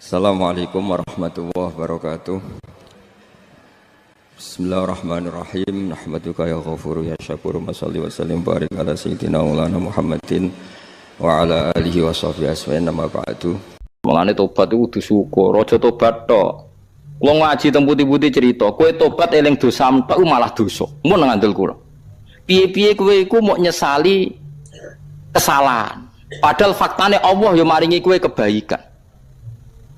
Assalamualaikum warahmatullahi wabarakatuh. Bismillahirrahmanirrahim. Nahmaduka ya ghafuru ya syakuru. Mashalli wa sallim barik ala sayyidina maulana Muhammadin wa ala alihi wa sahbihi asma'in nama ba'du. Mulane tobat itu kudu syukur, aja tobat tok. Wong ngaji teng putih-putih cerita, kowe tobat eling dosa tok malah dosa. Mun ngandel kula. Piye-piye kowe iku mau nyesali kesalahan. Padahal faktane Allah ya maringi kowe kebaikan.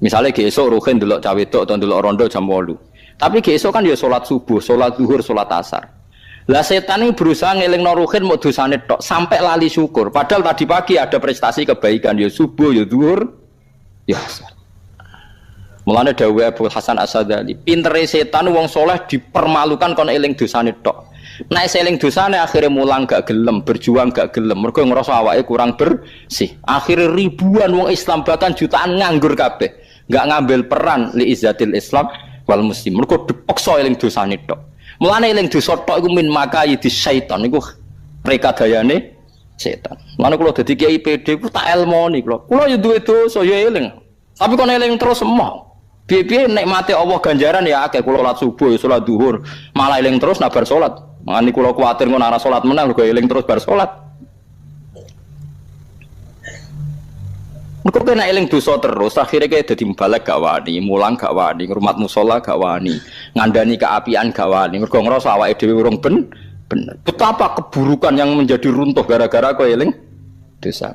Misalnya esok ruhin delok cawe tok atau delok rondo jam 8. Tapi esok kan ya sholat subuh, sholat zuhur, sholat asar. Lah setan ini berusaha ngelingno ruhin mau dosane tok sampai lali syukur. Padahal tadi pagi ada prestasi kebaikan ya subuh, ya zuhur, ya asar. Mulane dawuh Abu Hasan Asyadzali, pintere setan wong soleh dipermalukan kon eling dosane tok. Nek seling dosane akhirnya mulang gak gelem, berjuang gak gelem. Mergo ngrasa awake kurang bersih. Akhirnya ribuan wong Islam bahkan jutaan nganggur kabeh. Gak ngambil peran li izzatil Islam wal muslim. Mergo dipaksa eling dosane tok. Mulane eling dosa tok iku min makayidis syaitan iku rekadayane setan. Mulane kula dadi kiai PD ku tak elmoni kula. Kula ya duwe dosa ya eling. Tapi kon eling terus emoh. Piye-piye nikmate Allah ganjaran ya akeh kula salat subuh, salat zuhur, malah eling terus nabar salat. Mangane kula kuwatir ngono arah salat meneh mergo eling terus bar salat. Mergo kena eling dosa terus, akhirnya kayak dadi mbalek gak wani, mulang gak wani, ngrumat musala gak wani, ngandani keapian gak wani. Mergo ngrasa awake dhewe urung bener. Betapa keburukan yang menjadi runtuh gara-gara kowe eling dosa.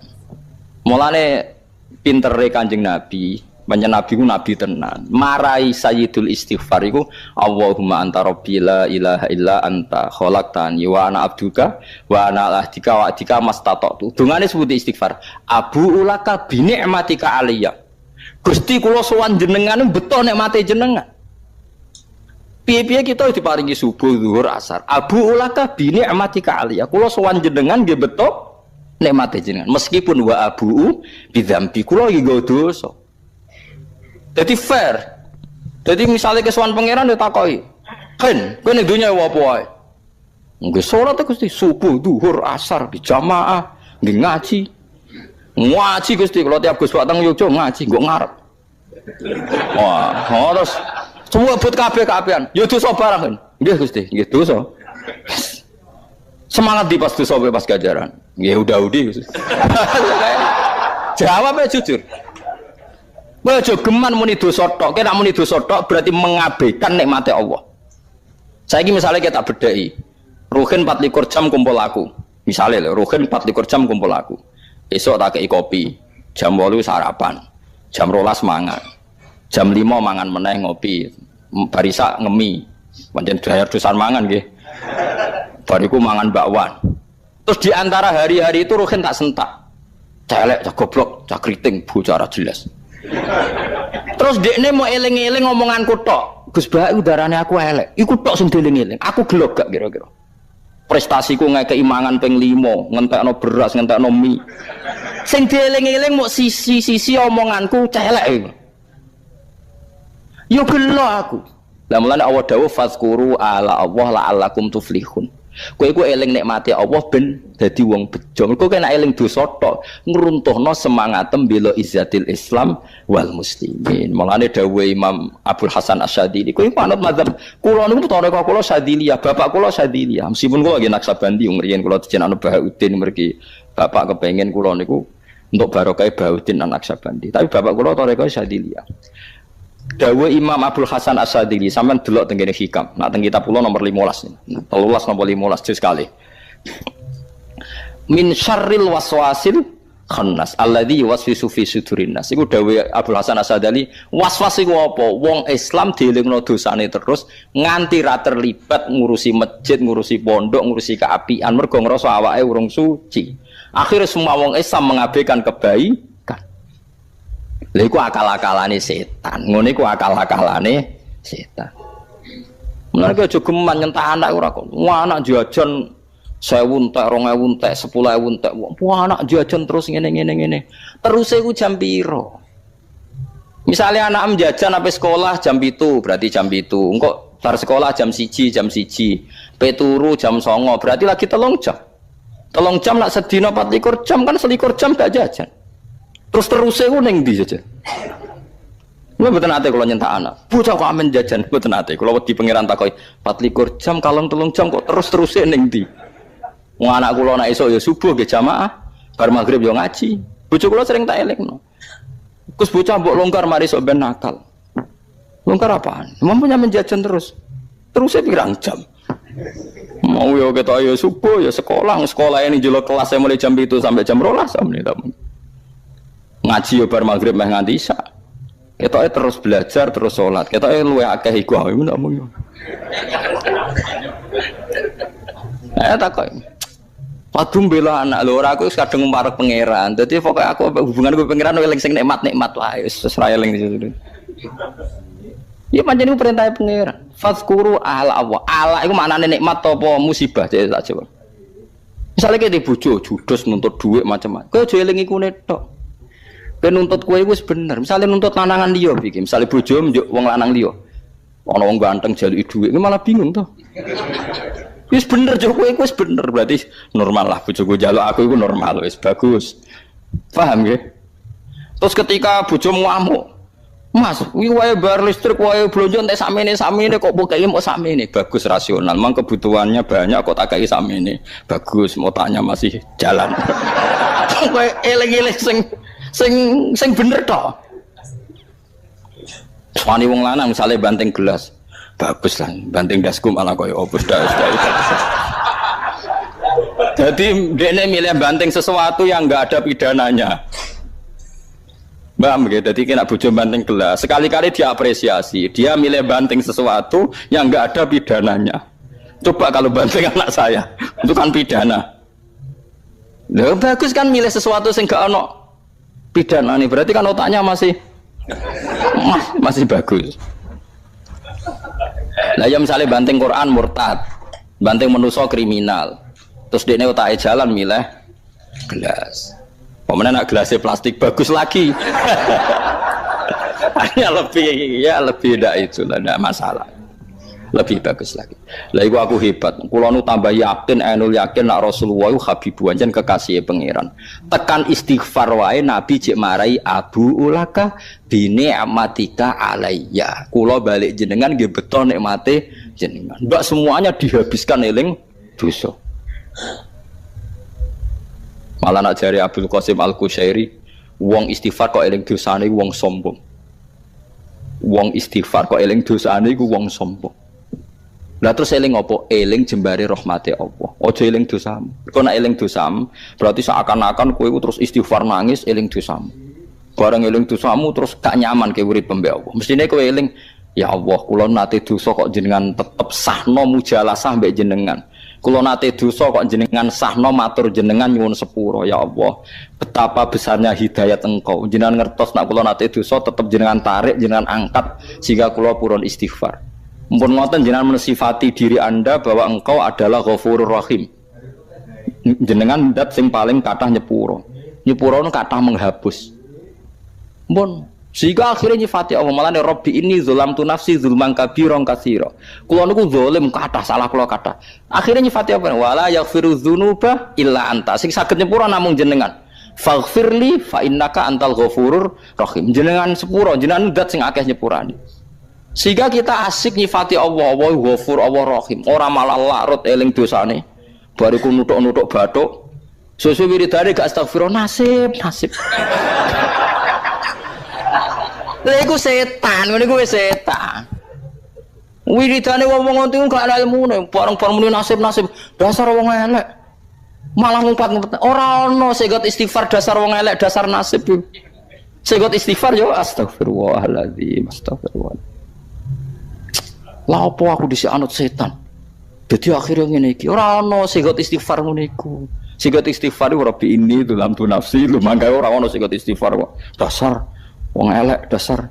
Mulane pintere Kanjeng Nabi, banyak nabi ku nabi tenan. Marai sayyidul istighfar iku Allahumma anta rabbi la ilaha illa anta khalaqtani wa ana abduka wa ana ahdika wa adika mastata'tu. Dungane sebut istighfar. Abu ulaka bi ni'matika alayya. Gusti kula sowan jenengan beto nikmate jenengan. Piye-piye kita diparingi subuh, zuhur, asar. Abu ulaka bi ni'matika alayya. Kula sowan jenengan nggih beto nikmate jenengan. Meskipun wa abu bi dzambi kula iki nggo dosa. Jadi fair. Jadi misalnya kesuwan pangeran dia takoki, "Ken, kowe ning donya apa wae?" Nggih salat Gusti, subuh, zuhur, asar dijamaah, nggih ngaji. Ngaji Gusti, kalau tiap Gus Pak teng Yogya ngaji, nggo ngarep. Wah, terus semua but kabeh kabehan. Ya dosa barang kan. Nggih Gusti, nggih dosa. Semangat di pas dosa pas ganjaran. Nggih udah-udi Gusti. Jawabnya jujur. Ojo geman muni dosa tok, kena muni dosa tok berarti mengabaikan nikmate Allah. Saiki misalnya kita bedheki. Ruhin 24 jam kumpul aku. Misale lho, Ruhin 24 jam kumpul aku. Esok tak kei kopi, jam 8 sarapan, jam 12 mangan. Jam 5 mangan meneh ngopi. Barisa ngemi. Pancen dayar dosan mangan nggih. Bariku mangan bakwan. Terus di antara hari-hari itu Ruhin tak sentak. Celek, cak goblok, cak kriting, bocah jelas. Terus dekne mau eling-eling omonganku tok. Gus Bae udarane aku elek. Iku tok sing dieling-eling. Aku gelok gak kira-kira. Prestasiku ngekeki mangan ping 5, ngentekno beras, ngentekno mie. Sing dieling-eling mau sisi-sisi omonganku celek iku. Yo gelok aku. Lah mulane Allah dawuh fazkuru ala Allah la'allakum tuflihun. Kowe iku eling nikmate Allah ben dadi wong bejo. Mergo kena eling dosa tok ngruntuhno semangatem bela izzatil Islam wal muslimin. Mulane dawuh Imam Abdul Hasan Asyadzili, kowe manut mazhab kula niku toreko kula Syadziliyah, bapak kula Syadziliyah. Meskipun kula nggih Naksabandi ngriyen kula dijenengno Bahauddin mriki. Bapak kepengin kula niku untuk barokah Bahauddin Naksabandi. Tapi bapak kula toreko Syadziliyah. Dawuh Imam Abdul Hasan Asyadzili sampean delok teng kene hikam. Nak teng kitab kula nomor 15. 13 nomor 15 juz sekali. Min syarril waswasil khannas alladzi yuwaswisu fi sudurin nas. Iku dawuh Abdul Hasan Asyadzili, waswas iku apa? Wong Islam dielingno dosane terus nganti ra terlibat ngurusi masjid, ngurusi pondok, ngurusi keapian mergo ngrasa awake urung suci. Akhirnya semua wong Islam mengabaikan kebaikan. Lha iku akal-akalane setan. Ngono iku akal-akalane setan. Mulane aja geman nyentak anak ora kok. Wah anak jajan 1000 entek, 2000 entek, 10000 entek. Wah anak jajan terus ngene. Terus iku jam piro? Misalnya anak jajan sampai sekolah jam 7, berarti jam 7. Engko bar sekolah jam 1, jam 1. Peturu jam 09, berarti lagi 3 jam. 3 jam nak sedina 24 jam kan 24 jam gak jajan. Terus-terus iku ning ndi jajan? Lha mboten ate kula nyentak anak. Bocah kok amen jajan mboten ate. Kula wedi pangeran takoki 24 jam kalong 3 jam kok terus-terus ning ndi. Wong anak kula nek esuk ya subuh nggih jamaah, bar magrib ya ngaji. Bojo kula sering tak elingno. Kus bocah mbok longgar mari sok ben nakal. Longgar apaan? Mampunya menjajan terus. Terusnya pirang jam. Mau ya ketok ya subuh ya sekolah ini jelo kelas mulai jam 7 sampai jam 12 menit. Ngaji ya bar magrib meh nganti isya. Ketoke terus belajar terus salat. Ketoke luwe akeh iku ae ndak mung. Takok. Padum bela anak lho ora aku wis kadung marek pangeran. Dadi pokoke aku hubungan karo pangeran eling sing nikmat-nikmat wae wis ra eling di situ. Ya pancen iku perintah pangeran. Fazkuru ala Allah. Allah iku maknane nikmat apa musibah cek tak jawab. Misale ki di bojo judes nuntut dhuwit macam-macam. Kowe aja eling iku tok. Ben nuntut kowe wis bener. Misale nuntut lanangan liya iki, misale bojo njuk wong lanang liya. Ana wong ganteng jaluki dhuwit, malah bingung to. Wis bener jo kowe wis bener, berarti normal lah bojoku njaluk aku iku normal wis bagus. Paham nggih? Terus ketika bojomu ngamuk, Mas, kuwi wae bar listrik wae blonjo entek sakmene kok pokoke mau sakmene. Bagus rasional. Mang kebutuhannya banyak kok tak kei sakmene. Bagus, motanya masih jalan. Kowe eling-eling sing bener to. Wani wong lanang misale banting gelas. Bagus lah, banting dasku malah koyo opus das. Jadi dekne milih banting sesuatu yang enggak ada pidananya. Paham gitu, jadi kena bojo banting gelas sekali-kali diapresiasi, dia milih banting sesuatu yang enggak ada pidananya. Coba kalau banting anak saya, itu kan pidana. Loh, bagus kan milih sesuatu yang enggak ono pidana nih, berarti kan otaknya masih bagus. Lah ya misalnya banting Quran murtad, banting manusa kriminal, terus dia otaknya jalan milih gelas. Pemenang nak gelasnya plastik bagus lagi. Hanya lebih tidak itu lah, tidak masalah. Lebih bagus lagi. Lah iku aku hebat. Kulo nu tambah yakin, ainul yakin nak Rasulullah itu habibu anjen kekasih pangeran. Tekan istighfar wae Nabi cek marai abu ulaka bini amatika alayya. Kulo balik jenengan nggih beto nikmate jenengan. Mbak semuanya dihabiskan eling dosa. Malah nak jari Abdul Qasim Al-Qushairi, wong istighfar kok eling dosane wong sombong. Wong istighfar kok eling dosane iku wong sombong. Lah terus eling apa? Eling jembare rahmate Allah. Aja eling dosamu. Kok nak eling dosamu, berarti seakan-akan kowe terus istighfar nangis eling dosamu. Bareng eling dosamu terus gak nyaman kowe urip pembe Allah. Mestine kowe eling, ya Allah, kula nate dosa kok jenengan tetep sahno mujalasah mbek jenengan. Kula nate dosa kok jenengan sahno matur jenengan nyuwun sepuro, ya Allah. Betapa besarnya hidayat Engkau. Jenengan ngertos nak kula nate dosa tetep jenengan tarik, jenengan angkat sehingga kula purun istighfar. Mumpun ngoten jenengan mensifati diri Anda bahwa Engkau adalah Ghafurur Rahim. Jenengan dat sing paling kathah nyepuro. Nyepuro nu kathah menghapus. Mumpun sehingga akhirnya nyifati Allah malah ne Rabbi ini zulamtu nafsi zulman kabiran katsira. Kula niku zalim kathah, salah kula kathah. Akhirnya nyifati apa? Wala yaghfiru dzunuba illa anta. Sing saged nyepuro namung jenengan. Faghfirli fa innaka antal ghafurur rahim. Jenengan sepuro, jenengan zat sing akeh nyepurane. Sehingga kita asik nyifati Allah, Allah Ghafur, Allah Rahim. Ora malah larut eling dosane. Bariku nutuk-nutuk bathuk. Susu wiridane gak astagfirullah, nasib. Lha iku setan, ngene kuwi setan. Wiridane wong-wong ngono gak ana ilmune, bareng-bareng muni nasib. Dasar wong elek. Malah ngumpat-ngumpat. Ora ono segot istighfar dasar wong elek, dasar nasib. Segot istighfar yo astagfirullahaladzim, astagfirullah. Lah apa aku dhisik anut setan. Dadi akhire ngene iki. Ora ono segot istighfar ngene iku. Segot istighfar ora bi ini dalam tu nafsi, lu mangke ora ono segot istighfar kok. Dasar wong elek dasar.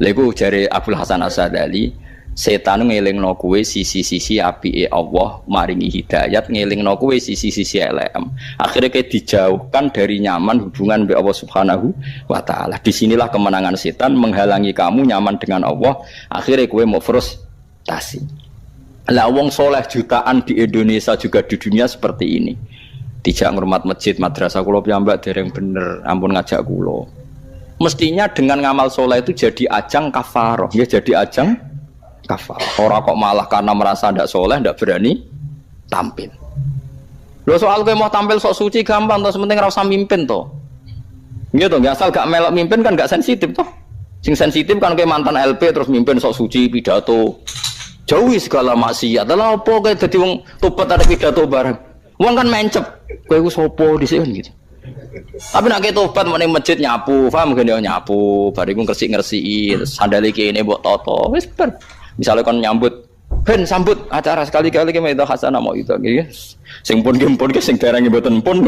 Lego jare Abdul Hasan As-Sadali, setan ngelingno kowe sisi-sisi apike Allah maringi hidayat, ngelingno kowe sisi-sisi elek. Akhirnya kayak dijauhkan dari nyaman hubungan dengan Allah Subhanahu wa taala. Disinilah kemenangan setan menghalangi kamu nyaman dengan Allah. Akhirnya kowe mau frustasi. Lah wong soleh jutaan di Indonesia juga di dunia seperti ini. Tidak ngurmat masjid, madrasah kula piyambak dereng bener, ampun ngajak kula. Mestinya dengan ngamal soleh itu jadi ajang kafaroh, ya jadi ajang kafaroh. Orang kok malah karena merasa tidak soleh, tidak berani tampil. Lo soal gue mau tampil sok suci gampang, terus penting rasa mimpin toh. Gitu, nggak asal gak melok mimpin kan gak sensitif toh. Sing sensitif kan kayak mantan LP terus mimpin sok suci pidato, jauhi segala maksiat. Lah apa kayak jadi wong tobat ada pidato bareng. Wong kan mencep, kowe ku sapa dhisik kan gitu. Tapi nak ke tobat mau ning masjid nyapu, paham kan ya nyapu, bariku ngresik-ngresiki, sandale kene mbok toto, wis ber. Misale kon nyambut, ben sambut acara sekali-kali ki itu hasanah mau itu nggih. Sing pun ki sing dereng mboten pun.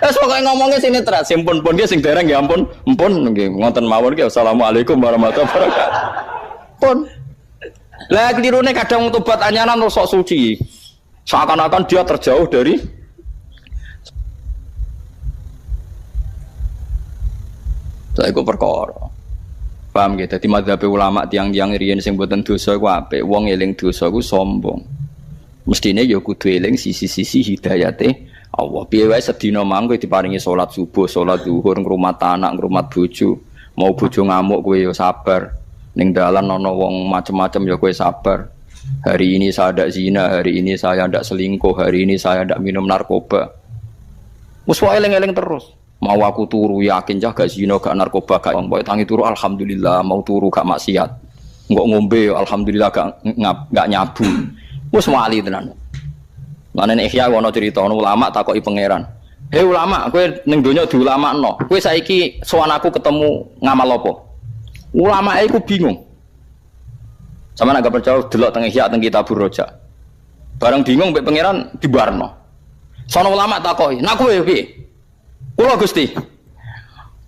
Wes pokoke ngomongnya sini terat, sing pun ki sing dereng ya ampun, empun nggih. Ngoten mawon ki assalamualaikum warahmatullahi wabarakatuh. Pun. Lah klirune kadang tobat anyanan terus sok suci. Seakan-akan dia terjauh dari saya itu perkara. Paham gitu? Dadi madzhab ulama tiang-tiang riyen sing boten dosa iku apik, wong eling dosa iku sombong. Mestine ya kudu eling sisi-sisi hidayate Allah. Piye wae sedina mangko diparingi salat subuh, salat zuhur, ngrumat anak, ngrumat bojo. Mau bojo ngamuk kowe ya sabar. Ning dalan ana wong macem-macem ya kowe sabar. Hari ini saya tidak zina, hari ini saya tidak selingkuh, hari ini saya tidak minum narkoba. Wes wae eling-eling terus. Mau aku turu yakin cah gak zina gak narkoba gak wong tangi turu alhamdulillah, mau turu gak maksiat. Enggak ngombe alhamdulillah gak nyabu. Wes wali tenan. Lan nek Ihya ana cerita ulama takoki pangeran. Hei ulama, kowe ning donya diulamakno. Kowe saiki sowan aku ketemu ngamal apa? Ulama iku bingung. Sama nak gak percaya delok teng Ihya teng Kitabur Rojak. Bareng bingung mbek pangeran dibarno. Sono ulama takoki, "Nak kowe piye?" Kula Gusti.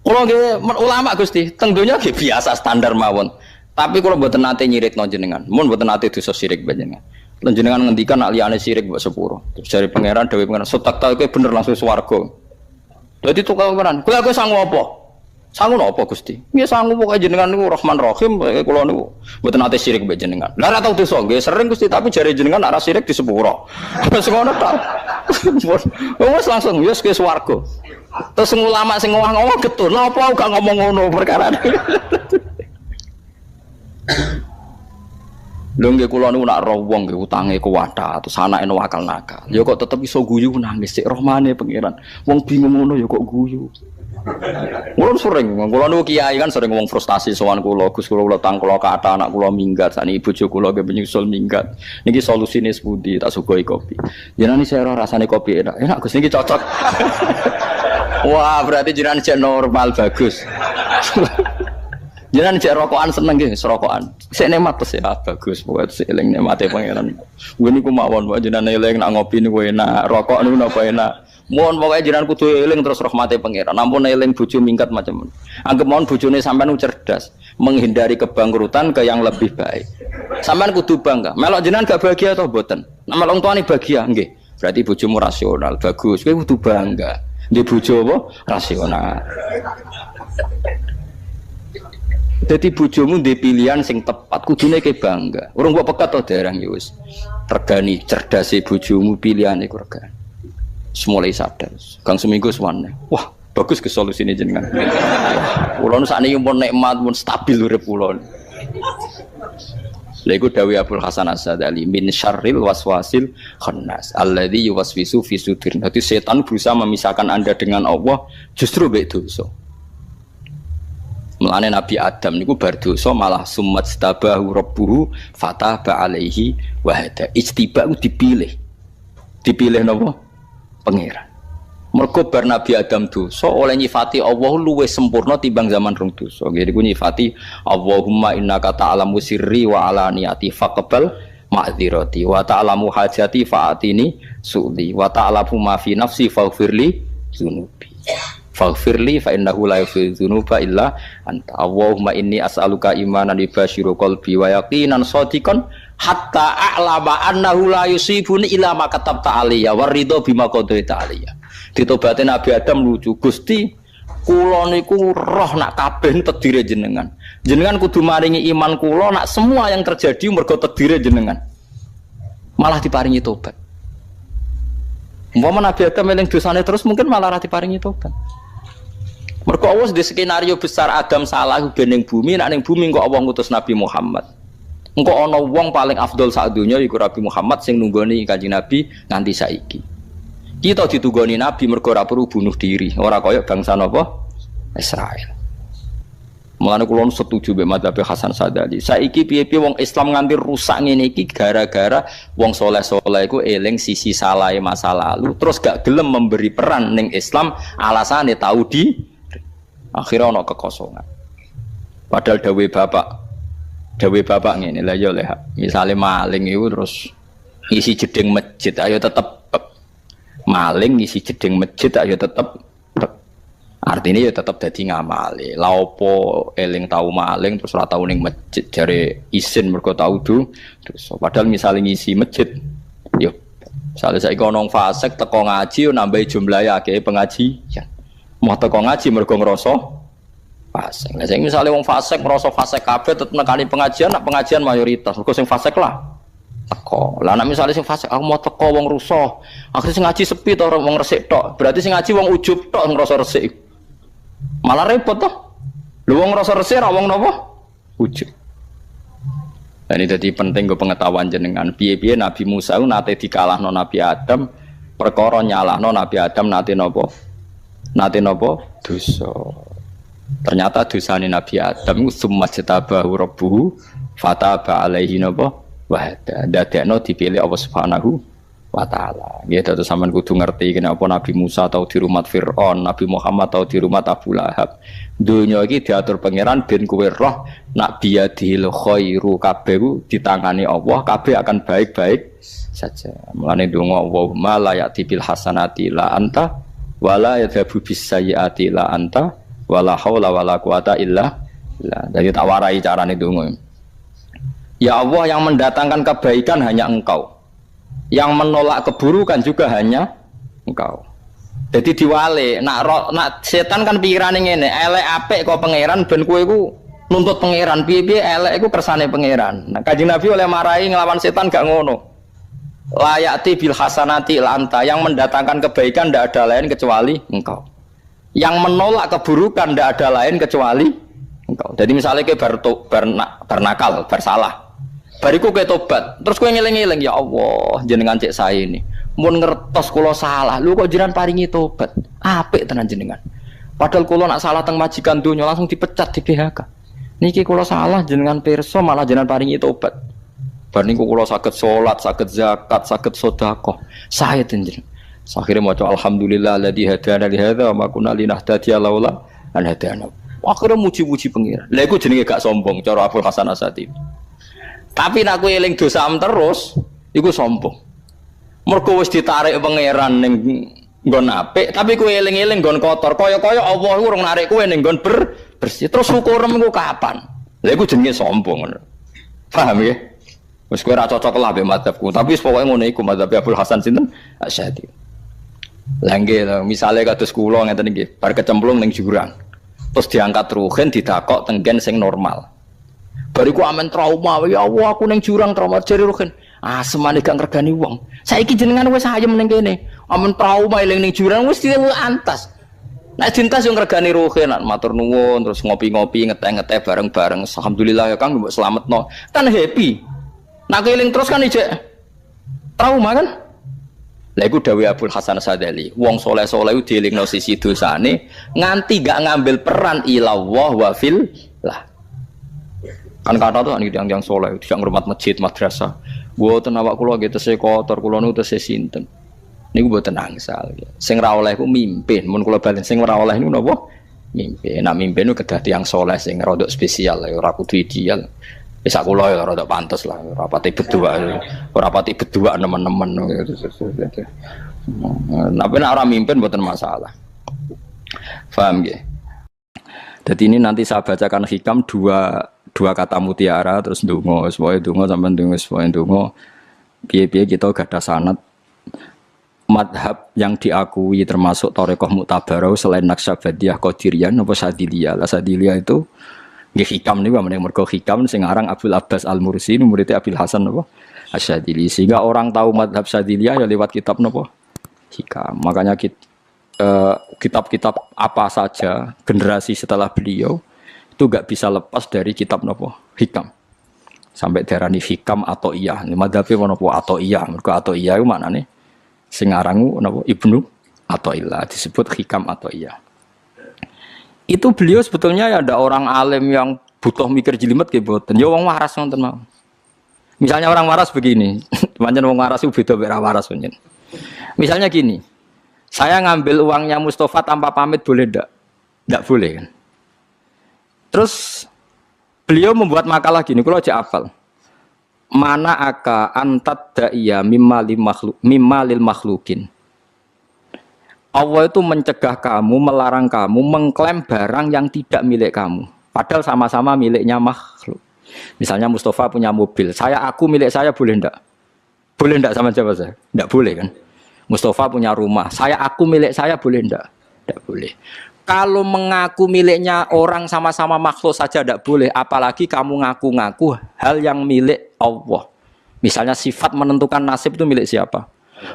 Kula nggih ulama Gusti, teng donya nggih biasa standar mawon. Tapi kula mboten nate nyiritno jenengan. Mun mboten nate dosa syirik panjenengan. Lan jenengan ngendikan nak liyane syirik mbok sepuro. Terus jare pangeran dawuh pangeran, "Setak ta kowe bener langsung swarga." Dadi tukang pangeran, "Kowe aku sangu apa?" "Sangu napa Gusti?" "Ya sangu pokoke jenengan niku Rahman Rahim, kula niku mboten nate syirik mbek jenengan." "Lah ora tau dosa nggih sering Gusti, tapi jare jenengan ora syirik di sepuro." Wis ngono ta. Wis langsung wis ke swarga. Terus ulama sing ngomong getun, lha apa gak ngomong ngono perkara. Lho nggih kula niku nak roh wong nggih utange kuwatha terus anake wakal nakal. Ya kok tetep iso guyu nangis sik rahmane pangeran. Wong bingung ngono ya kok guyu. Kula sering, kula niku kiai kan sering wong frustasi sowan kula, Gus kula utang kula kathah anak kula minggat, sakniki bojo kula nggih menyusul minggat. Niki solusine sepundi tak sugoi kopi. Jenengan iki ora rasane kopi enak. Enak Gus niki cocok. Wah, berarti jenengan cek normal bagus. Jenengan cek rokokan seneng nggih, rokokan. Sik nikmat terus ya bagus, pokoke sik eling nikmate pangeran. Kuwi niku mawon wae jenengan eling nak ngopi niku enak, rokok niku napa enak. Mohon pokoke jenengan kudu eling terus rahmate pangeran. Ampun eling bojo minggat macam-macam. Anggap mohon bojone sampean cerdas, menghindari kebangkrutan ke yang lebih baik. Sampean kudu bangga. Melok jenengan gak bahagia atau mboten? Nek melok tuane bahagia nggih. Berarti bojomu rasional, bagus. Kowe kudu bangga. Di bojo apa? Rasional. Jadi bojomu ndek pilihan sing tepat, kudune ke bangga. Urung mbok pekat to dereng ya wis. Regani cerdase bojomu pilihane ku regani. Semulai sadar. Kang seminggu suwane. Wah, bagus ke solusine jenengan. Kula nu sakniki pun nikmat, pun stabil urip kula. Lha iku dawuh Abdul Hasan As-Sadali min syarril waswasil khannas alladzi yuwaswisu fi sudur. Dadi setan berusaha memisahkan Anda dengan Allah justru mbek dosa. Mulane Nabi Adam niku bar dosa malah summat stabahu rabbuhu fataba alaihi wa hada. Ijtiba ku dipilih. Dipilih napa? Pangeran. Mergo bar Nabi Adam dosa oleh nyifati Allah luwih sempurna timbang zaman rong dosa. Nggih niku nyifati Allahumma innaka ta'lamu sirri wa alaniyati faqbal ma'dzirati wa ta'lamu hajati fa'atini su'li wa ta'lamu ma fi nafsi faghfirli dzunubi. Faghfirli fa innahu la yaghfiru dzunuba illa anta. Allahumma inni as'aluka imanan yubashiru qalbi wa yaqinan shadiqan hatta a'lama annahu la yusibuni illa ma katabta alayya waridho bima qadaita alayya. Ditobate Nabi Adam lucu. Gusti, kula niku roh nak kabeh tedire jenengan. Jenengan kudu maringi iman kula nak semua yang terjadi mergo tedire jenengan. Malah diparingi tobat. Umpama Nabi Adam eling dosane terus mungkin malah ora diparingi tobat. Mergo Allah di skenario besar Adam salah ben ning bumi, nek ning bumi kok Allah ngutus Nabi Muhammad. Engko ana wong paling afdol sak donya iku Nabi Muhammad sing nunggoni Kanjeng Nabi nganti saiki. Kita ditunggoni Nabi mergo ora perlu bunuh diri, ora kaya bangsa napa? Israel. Mulane kula setuju mbek madzhab Hasan Sadali. Saiki piye-piye wong Islam nganti rusak ngene iki gara-gara wong soleh-soleh iku eling sisi salahe masa lalu, terus gak gelem memberi peran ning Islam, alasane tahu di akhirnya ono kekosongan. Padahal dawe bapak ngene lha ya leh. Misale maling itu terus isi jeding masjid, ayo tetep maling isi jeding masjid, ayo tetep artinya ya tetep dadi ngamali. La opo eling tau maling terus ora tau ning masjid jare isin mergo tau terus padahal misale ngisi masjid yo misale saiki ono wong fasik teko ngaji yo nambahi jumlahe akeh pengajian. Mau teko ngaji mergo ngrasa fasik. Lah sing misale wong fasik ngrasa fasik kabeh tetep nekani pengajian, nak pengajian mayoritas. Mergo sing fasik lah teko. Lah nek misale sing fasik aku mau teko wong rusuh, akhire sing ngaji sepi to wong resik tok. Berarti sing ngaji wong ujub tok ngrasa resik. Malah repot toh. Lho wong ngrasa resik ra wong napa? Ujub. Dan ini jadi penting ke pengetahuan jenengan. Piye-piye Nabi Musa nate dikalahno Nabi Adam, perkara nyalahno Nabi Adam nate napa? Nate napa? Dosa. Ternyata dosane Nabi Adam summa jatabahu rabbuhu fataba alaihi napa? Wa dadekno dipilih Allah Subhanahu wa taala. Nggih terus sampean kudu ngerti kenapa Nabi Musa tau di rumah Firaun, Nabi Muhammad tau di rumah Abu Lahab. Donya iki diatur pangeran ben kowe roh nak biyadil khairu kabeh ditangani Allah, kabeh akan baik-baik saja. Mulane donga Allahumma la ya'ti bil hasanati la anta wala yadhabu bis sayyiati la anta wala haula wala quwata illa billah. Jadi tak warai carane donga. Ya Allah, yang mendatangkan kebaikan hanya Engkau. Yang menolak keburukan juga hanya Engkau. Jadi diwale, nak setan kan pikirane ngene, elek apik kok pangeran ben kowe iku nuntut pangeran, piye-piye elek iku kersane pangeran. Nah, Kanjeng Nabi oleh marahi nglawan setan gak ngono. Layati bil hasanati lanta, yang mendatangkan kebaikan tidak ada lain kecuali Engkau. Yang menolak keburukan tidak ada lain kecuali Engkau. Jadi misalnya ke bernakal, bersalah. Bariku ke tobat, terus kowe ngeling-eling ya Allah, jenengan cek saya ini. Mun ngertos kula salah, lu kok jenengan paringi tobat. Apik tenan jenengan. Padahal kula nak salah teng majikan donya langsung dipecat di PHK. Niki kula salah jenengan pirsa malah jenengan paringi tobat. Bar niku kula saged salat, saged zakat, saged sedekah. Saya jenengan. Akhire maca alhamdulillah alladzi hadana li hadza wa ma kunna linahtadiya laula an hadana. Akhire muji-muji pengira. Lha iku jenenge gak sombong cara Abdul Hasan Asadi. Tapi nak kowe eling dosa terus, iku sombong. Mergo wis ditarik pangeran ning nggon apik, tapi kowe eling-eling nggon kotor. Kaya-kaya Allah urung narik kowe ning nggon bersih. Terus syukurem iku kapan? Lha iku jenenge sombong. Paham ya? Wis kowe ora cocok lah mbek madzhabku, tapi wis pokoke ngono iku madzhab Abdul Hasan sinten? Asyadi. Lah nggih, misale kados kula ngeten nggih, bar kecemplung ning jurang. Terus diangkat ruhin didakok tenggen sing normal. Bariku amen trauma, ya Allah aku neng jurang trauma jari ruhin. Ah semane gak ngergani wong. Saiki jenengan wis ayem ning kene. Amen trauma eling ning jurang wis antas. Nek dintas yo ngergani ruhin, matur nuwun terus ngopi-ngopi ngeteh-ngeteh bareng-bareng. Alhamdulillah ya Kang mbok slametno. Kan happy. Nek eling terus kan ijek trauma kan? Lah iku dawuh Abdul Hasan Sadali. Wong saleh-saleh iku dielingno sisi dosane nganti gak ngambil peran ilallah wa fil lah. Kan kata tuh yang soleh tidak ngurmat masjid madrasah. Mboten awak kula nggih tesih kotor, kula nu tesih sinten. Niku mboten angsal. Sing ra oleh ku mimpin, mun kula balen sing ora oleh niku napa? Mimpin. Nak mimpin ku kedah tiyang soleh sing rada spesial, ora kudu ideal. Wis sak kula ya rada pantes lah, ora pati bedua nemen-nemen. Tapi nek ora mimpin mboten masalah. Paham nggih? Jadi ini nanti saya bacakan hikam dua kata mutiara terus ndonga supaya ndonga sampean ndonga supaya ndonga piye-piye kita gadah sanad madhab yang diakui termasuk thariqah mu'tabarah selain Naqsyabandiyah Qadiriyah napa Sadiliyah. Lah Sadiliyah itu nggih hikam niku meneng mergo hikam sing aran Abdul Abbas Al-Mursi murid Abil Hasan napa Asyadili. Sehingga orang tahu madhab Sadiliyah ya lewat kitab napa hikam. Makanya kitab-kitab apa saja generasi setelah beliau itu nggak bisa lepas dari kitab nopo hikam. Sampai darani hikam atau iya. Ini madhabe nopo atau iya. Mergo atau iya itu maknane sing arangu nopo Ibnu atau ilah disebut hikam atau iya. Itu beliau sebetulnya ya ada orang alim yang butuh mikir jelimet nggih mboten. Ya wong waras ngoten mau. Misalnya orang waras begini, pancen wong waras itu beda mek waras pancen. Misalnya gini, saya ngambil uangnya Mustafa tanpa pamit boleh enggak? Enggak boleh kan? Terus beliau membuat makalah gini, kalau aja hafal. Mana aka antat da'iya mimma lil makhlukin. Allah itu mencegah kamu, melarang kamu mengklaim barang yang tidak milik kamu. Padahal sama-sama miliknya makhluk. Misalnya Mustafa punya mobil, aku milik saya boleh enggak? Boleh enggak sama siapa saya? Enggak boleh kan? Mustafa punya rumah, aku milik saya boleh enggak? Enggak boleh. Kalau mengaku miliknya orang sama-sama makhluk saja enggak boleh, apalagi kamu ngaku-ngaku hal yang milik Allah. Misalnya sifat menentukan nasib itu milik siapa?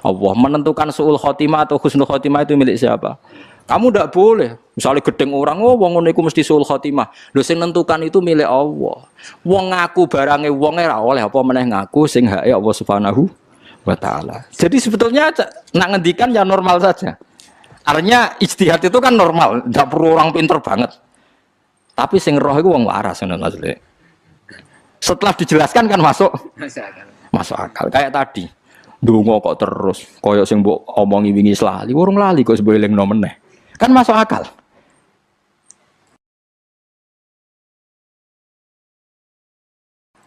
Allah. Menentukan su'ul khotimah atau husnul khotimah itu milik siapa? Kamu tidak boleh. Misalnya gedeng orang, wong ngono iku mesti su'ul khotimah. Lho sing nentukan itu milik Allah. Wong ngaku barange wonge ora oleh apa meneh ngaku sing hake Allah Subhanahu wa taala. Jadi sebetulnya nak ngendikan ya normal saja. Artinya ijtihad itu kan normal, tidak perlu orang pinter banget. Tapi sing roh itu wong waras ngono maksudnya. Setelah dijelaskan kan masuk akal. Kayak tadi. Ndonga kok terus koyok sing mbok omongi wingi lali, urung lali kok sebeleng meneh. Kan masuk akal.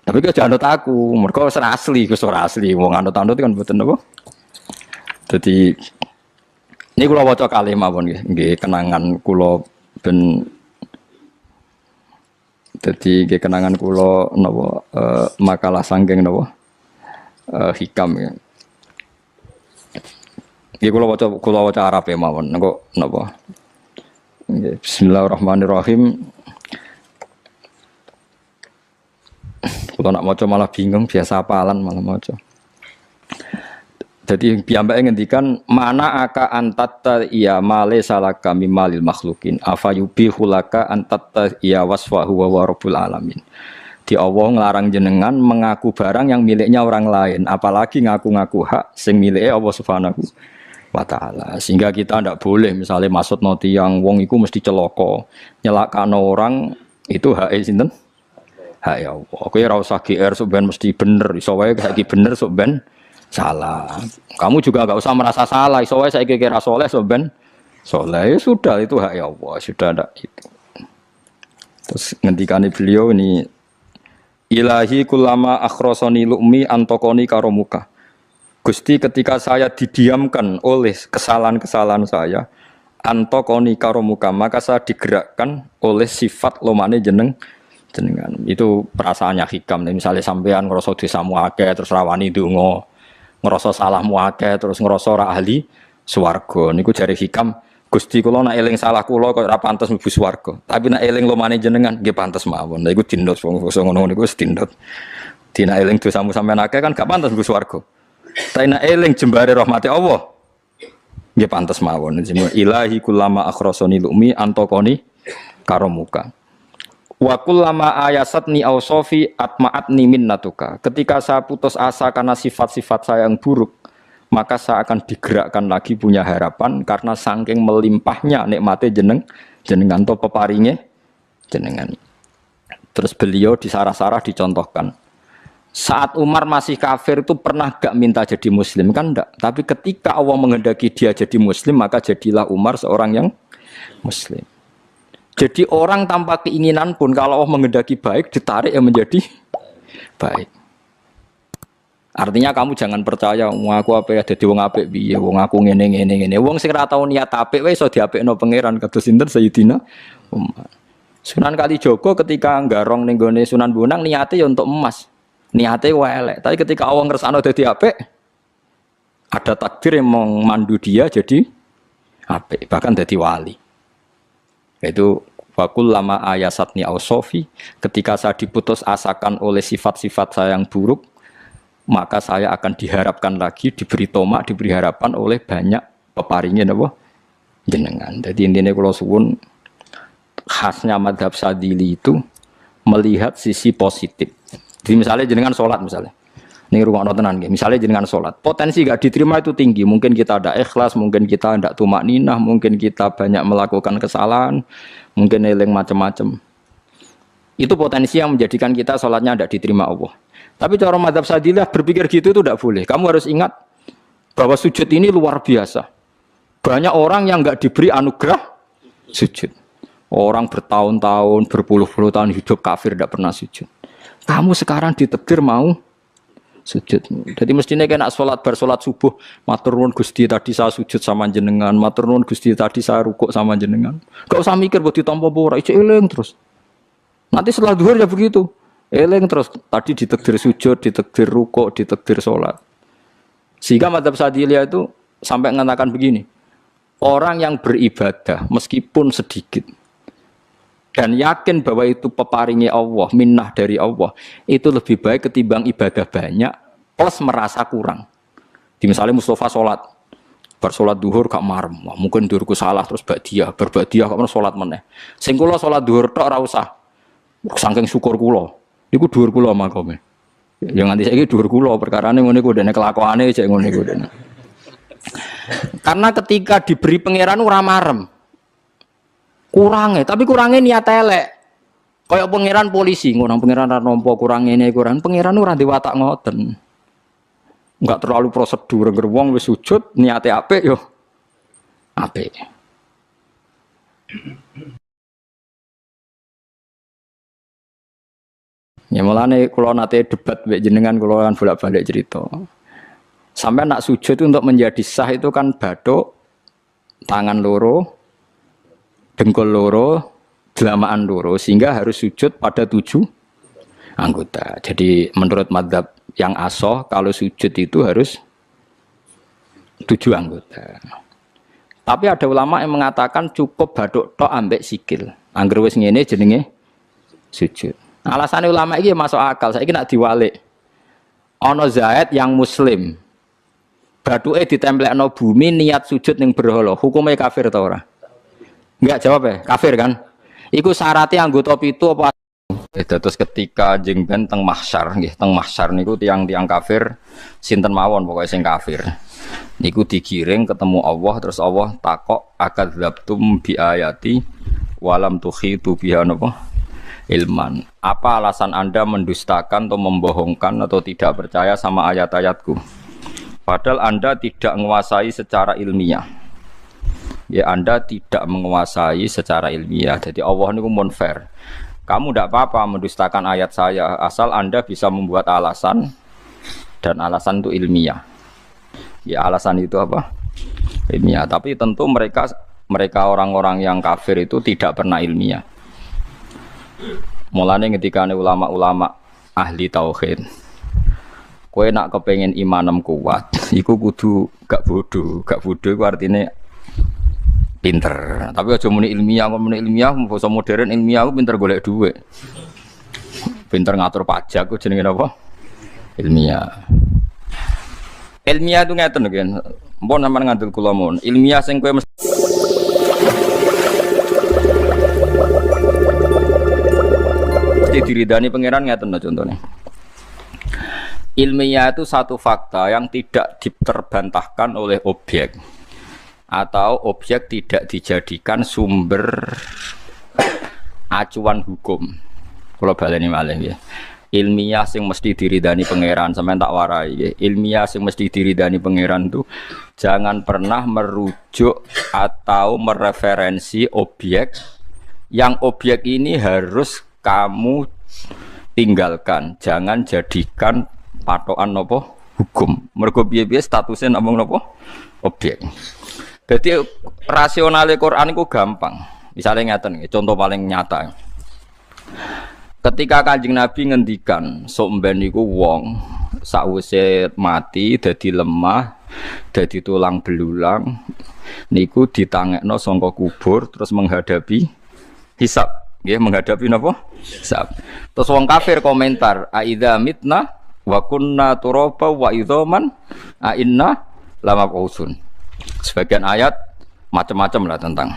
Tapi kok jangan anut aku, mergo ora asli, Gus ora asli. Wong anut-anut kan mboten apa. Dadi ini kula waca kalih mawon nggih, kenangan kula ben dadi nggih kenangan kula napa makalah sanggeng napa hikam ya. Nggih kula waca Arab ya mawon. Engko napa? Nggih, bismillahirrahmanirrahim. Kula nak maca malah bingung, biasa hafalan malah maca. Jadi piyambake ngendikan mana aka antatta iya male salaka mimalil makhlukin afayubihu laka antatta iya wasfahu wa rabbul alamin. Di Allah ngelarang jenengan mengaku barang yang miliknya orang lain, apalagi ngaku-ngaku hak sing miliknya Allah Subhanahu wa taala. Sehingga kita tidak boleh misalnya maksud noti yang wong iku mesti celaka, nyelakano orang itu hak sinten? Hak ya Allah. Kowe ora usah GR sok ben mesti bener, iso wae saiki bener sok ben salah. Kamu juga enggak usah merasa salah, iso wae saiki kira saleh sok ben saleh. Ya sudah itu hak ya Allah, sudah ada itu. Terus ngendikane beliau ini Ilahi kullama akhrosoni lu'mi antokoni karomuka. Gusti ketika saya didiamkan oleh kesalahan-kesalahan saya, antokoni karomuka, maka saya digerakkan oleh sifat lomane jenengan. Itu perasaannya hikam. Misalnya sampean ngerasa dosamu akeh terus rawani donga, ngerasa salahmu akeh terus ngerasa ora ahli swarga. Niku jare hikam, Gusti kula nak eling salah kula kok ora pantes mlebu swarga. Tapi nak eling lomane jenengan nggih pantes mawon. Lha iku dindot wong ngono niku wis dindot. Dina eling dosamu sampean akeh kan gak pantes mlebu swarga. Tapi nak eling jembare rahmati Allah nggih pantes mawon. Ilahi kullama akhrosoni lumi antokoni karomuka. Wa kullama ayasatni ausofi atma'atni minnatuka. Ketika saya putus asa karena sifat-sifat saya yang buruk, maka saya akan digerakkan lagi punya harapan karena saking melimpahnya nikmate jenengan to peparinge jenengan. Terus beliau di sarah-sarah dicontohkan. Saat Umar masih kafir itu pernah gak minta jadi muslim kan enggak, tapi ketika Allah menghendaki dia jadi muslim maka jadilah Umar seorang yang muslim. Jadi orang tanpa keinginan pun kalau Allah menghendaki baik ditarik yang menjadi baik. Artinya kamu jangan percaya wong aku apik dadi wong apik piye, wong aku ngene. Wong sing ora tau niat apik wae iso diapikno pangeran kados sinten Sayyidina Umar. Sunan Kalijaga ketika nggarong ning gone Sunan Bonang niate ya untuk emas. Niate wae elek, tapi ketika Allah ngersakno dadi apik ada takdir yang memandu dia jadi apik, bahkan dadi wali. Yaitu Fakul lama ayasatni ausofi, ketika saya diputus asakan oleh sifat-sifat saya yang buruk, maka saya akan diharapkan lagi, diberi tomak, diberi harapan oleh banyak peparingin apa? jenengan. Jadi intinya kula suwun khasnya madhab Sadili itu melihat sisi positif. Jadi misalnya jenengan sholat misalnya. Ini rumah tenan nggih. Misalnya jenengan sholat, potensi gak diterima itu tinggi. Mungkin kita ada ikhlas, mungkin kita ndak tumak ninah, mungkin kita banyak melakukan kesalahan, mungkin eling macam-macam. Itu potensi yang menjadikan kita sholatnya ndak diterima Allah. Tapi cara mazhab Sadilah berpikir gitu itu tidak boleh. Kamu harus ingat bahwa sujud ini luar biasa. Banyak orang yang nggak diberi anugerah sujud. Orang bertahun-tahun, berpuluh-puluh tahun hidup kafir tidak pernah sujud. Kamu sekarang ditakdir mau sujud. Jadi mestinya kena sholat bersolat subuh, matur nuwun Gusti tadi saya sujud sama jenengan, matur nuwun Gusti tadi saya rukuk sama jenengan. Gak usah mikir buat ditampa ora, ijo eling terus. Nanti setelah zuhur ya begitu. Eling terus, tadi ditakdir sujud, ditakdir rukuk, ditakdir sholat. Sehingga mazhab Sadiliyah itu sampai mengatakan begini. Orang yang beribadah meskipun sedikit dan yakin bahwa itu peparingnya Allah, minnah dari Allah, itu lebih baik ketimbang ibadah banyak plus merasa kurang. Di misalnya Mustafa sholat, bersolat duhur gak marem, mungkin duhurku salah terus berbadiah kok sholat meneh. Sing kula sholat duhur tok ora usah, saking syukur kula, iku duhur kula makome. Yang nanti saiki duhur kula perkarane ngene iku dene kelakuane cek ngene iku dene. Karena ketika diberi pangeran ora marem. Kurangnya, tapi kurangnya niat elek. Kayak pangeran polisi, ngono pangeran ra nampa kurang ngene kurang. Pangeran ora di watak ngoten. Enggak terlalu prosedur ngger wong wis sujud niate apik yo apik. Ya mulane kula nate debat mbek jenengan kula kan bolak-balik cerita. Sampai nak sujud itu untuk menjadi sah itu kan bathuk, tangan loro, dengkul loro, delamaan loro, sehingga harus sujud pada 7 anggota. Jadi menurut mazhab yang asoh, kalau sujud itu harus 7 anggota. Tapi ada ulama yang mengatakan cukup bathuk tok ambek sikil. Angger wis ngene jenenge sujud. Alasannya ulama ini masuk akal. Saiki nak diwalik. Ana Zaid yang muslim. Bathuke ditemplekno bumi niat sujud ning berhala. Hukumnya kafir ta ora? Enggak jawab ya, kafir kan? Iku syaratnya anggota pitu apa? Terus ketika jengben teng mahsyar nggih, teng mahsyar niku tiang-tiang kafir sinten mawon pokoknya sing kafir. Niku digiring ketemu Allah terus Allah takok akadzabtum bi ayati walam tukhitu biha napa ilman. Apa alasan Anda mendustakan atau membohongkan atau tidak percaya sama ayat-ayatku? Padahal Anda tidak menguasai secara ilmiah. Ya Anda tidak menguasai secara ilmiah. Jadi Allah ini mun fair. Kamu tidak apa-apa mendustakan ayat saya asal Anda bisa membuat alasan dan alasan itu ilmiah. Ya alasan itu apa? Ilmiah. Tapi tentu mereka orang-orang yang kafir itu tidak pernah ilmiah. Mulane ketika ulama-ulama ahli tauhid, kowe nak kepengen imanem kuat, iku kudu gak bodoh iku artine pinter. Tapi aja muni ilmiah, basa modern ilmiah aku pinter golek dhuwit. Pinter ngatur pajak ku jenenge apa? Ilmiah. Ilmiah itu ngeten nggih. Mpun sampean ngandel kula mon. Ilmiah sing kowe mesti diridani pangeran ngeten lho contohnya. Ilmiah itu satu fakta yang tidak diterbantahkan oleh objek atau objek tidak dijadikan sumber acuan hukum. Kalau baleni malih ya. Ilmiah sing mesti diridani pangeran sampean tak warai ya. Ilmiah sing mesti diridani pangeran itu jangan pernah merujuk atau mereferensi objek yang objek ini harus kamu tinggalkan. Jangan jadikan patokan nopo hukum. Mergo piye-piye statusnya namung nopo objek. Jadi rasionale Quran itu gampang. Misalnya ngeten, contoh paling nyata. Ketika Kanjeng Nabi ngendikan, sok mben niku wong sakwise mati dadi lemah, dadi tulang belulang, niku ditangekno saka kubur terus menghadapi hisab. Nggih, menghadapi napa? Hisab. Terus wong kafir komentar, "Aidza mitna wa kunna turaba wa idzaman a inna lamab'utsun." Sebagian ayat macam-macam lah tentang.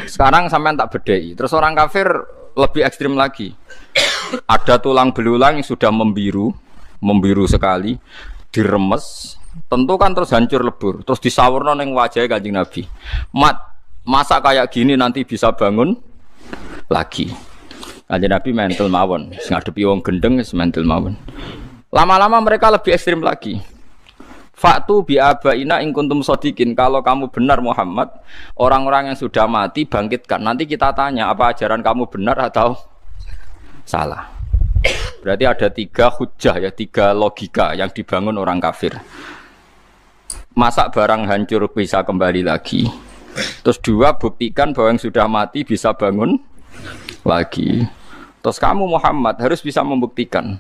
Sekarang sampean tak bedai. Terus orang kafir lebih ekstrim lagi. Ada tulang belulang yang sudah membiru sekali, diremes, tentu kan terus hancur lebur, terus disawurno ning wajah Kanjeng Nabi. Masa kayak gini nanti bisa bangun lagi. Kanjeng Nabi mental mawon, ngadepi wong gendeng wis mental mawon. Lama-lama mereka lebih ekstrim lagi. Faktu bi abaina in kuntum shodiqin, kalau kamu benar Muhammad, orang-orang yang sudah mati bangkitkan. Nanti kita tanya apa ajaran kamu benar atau salah. Berarti ada 3 hujah ya, 3 logika yang dibangun orang kafir. Masa barang hancur bisa kembali lagi. Terus 2, buktikan bahwa yang sudah mati bisa bangun lagi. Terus kamu Muhammad harus bisa membuktikan.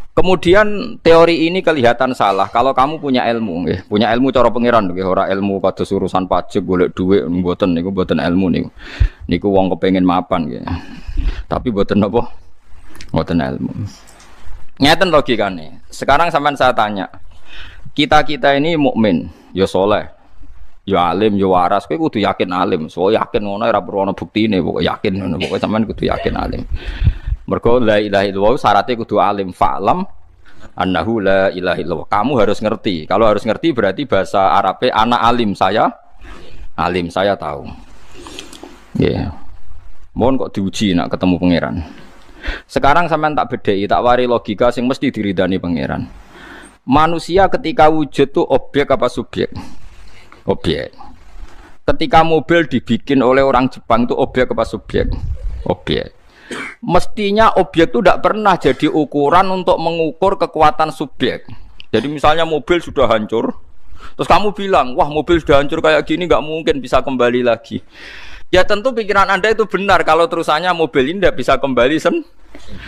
Kemudian teori ini kelihatan salah kalau kamu punya ilmu, nggih. Punya ilmu cara pangeran nggih, ora ilmu kados urusan pajak golek dhuwit mboten niku mboten ilmu niku. Niku wong kepengin mapan nggih. Tapi mboten napa? Mboten ilmu. Ngeten logikane. Sekarang sampean saya tanya. Kita ini mukmin, ya saleh, ya alim, ya waras. Kowe kudu yakin alim. So yakin ngono ora perlu ana buktine, pokoke yakin ngono. Pokoke sampean kudu yakin alim. Mergo la ilaha illallah syaratnya kudu alim, fa'lam annahu la ilaha illallah. Kamu harus ngerti. Kalau harus ngerti berarti bahasa Arabnya ana alim, saya tahu. Ya. Yeah. Mohon kok diuji nak ketemu pangeran. Sekarang sampean tak bedheki, tak wari logika sing mesti diridani pangeran. Manusia ketika wujud tuh objek apa subjek? Objek. Ketika mobil dibikin oleh orang Jepang itu objek apa subjek? Objek. Mestinya objek itu tidak pernah jadi ukuran untuk mengukur kekuatan subjek. Jadi misalnya mobil sudah hancur, terus kamu bilang, wah mobil sudah hancur kayak gini nggak mungkin bisa kembali lagi. Ya tentu pikiran Anda itu benar kalau terusannya mobil ini tidak bisa kembali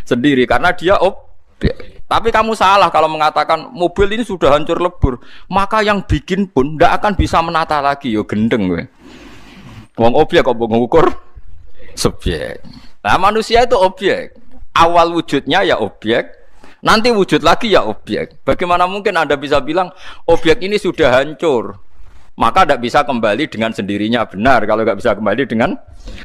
sendiri karena dia objek. Tapi kamu salah kalau mengatakan mobil ini sudah hancur lebur, maka yang bikin pun tidak akan bisa menata lagi. Yo gendeng gue. Wong objek kok mengukur subjek. Nah manusia itu objek. Awal wujudnya ya objek, nanti wujud lagi ya objek. Bagaimana mungkin Anda bisa bilang objek ini sudah hancur, maka tidak bisa kembali dengan sendirinya. Benar kalau nggak bisa kembali dengan.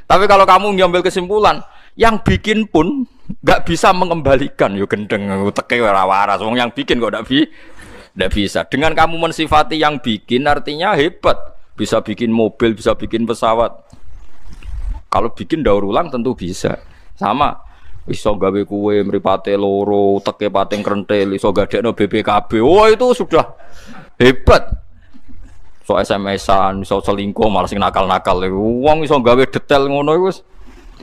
Tapi kalau kamu ngambil kesimpulan, yang bikin pun nggak bisa mengembalikan, yuk gendeng, teke waras. Wong yang bikin kok tidak bisa. Dengan kamu mensifati yang bikin, artinya hebat. Bisa bikin mobil, bisa bikin pesawat. Kalau bikin daur ulang tentu bisa. Sama. Iso gawe kue mripate loro, teke pating krentel, iso gadekno BPKB. Wah itu sudah hebat. So SMS-an, iso selingkuh, malah sing nakal-nakal. Wong iso gawe detail ngono iku wis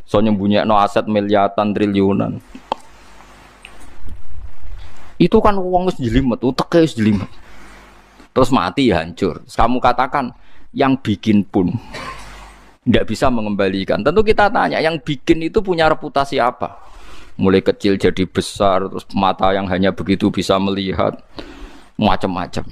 iso nyembunyikan aset miliaran triliunan. Itu kan wong wis jelimet, uteke wis jelimet. Terus mati hancur. Kamu katakan yang bikin pun tidak bisa mengembalikan. Tentu kita tanya, yang bikin itu punya reputasi apa? Mulai kecil jadi besar, terus mata yang hanya begitu bisa melihat, macam-macam.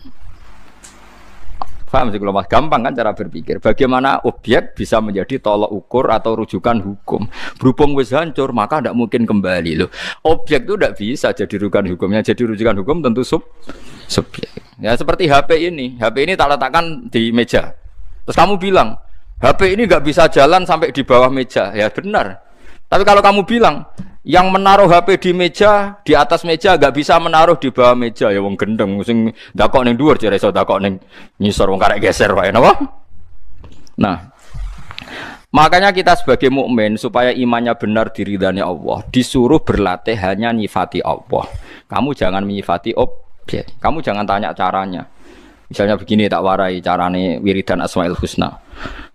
Paham sih kalau mas, gampang kan cara berpikir. Bagaimana objek bisa menjadi tolok ukur atau rujukan hukum? Berhubung wis hancur, maka tidak mungkin kembali loh. Objek itu tidak bisa jadi rujukan hukumnya. Jadi rujukan hukum tentu subjek. Ya seperti HP ini. HP ini tak letakkan di meja. Terus kamu bilang, HP ini nggak bisa jalan sampai di bawah meja. Ya benar. Tapi kalau kamu bilang yang menaruh HP di meja, di atas meja nggak bisa menaruh di bawah meja, ya wong gendeng, sing dakok ning dhuwur jare iso dakok ning ngisor wong karek geser wae napa? Nah, makanya kita sebagai mukmin supaya imannya benar diridani Allah, disuruh berlatih hanya nyifati Allah. Kamu jangan menyifati objek. Kamu jangan tanya caranya. Misalnya begini tak warai carane wiridan Asmaul Husna.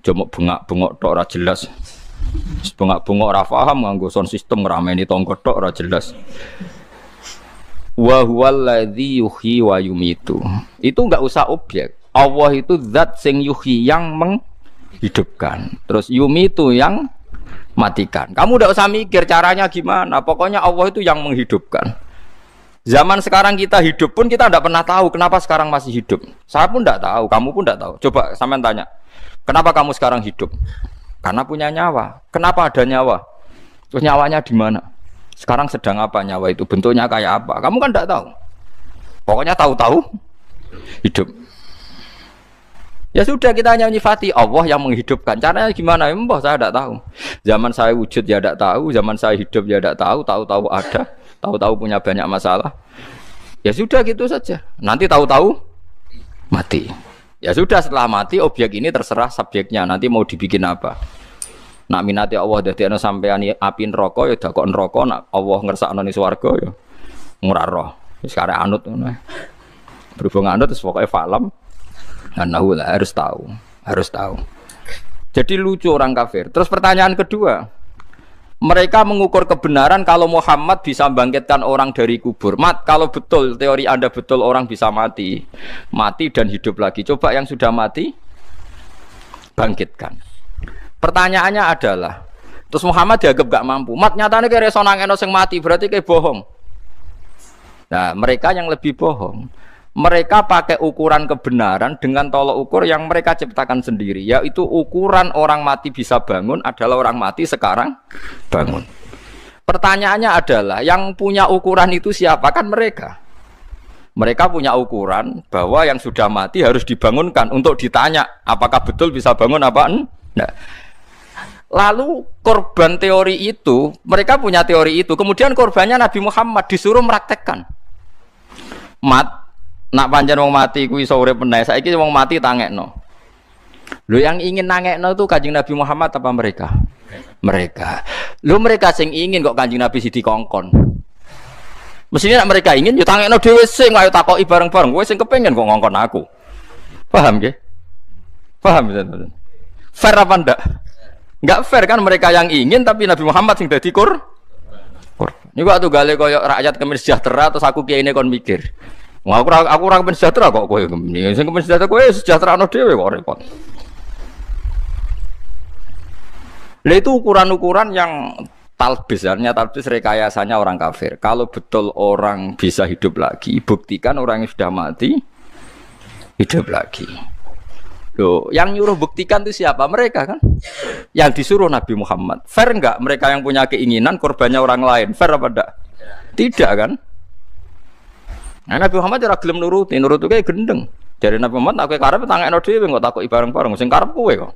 Cuma bengak-bengok tok ora jelas. Bengak-bengok ora paham nganggo sound system ngrameni tangga tok ora jelas. Wa huwallazi yuhyi wa yumitu. Itu enggak usah objek. Allah itu zat sing yuhyi yang menghidupkan. Terus yumitu yang matikan. Kamu enggak usah mikir caranya gimana. Pokoknya Allah itu yang menghidupkan. Zaman sekarang kita hidup pun kita tidak pernah tahu kenapa sekarang masih hidup. Saya pun tidak tahu, kamu pun tidak tahu. Coba sampean tanya, kenapa kamu sekarang hidup? Karena punya nyawa. Kenapa ada nyawa? Terus nyawanya di mana? Sekarang sedang apa nyawa itu? Bentuknya kayak apa? Kamu kan tidak tahu. Pokoknya tahu-tahu hidup. Ya sudah, kita hanya menyifati Allah yang menghidupkan. Caranya gimana? Mbah saya tidak tahu. Zaman saya wujud ya tidak tahu, zaman saya hidup ya tidak tahu, tahu-tahu ada, tahu-tahu punya banyak masalah. Ya sudah gitu saja. Nanti tahu-tahu mati. Ya sudah, setelah mati objek ini terserah subjeknya. Nanti mau dibikin apa? Nak minati Allah dadekno sampean api neraka ya dakok neraka, nak Allah ngersakno ning swarga ya ora roh. Wis karek anut ngono. Berhubung anut terus pokoke falam. Anahu lah, harus tahu. Jadi lucu orang kafir. Terus pertanyaan kedua, mereka mengukur kebenaran kalau Muhammad bisa bangkitkan orang dari kubur. Kalau betul teori Anda betul orang bisa mati dan hidup lagi. Coba yang sudah mati bangkitkan. Pertanyaannya adalah, terus Muhammad dianggap gak mampu. Nyatanya kayak reso nangeno sing mati, berarti kayak bohong. Nah, mereka yang lebih bohong. Mereka pakai ukuran kebenaran dengan tolok ukur yang mereka ciptakan sendiri, yaitu ukuran orang mati bisa bangun adalah orang mati sekarang bangun. Pertanyaannya adalah, yang punya ukuran itu siapa? Kan mereka. Mereka punya ukuran bahwa yang sudah mati harus dibangunkan untuk ditanya apakah betul bisa bangun apa enggak. Lalu korban teori itu, mereka punya teori itu, kemudian korbannya Nabi Muhammad disuruh meraktekkan. Nak pancen wong mati kuwi iso urip meneh. Saiki wong mati tangekno. Lho yang ingin nangekno itu Kanjeng Nabi Muhammad apa mereka? Mereka. Lho mereka sing ingin kok Kanjeng Nabi sing dikongkon. Mestinya nek mereka ingin yo tangekno dhewe sing ayo takoki bareng-bareng. Kowe sing kepengin kok ngongkon aku. Paham nggih? Paham betul. Fair apa ndak? Enggak fair kan mereka yang ingin tapi Nabi Muhammad sing dadi kur. Niku atuh gale koyo rakyat kemis sejahtera terus aku kiyaine kon mikir. Aku ora kepen sejahtera kok kowe. Sing kepen sejahtera kowe sejahterano dhewe kok repot. Lah itu ukuran-ukuran yang talbis rekayasanya orang kafir. Kalau betul orang bisa hidup lagi, buktikan orang yang sudah mati hidup lagi. Loh, yang nyuruh buktikan itu siapa? Mereka kan? Yang disuruh Nabi Muhammad. Fair enggak mereka yang punya keinginan korbannya orang lain? Fair apa enggak? Tidak kan? Nah, Nabi Muhammad ora gelem nuruti kayak gendeng. Dari Nabi Muhammad aku karep tangekno dhewe kok takoki bareng-bareng sing karep kowe kok.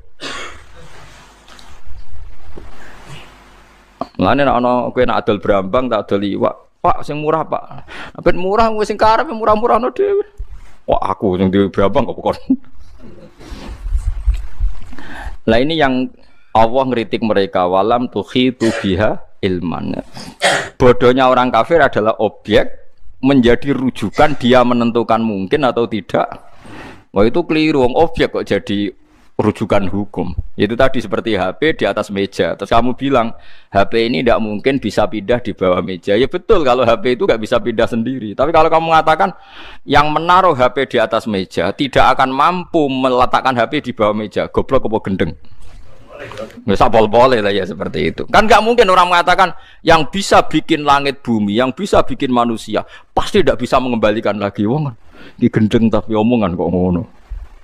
Mulane nek ana kowe nak adol brambang tak adol iwak. Pak sing murah, Pak. Nek murah kowe sing karep murah-murahno dhewe. Wah, aku sing di brambang kok pokon. Lah ini yang Allah ngeritik mereka walam tuhitu biha ilman. Bodohnya orang kafir adalah objek menjadi rujukan dia menentukan mungkin atau tidak. Wah itu keliru, objek kok jadi rujukan hukum. Itu tadi seperti HP di atas meja. Terus kamu bilang HP ini tidak mungkin bisa pindah di bawah meja. Ya betul kalau HP itu nggak bisa pindah sendiri. Tapi kalau kamu mengatakan yang menaruh HP di atas meja tidak akan mampu meletakkan HP di bawah meja, goblok apa gendeng? Nggak boleh lah ya seperti itu. Kan nggak mungkin orang mengatakan yang bisa bikin langit bumi, yang bisa bikin manusia, pasti tidak bisa mengembalikan lagi. Wong di gendeng tapi omongan kok ngono.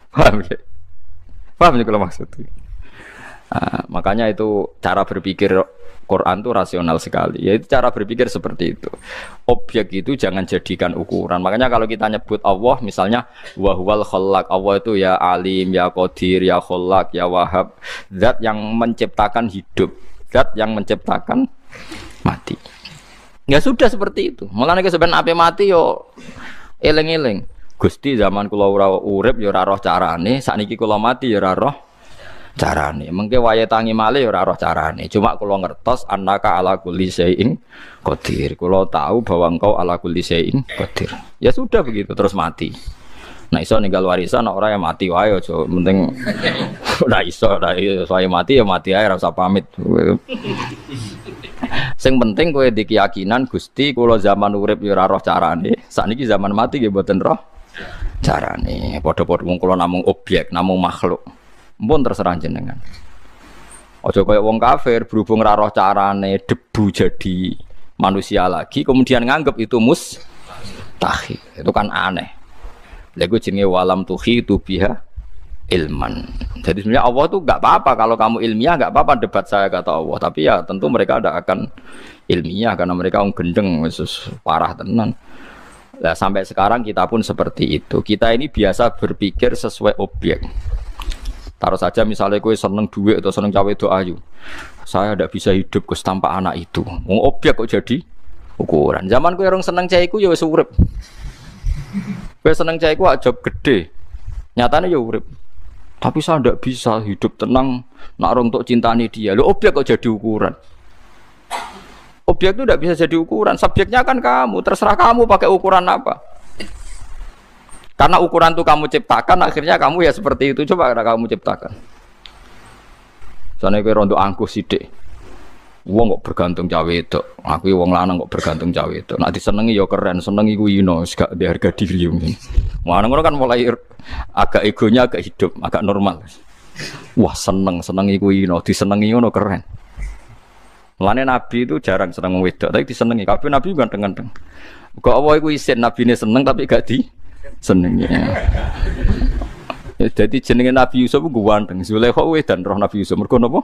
Paham ya? Paham ya kalau maksudnya? Nah, makanya itu cara berpikir Quran itu rasional sekali. Yaitu cara berpikir seperti itu. Objek itu jangan jadikan ukuran. Makanya kalau kita nyebut Allah, misalnya wahwal khallaq, Allah itu ya alim, ya qadir, ya khallaq, ya wahab. Zat yang menciptakan hidup, zat yang menciptakan mati. Ya sudah seperti itu. Mulane sebenarnya ape mati yo eling-eling. Gusti zaman kula ora urip ya ora roh carane, sakniki kula mati ya ora roh carane. Mengke wayahe tangi malih ya ora roh carane. Cuma kula ngertos annaka ala kulli syai'in qadir. Kula tahu bahwa engkau ala kulli syai'in qadir. Ya sudah begitu terus mati. Nah iso ninggal warisan ora ya mati wae aja penting ora iso saya mati ya mati ae ora usah pamit. Sing penting kowe di keyakinan Gusti kula zaman urip ya ora roh carane. Sakniki zaman mati nggih mboten roh carane. Padha-padha wong kula namung objek, namung makhluk. Mpun terserah jenengan. Aja kaya wong kafir berhubung ora roh carane debu jadi manusia lagi kemudian nganggep itu mustahil. Itu kan aneh. Lha iku jenenge walam tuhitu biha ilman. Jadi sebenarnya Allah tuh enggak apa-apa kalau kamu ilmiah enggak apa-apa debat saya kata Allah, tapi ya tentu mereka tidak akan ilmiah karena mereka gendeng Yesus parah tenan. Nah, sampai sekarang kita pun seperti itu. Kita ini biasa berpikir sesuai objek. Taruh saja misalnya kowe seneng duit atau seneng cawe itu ayu. Saya tidak bisa hidup Gus tanpa anak itu. Wong objek kok jadi ukuran. Zaman kowe orang seneng cah iku ya wis urip. Kowe seneng cah iku job gede. Nyatane ya urip. Tapi saya tidak bisa hidup tenang nak orang untuk cintani dia. Lo objek kok jadi ukuran. Objek itu tidak bisa jadi ukuran. Subjeknya kan kamu. Terserah kamu pakai ukuran apa. Karena ukuran itu kamu ciptakan, akhirnya kamu ya seperti itu. Coba kamu ciptakan. Soalnya kowe rondo angkuh sithik. Wong kok bergantung cawe itu. Aku wong lanang kok bergantung cawe itu. Nak disenengi ya keren, senengi ku ino, gak di harga diri mungkin. Ngono kan mulai agak egonya agak hidup, agak normal. Wah seneng iku ino, disenengi ngono keren. Mulane Nabi itu jarang seneng wedok, tapi disenengi. Kabeh Nabi ganteng-ganteng. Kok apa iku isin nabine seneng tapi gak disenengi. Ya, jadi jenenge Nabi Yusuf ku ganteng. Zulaikha wedan roh Nabi Yusuf. Mergo napa?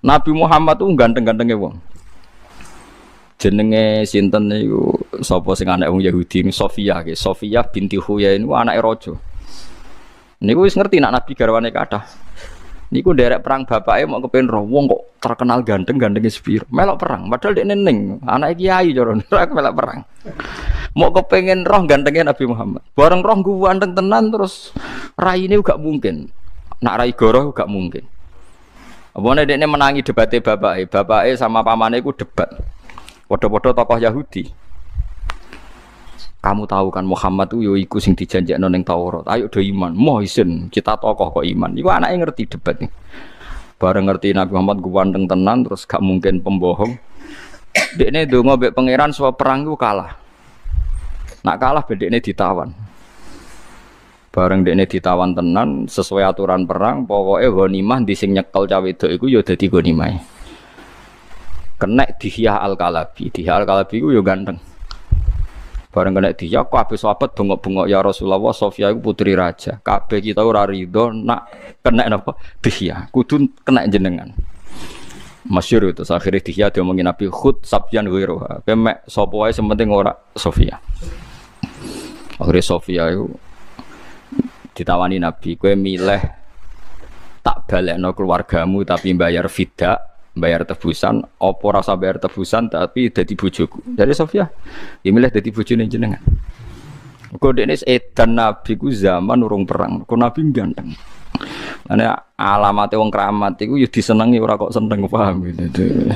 Nabi Muhammad tuh ganteng-gantenge wong. Jenenge sinten niku sapa sing anak wong Yahudi Sofia nggih. Sofia binti Huyai niku anake raja. Niku wis ngerti nak Nabi garwane kathah. Niku nderek perang bapake mau kepen roh wong kok terkenal ganteng-gantenge sepiro. Melok perang padahal dekne ning anake kiai cara melok perang. Mau kepengen roh gantengnya Nabi Muhammad. Bareng roh ganteng tenan terus raine gak mungkin. Nak rai goroh gak mungkin. Apane dekne menangi debate bapake sama pamane iku debat. Padha-padha tokoh Yahudi. Kamu tahu kan Muhammad itu yo iku sing dijanjekno ning Taurat. Ayo do iman. Moh isin, kita tokoh kok iman. Iku anake ngerti debat nih. Bareng ngerti Nabi Muhammad ganteng tenan terus gak mungkin pembohong. Dekne ndonga mbek pangeran supaya perang iku kalah. Nak kalah bedekne ditawan. Bareng dekne ditawan tenan sesuai aturan perang, pokoke ghanimah di sing nyekel cawe wedok iku ya dadi ghanimah. Kenek Dihya Al-Kalabi. Dihya Al-Kalabi iku ya ganteng. Bareng kenek Dihya kabeh sahabat bengok-bengok ya Rasulullah, Sofia iku putri raja. Kabeh kita ora rido nak kenek napa? Dihya. Kudu kenek jenengan. Masyhur itu akhire Dihya diomongin Nabi khud sabyan ghairuha. Pemek sapa wae sing penting ora Sofia. Akhirnya Sofia itu ditawani Nabi, kowe milih tak balekno keluargamu tapi bayar fida, bayar tebusan, apa rasa bayar tebusan tapi dadi bojoku. Jadi Sofia, ya milih dadi bojone jenengan. Kok dekne edan Nabi ku zaman urung perang, kok Nabi ganteng. Ana alamate wong keramat iku ya disenengi ora kok seneng, paham gitu.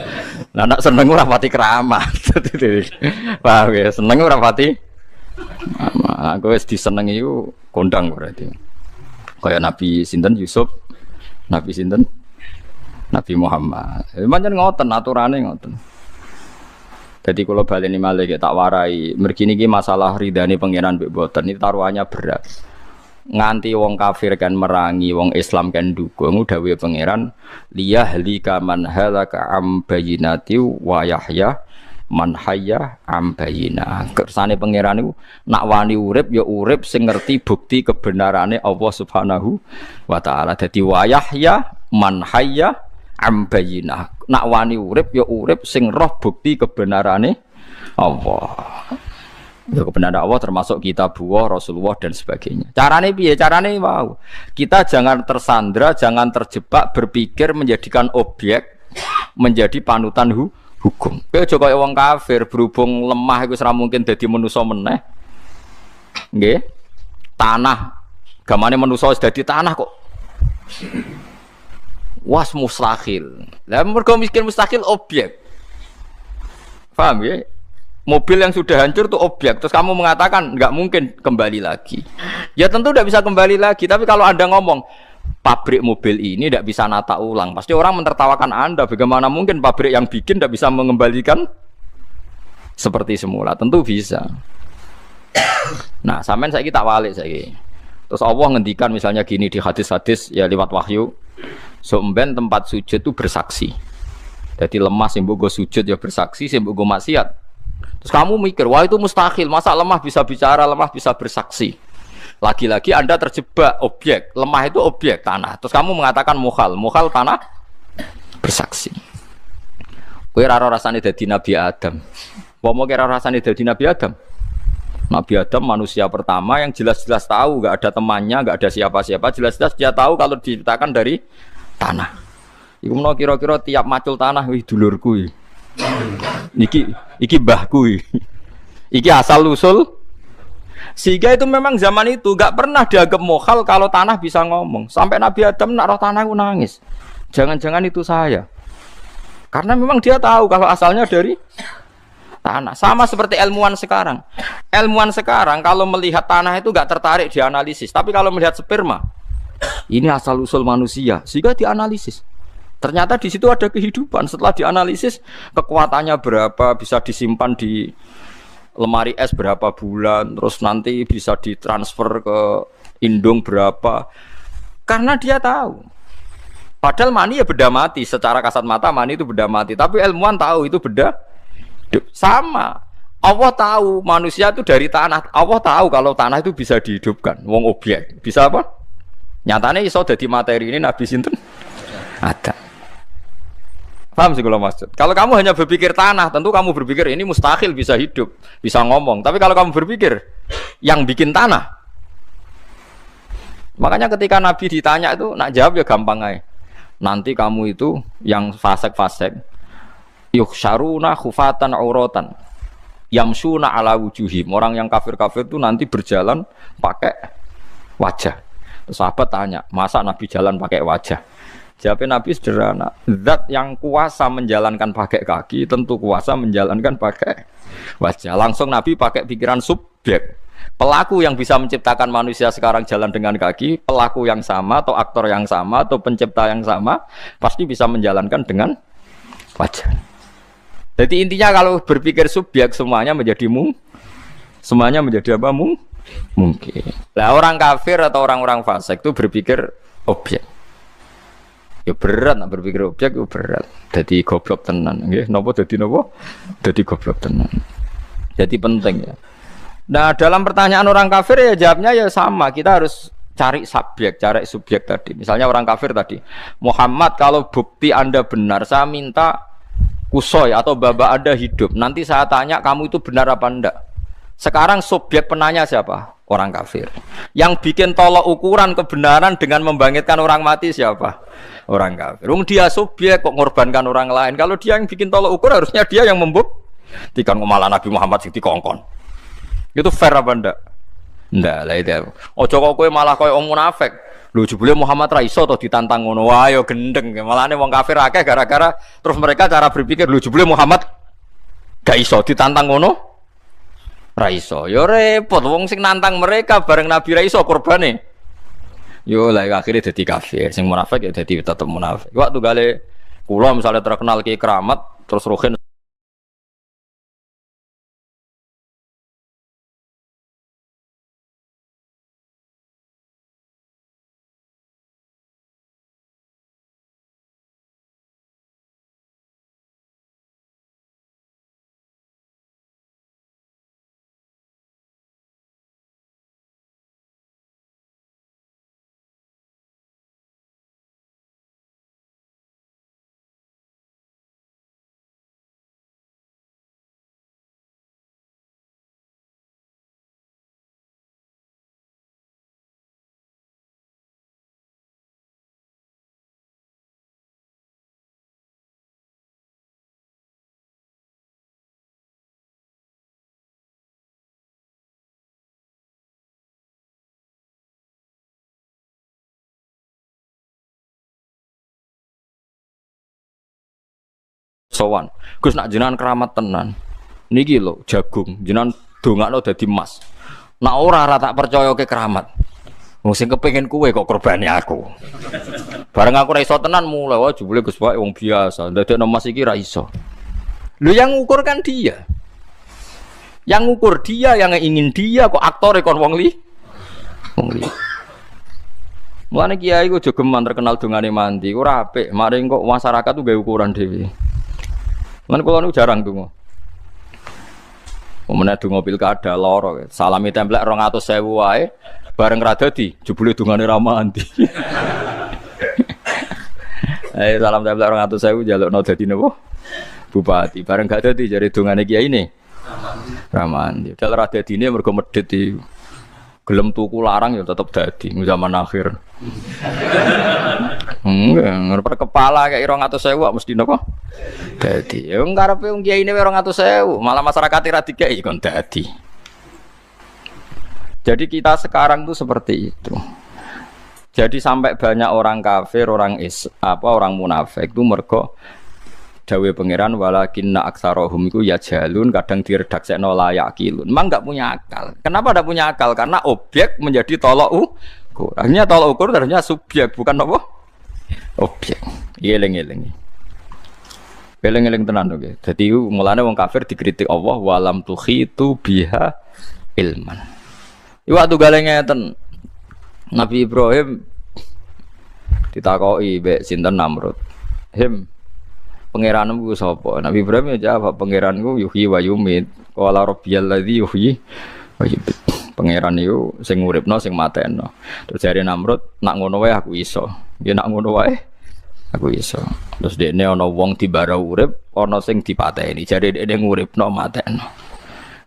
Lah nek seneng ora pati keramat. Paham ya, seneng ora pati aku wis disenengi iku kondang berarti. Kaya Nabi sinten Yusuf, Nabi sinten Nabi Muhammad. Pancen ngoten aturane ngoten. Jadi kalau baleni malih tak warai, mergi niki masalah ridane pangeran mbek boten iki taruhannya berat. Nganti wong kafir kan merangi, wong Islam kan dukung dawuhe pangeran liyahlika man halaka am bayyinati wa yahya man hayya am bayyinah. Kersane pangeran niku nak wani urip ya urip sing ngerti bukti kebenarane Allah Subhanahu wa taala. Dadi wa yahya man hayya am bayyinah. Nak wani urip ya urip sing roh bukti kebenarane Allah. Ya kebenaran Allah termasuk kitabullah, Rasulullah dan sebagainya. Carane piye? Carane wow. Kita jangan tersandra, jangan terjebak berpikir menjadikan objek menjadi panutan hukum. Kowe aja kaya wong kafir berhubung lemah iku ora mungkin dadi manusa meneh. Nggih. Tanah gamane manusa wis dadi tanah kok. Was mustahil. Lah mergo miskin mustahil objek. Paham ya? Mobil yang sudah hancur itu objek. Terus kamu mengatakan nggak mungkin kembali lagi. Ya tentu tidak bisa kembali lagi. Tapi kalau Anda ngomong pabrik mobil ini tidak bisa nata ulang, pasti orang mentertawakan Anda. Bagaimana mungkin pabrik yang bikin tidak bisa mengembalikan seperti semula? Tentu bisa. Nah, sampean saiki tak walik saiki. Terus Allah ngendikan misalnya gini di hadis-hadis ya lewat wahyu. Somben tempat sujud itu bersaksi. Jadi lemah sing mbok sujud ya bersaksi, sing mbok maksiat. Terus kamu mikir, wah itu mustahil, masa lemah bisa bicara, lemah bisa bersaksi. Lagi-lagi Anda terjebak objek, lemah itu objek tanah. Terus kamu mengatakan mukhal tanah bersaksi. Kowe ora rasane dadi Nabi Adam. Apa mau kira rasane dadi Nabi Adam? Nabi Adam manusia pertama yang jelas-jelas tahu, nggak ada temannya, nggak ada siapa-siapa, jelas-jelas dia tahu kalau diciptakan dari tanah. Iku menawa kira-kira tiap macul tanah, wih dulurku iki mbahku iki asal usul. Sehingga itu memang zaman itu nggak pernah dianggap mukhal kalau tanah bisa ngomong. Sampai Nabi Adam nak roh tanah itu nangis. Jangan-jangan itu saya. Karena memang dia tahu kalau asalnya dari tanah. Sama seperti ilmuwan sekarang. Ilmuwan sekarang kalau melihat tanah itu nggak tertarik dianalisis. Tapi kalau melihat sperma, ini asal usul manusia, sehingga dianalisis. Ternyata di situ ada kehidupan. Setelah dianalisis, kekuatannya berapa, bisa disimpan di lemari es berapa bulan, terus nanti bisa ditransfer ke indung berapa. Karena dia tahu. Padahal mani ya benda mati. Secara kasat mata mani itu benda mati. Tapi ilmuwan tahu itu benda sama. Allah tahu manusia itu dari tanah. Allah tahu kalau tanah itu bisa dihidupkan. Wong objek. Bisa apa? Nyatanya iso dadi materi ini Nabi sinten? Ada. Paham sih kalau maksud? Kalau kamu hanya berpikir tanah, tentu kamu berpikir ini mustahil bisa hidup, bisa ngomong. Tapi kalau kamu berpikir yang bikin tanah, makanya ketika Nabi ditanya itu, nak jawab ya gampang aja. Nanti kamu itu yang fasek-fasek, yukhsyaruna khufatan auratan, yamsuna ala wujuhim. Orang yang kafir-kafir itu nanti berjalan pakai wajah. Terus sahabat tanya, masa Nabi jalan pakai wajah? Jawabnya Nabi sederhana, zat yang kuasa menjalankan pakai kaki tentu kuasa menjalankan pakai wajah. Langsung Nabi pakai pikiran subjek. Pelaku yang bisa menciptakan manusia sekarang jalan dengan kaki, pelaku yang sama atau aktor yang sama atau pencipta yang sama pasti bisa menjalankan dengan wajah. Jadi intinya kalau berpikir subjek semuanya menjadi semuanya menjadi apa? Mungkin. Nah, orang kafir atau orang-orang fasik itu berpikir objek. Ya berat nak berpikir objek itu berat. Jadi goblok tenan, nggih. Napa dadi napa? Dadi goblok tenan. Jadi penting ya. Nah, dalam pertanyaan orang kafir ya jawabnya ya sama. Kita harus cari subjek, cari subjek tadi. Misalnya orang kafir tadi, Muhammad kalau bukti Anda benar, saya minta kusoy atau baba Anda hidup. Nanti saya tanya kamu itu benar apa enggak. Sekarang subjek penanya siapa? Orang kafir. Yang bikin tolok ukuran kebenaran dengan membangkitkan orang mati siapa? Orang kafir. Dia subjek kok ngorbankan orang lain. Kalau dia yang bikin tolok ukur harusnya dia yang membuktikan. Malah Nabi Muhammad sing dikongkon. Itu fair apa ndak? Ndak lah itu. Ojo kok kowe malah koyo wong munafik. Lho jebule Muhammad ra iso to ditantang ngono. Wah ya gendeng. Malahane wong kafir akeh gara-gara terus mereka cara berpikir lho jebule Muhammad gak iso ditantang ngono. Ra iso. Ya repot wong sing nantang mereka bareng Nabi ra iso korbane. Yo lah akhirnya jadi kafir. Sing munafik ya jadi tetep munafik. Waktu gale kula misalnya terkenal ki keramat terus rohin sowan. Gus nak jenengan keramat tenan. Niki lho jagung, jenengan dongakno dadi emas. Nak ora tak percaya ke keramat. Wong sing kepengin kuwe kok korbane aku. Bareng aku ra iso tenan mulai wae jebule Gus wae wong biasa. Ndadekno emas iki ra iso. Lho yang ngukur kan dia. Yang ngukur dia, yang ingin dia kok aktore kon wong li. Wong li. Mulane kiai ku jogeman terkenal dongane mandi, ora apik. Mari kok masyarakat tuh gawe ukuran dhewe. Lan kula niku jarang donga. Omene donga pilkada loro, salami templek 200.000 wae, bareng ra dadi jebule dongane ra mandi. Salam templek 200.000 jalukno dadi napa? Bupati. Bareng gak dadi jare dongane kiai ini. Ramandi. Dal ra dadine mergo medhit iki. Gelem tuku larang ya tetep dadi zaman akhir. Ngerep kepala kayak 200.000 mesti napa? Dadi. Ya ngarepe wong kiai ini 200.000, malah masyarakat ora dikeki kon dadi. Jadi kita sekarang tuh seperti itu. Jadi sampai banyak orang kafir, orang munafik itu mergo dawe pangeran walakinna aktsarahum iku ya jalun kadang diredaksekno layakilun. Memang enggak punya akal. Kenapa enggak punya akal? Karena objek menjadi tolok ukur. Akhirnya tolok ukur ternyata subjek bukan apa? Objek. Eling-eling. Eling-eling tenan oke. Dadi mulane wong kafir dikritik Allah walam tukhitu biha ilman. Iku atu gale ngeten. Nabi Ibrahim ditakoki mbek sinten Namrud. Pangeranmu sapa? Nabi Ibrahim ya jawab, pangeranku yuhyi wa yumit. Qala rabbiyal ladzi yuhyi wa yumit. Pangeran iku sing nguripno sing matekno. Terus jare Namrud, nak ngono wae aku iso. Ya nak ngono wae aku iso. Terus dekne ana wong dibara urip, ana sing dipateni. Jare dekne nguripno matekno.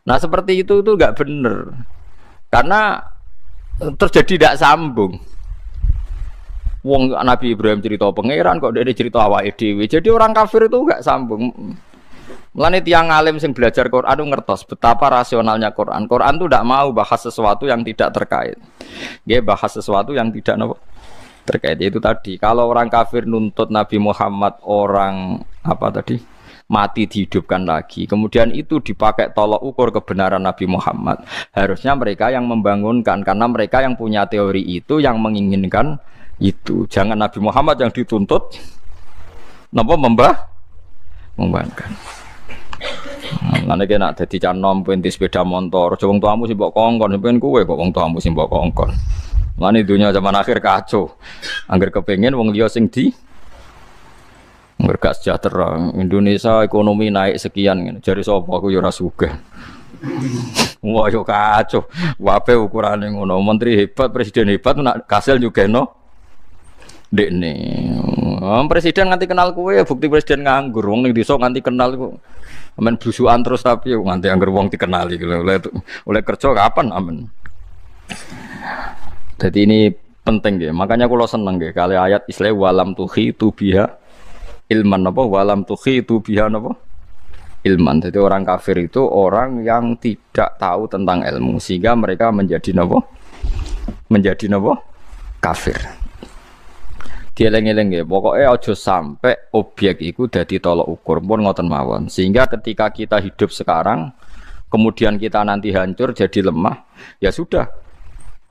Nah, seperti itu enggak bener. Karena terjadi tidak sambung. Wong Nabi Ibrahim cerita pangeran kok dia cerita awake dhewe. Jadi orang kafir itu enggak sambung. Mulane tiyang alim sing belajar Quran itu ngertos betapa rasionalnya Quran. Quran itu tidak mau bahas sesuatu yang tidak terkait. Dia bahas sesuatu yang tidak terkait. Itu tadi. Kalau orang kafir nuntut Nabi Muhammad orang mati dihidupkan lagi. Kemudian itu dipakai tolok ukur kebenaran Nabi Muhammad. Harusnya mereka yang membangunkan karena mereka yang punya teori itu yang menginginkan itu. Jangan Nabi Muhammad yang dituntut membangkan. Nanti kena jadi canom penti sepeda motor. Coba wong tuamu sih mbok kongkon, sampeyan kowe kok wong tuamu sih mbok kongkon. Lani dunia zaman akhir kacau. Angger kepengin wong liya sing di gak sejahtera. Indonesia ekonomi naik sekian. Jari sapa aku ya ora sugih. Wah yo kacau. Wape ukurane ngono. Menteri hebat, presiden hebat nak kasil nyugeno. Dekne. Presiden nganti kenal kowe bukti presiden nganggur. Wong ning desa nganti kenal iku. Amen blusukan terus tapi nganti angger wong dikenali oleh kerja kapan amen. Jadi ini penting nggih. Makanya kula seneng nggih kali ayat Islam walam tukhitu biha ilman apa walam tukhitu biha apa ilman. Jadi orang kafir itu orang yang tidak tahu tentang ilmu sehingga mereka menjadi kafir. Dieling-eling nggih, pokoke aja sampai objek iku dadi tolok ukur pun ngoten mawon. Sehingga ketika kita hidup sekarang, kemudian kita nanti hancur jadi lemah, ya sudah.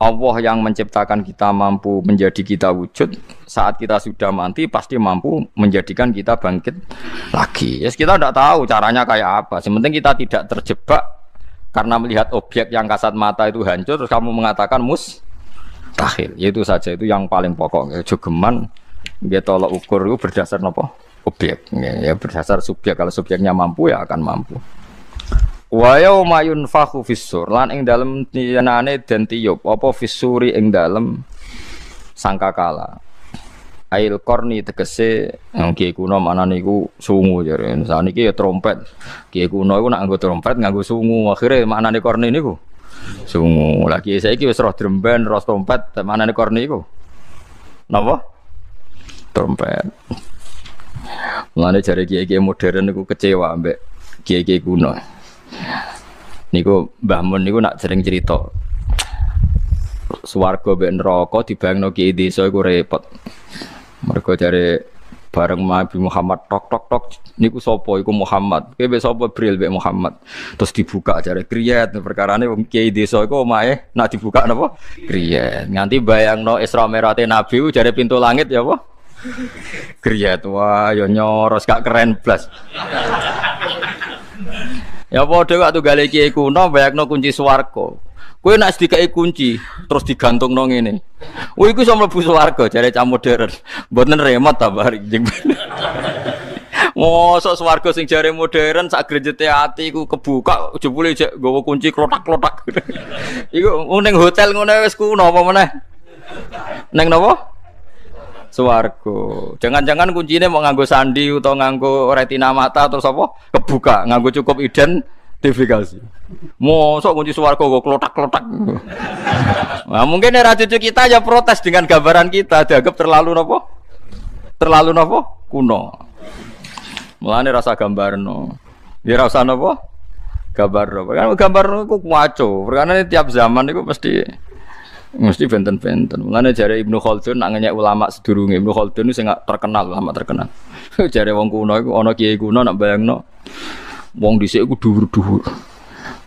Allah yang menciptakan kita mampu menjadi kita wujud, saat kita sudah mati pasti mampu menjadikan kita bangkit lagi. Yes, kita tidak tahu caranya kayak apa. Sementing kita tidak terjebak karena melihat objek yang kasat mata itu hancur, terus kamu mengatakan mustahil. Itu saja, itu yang paling pokok. Jogeman dia tolak ukur itu berdasar apa? Objek. Ya berdasar subjek. Kalau subjeknya mampu ya akan mampu. Wa yauma yunfakhu fis-sur lan ing dalem tiyanane den tiyub apa fis-suri ing dalem sangkakala. Ail korni tegese kiye kuno manane iku sungu jare. Saniki ya trompet. Kiye kuno iku nak nganggo trompet nganggo sungu. Akhire manane korni niku sungu. Lagi saiki wis roh dremben, roh trompet, manane korni iku napa? Trompet. Mulane jare kiye-kiye modern niku kecewa ambek kiye-kiye kuno. Niku Mbah Mun niku nak sering cerita swarga mbek neraka dibayangno kiye desa iku repot. Mergo jare bareng Nabi Muhammad tok niku sapa iku Muhammad. Kowe mbek sapa Bril mbek Muhammad. Terus dibuka jare kriyat perkarane wong kiye desa iku omahe nak dibuka napa? Kriyat. Nganti bayangno Isra Mi'raj Nabi jare pintu langit ya apa? Kriyat. Wah ya nyoros gak keren blas. Ya padha kok tunggale kiye kuno bayangno kunci swarga. Kowe nek dikai kunci terus digantungno ngene. Oh iku iso mlebu swarga jare cah modern. Mboten remote ta bari. Mosok swarga sing jare modern sak grejete ati iku kebuka jebule jek nggawa kunci klotak-klotak. Iku ning hotel ngene wis kuno apa meneh. Ning napa? Swarga. Jangan-jangan kuncinya mau nganggo sandi atau nganggo retina mata atau apa? Kebuka, nganggo cukup gratifikasi. Mosok kunci swarga kok klotak-klotak. Nah, mungkin era cucu kita ya protes dengan gambaran kita dianggap terlalu napa? Terlalu napa? Kuno. Mulane rasa gambarno. Ya rasa napa? Gambarno. Kan gambarno iku waco. Karena tiap zaman iku mesti benten-benten. Mulane jare Ibnu Khaldun nak ngenyek ulama sedurunge. Ibnu Khaldun sing terkenal, ulama terkenal. Jare wong kuno iku ana kiai kuno nak bayangno wong dhisik iku dhuwur-dhuwur.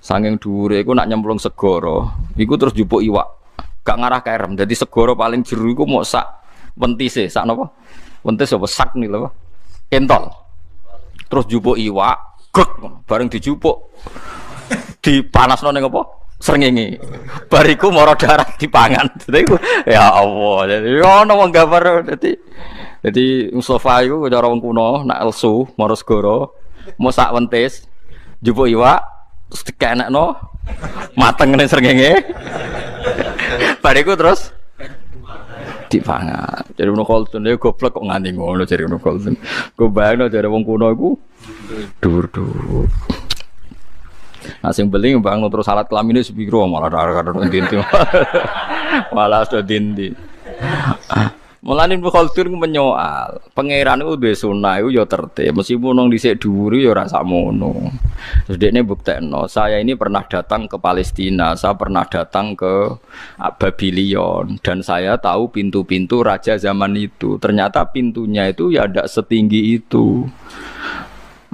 Saking dhuwure iku nak nyemplung segara, iku terus jupuk iwak. Gak ngarah kerem. Dadi segara paling jero iku mok sak wentise, sak napa? Wentis apa sak nih lho. Kentol. Terus jupuk iwak, grek bareng dijupuk. Dipanasno ning apa? Srengenge. Bariku mara darat dipangan. Dadi ya Allah. Dadi ono wong gambar dadi Mustafa iku cara wong kuno nak elsu mara segara, mok sak wentis jupuk iwak terus dikenekno mateng ning srengenge. Bariku terus dipangan. Jadi Ibnu Khaldun dia goblok kok nganti ngono jadi Ibnu Khaldun. Go bayangno dari wong kuno iku dhuwur-dhuwur. Nah sing beli mbangno terus salat kelamine sepiro malah karo ndi-ndi. Malah sudah dindi. Mulane Ibnu Khaldun menyoal, pangeran iku duwe sunah iku ya tertib, meskipun nang dhisik dhuwur ya ora sakmono. Terus dekne buktekno, saya ini pernah datang ke Palestina, saya pernah datang ke Babylon dan saya tahu pintu-pintu raja zaman itu. Ternyata pintunya itu ya ndak setinggi itu.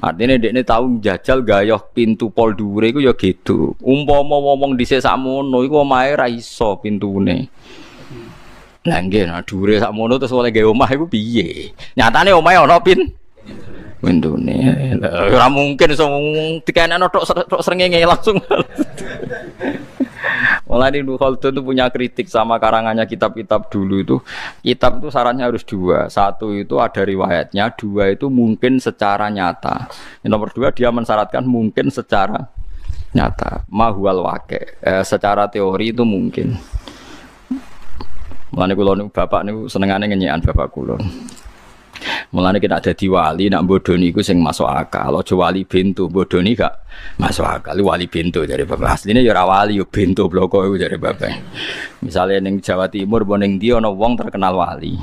Artinya dekne tahu jajal gayoh pintu pol dhuwure iku ya gitu. Umpama wong dhisik sakmono iku omahe ra iso pintune. Lah nggih, nah dhuwure sakmono terus oleh gawe omah iku piye? Nyatane omahe ana pintune. Ora mungkin iso dikenekno tok srengenge langsung. Mulane Ibnu Khaldun itu punya kritik sama karangannya kitab-kitab dulu itu. Kitab itu syaratnya harus dua. Satu itu ada riwayatnya, dua itu mungkin secara nyata. Yang nomor dua dia mensyaratkan mungkin secara nyata. Mahwal waqi'. Secara teori itu mungkin. Mulane kula niku bapak niku senengane ngenyekan bapak kula. Mulane kita dadi wali nak bodoni iku sing masuk akal. Aja wali bento, bodoni gak masuk akal. Wali bento dari bapak. Asline ya ora wali ya bento bloko iku dari bapak. Misale ning Jawa Timur apa ning ndi ana wong terkenal wali.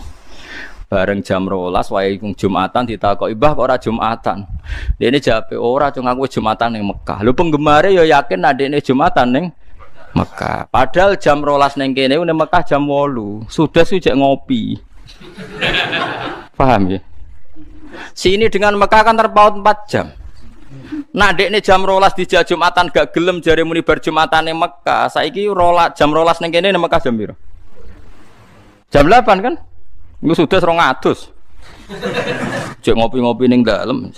Bareng jam 12 wae Jumatan ditakoki, "Mbah kok ora Jumatan?" Dene jawabe, "Ora, cung aku Jumatan ning Mekah." Lho penggemare ya yakin nek dene Jumatan ning Mekah. Padahal jam 12 ning kene ning Mekah jam 8. Sudah sujek ngopi. Paham ya? Sini dengan Mekah kan terpaut 4 jam. Nah dekne jam 12 dijak Jumatan gak gelem jare muni bar Jumatan ning Mekah. Saiki jam 12 ning kene ning Mekah jam piro? Jam 8 kan? Iku sudah 200. Jek ngopi-ngopi ning dalem.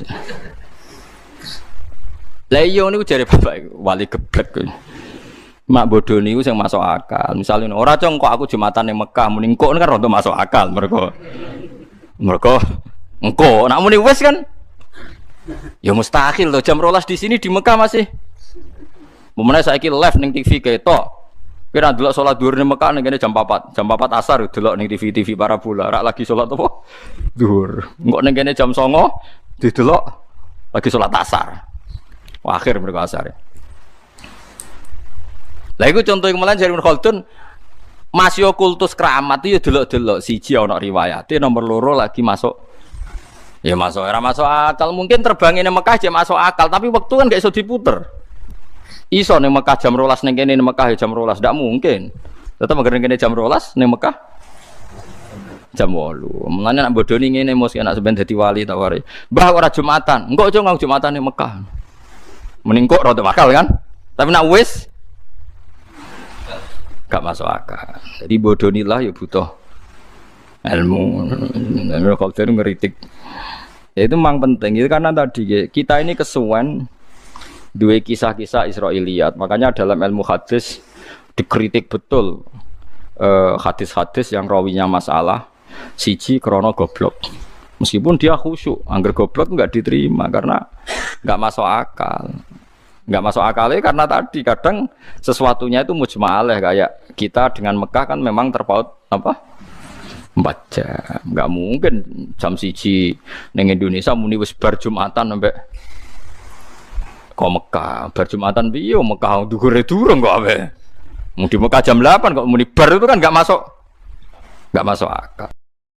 Lah iya niku jare bapak wali geblek. Mak bodoni iku sing masuk akal. Misalnya ora cong kok aku Jumatan ning Mekah muni engko kan rada masuk akal mergo engko nak muni wis kan ya mustahil to jam 12 di sini di Mekah masih. Memene saiki live ning TV ketok. Kira delok salat dhuwur ning Mekah ning kene jam 4. Jam 4 asar delok ning TV parabola. Rak lagi salat apa? Dhuwur. Engko ning kene jam 09 didelok lagi salat asar. Wah, akhir mergo asar. Lah iku contoh kemalan jare Ibnu Khaldun masih kultus keramat itu ya delok-delok siji ana riwayate nomor loro lagi masuk. Ya masuk era masuk akal mungkin terbangine Mekah aja masuk akal tapi waktu kan gak iso diputer. Iso ning Mekah jam 12 ning kene ning Mekah ya jam 12 ndak mungkin. Tetep ngene kene jam 12 ning Mekah jam 8. Mulane nek bodoni ngene mesti anak sampean dadi wali ta wari. Mbah ora Jumatan. Engko aja ngang Jumatan ning Mekah. Mending kok rada akal kan? Tapi nek wis gak masuk akal. Jadi bodonilah ya butuh ilmu. Ilmu kalau ngeritik. Ya itu memang penting. Itu karena tadi kita ini kesuwen dua kisah-kisah Israiliyat. Makanya dalam ilmu hadis dikritik betul hadis-hadis yang rawinya masalah siji krono goblok. Meskipun dia khusyuk, angger goblok enggak diterima karena enggak masuk akal. Enggak masuk akalnya karena tadi kadang sesuatunya itu mujma'alah kayak kita dengan Mekah kan memang terpaut apa 4 jam. Enggak mungkin jam 1 ning Indonesia muni wis bar Jumatan sampai Teko Mekah, bar Jumatan piye Mekah dhuwure durung kok ape. Mung di Mekah jam 8 kok muni bar itu kan enggak masuk akal.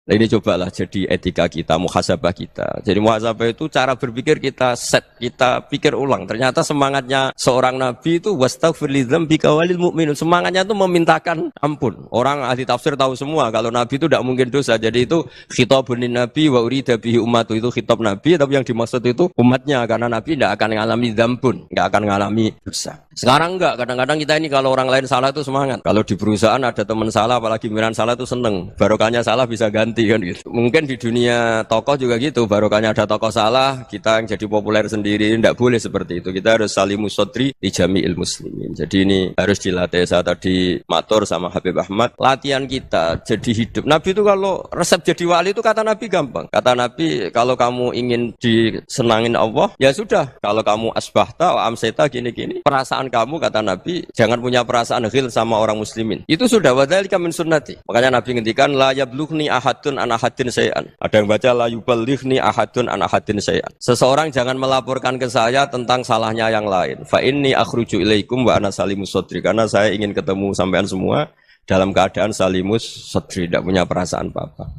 Nah, ini cobalah jadi etika kita, muhasabah kita. Jadi muhasabah itu cara berpikir kita set, kita pikir ulang. Ternyata semangatnya seorang nabi itu wastaghfir lidzambika walil mu'minun. Semangatnya itu memintakan ampun. Orang ahli tafsir tahu semua kalau nabi itu tidak mungkin dosa. Jadi itu khitabun nabi wa urida bihi ummatu, itu khitab nabi, tapi yang dimaksud itu umatnya, karena nabi tidak akan mengalami dzambun, tidak akan mengalami dosa. Sekarang enggak, kadang-kadang kita ini kalau orang lain salah itu semangat. Kalau di perusahaan ada teman salah, apalagi pimpinan salah itu seneng. Barokahnya salah bisa ganti kan gitu. Mungkin di dunia tokoh juga gitu, barokahnya ada tokoh salah, kita yang jadi populer sendiri. Tidak boleh seperti itu. Kita harus salimus sodri di jami'il muslimin. Jadi ini harus dilatih. Saya tadi matur sama Habib Ahmad, latihan kita jadi hidup. Nabi itu kalau resep jadi wali itu kata Nabi gampang. Kata Nabi, kalau kamu ingin disenangin Allah, ya sudah. Kalau kamu asbahta wa amseta gini-gini, perasaan kamu, kata Nabi, jangan punya perasaan ghil sama orang muslimin. Itu sudah wadzalika min sunnati. Makanya Nabi ngendikan la yablughni ahadun an ahadin syai'an. Ada yang baca la yuballighni ahadun an ahadin syai'an. Seseorang jangan melaporkan ke saya tentang salahnya yang lain. Fa inni akhruju ilaikum wa ana salimus sadri. Karena saya ingin ketemu sampean semua dalam keadaan salimus sadri, tidak punya perasaan apa-apa.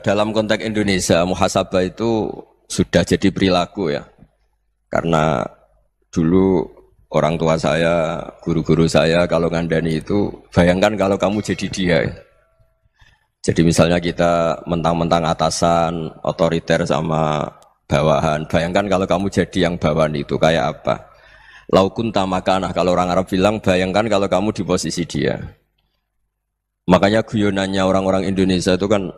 Dalam konteks Indonesia, muhasabah itu sudah jadi perilaku ya, karena dulu orang tua saya, guru-guru saya kalau ngandani itu, bayangkan kalau kamu jadi dia ya. Jadi misalnya kita mentang-mentang atasan, otoriter sama bawahan, bayangkan kalau kamu jadi yang bawahan itu kayak apa. Laukunta makanah, kalau orang Arab bilang, bayangkan kalau kamu di posisi dia. Makanya guyonannya orang-orang Indonesia itu kan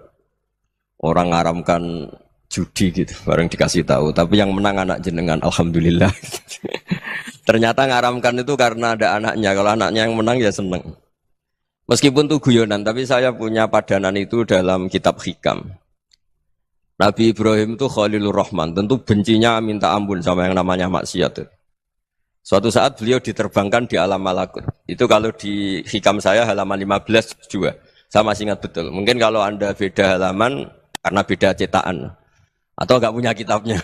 orang ngaramkan judi gitu, bareng dikasih tahu. Tapi yang menang anak jenengan, alhamdulillah. Ternyata ngaramkan itu karena ada anaknya. Kalau anaknya yang menang ya seneng. Meskipun itu guyonan, tapi saya punya padanan itu dalam kitab Hikam. Nabi Ibrahim itu Khalilur Rahman, tentu bencinya minta ampun sama yang namanya maksiat. Suatu saat beliau diterbangkan di alam malakut. Itu kalau di Hikam saya halaman 15 juga. Saya masih ingat betul. Mungkin kalau Anda beda halaman karena beda cetakan. Atau enggak punya kitabnya.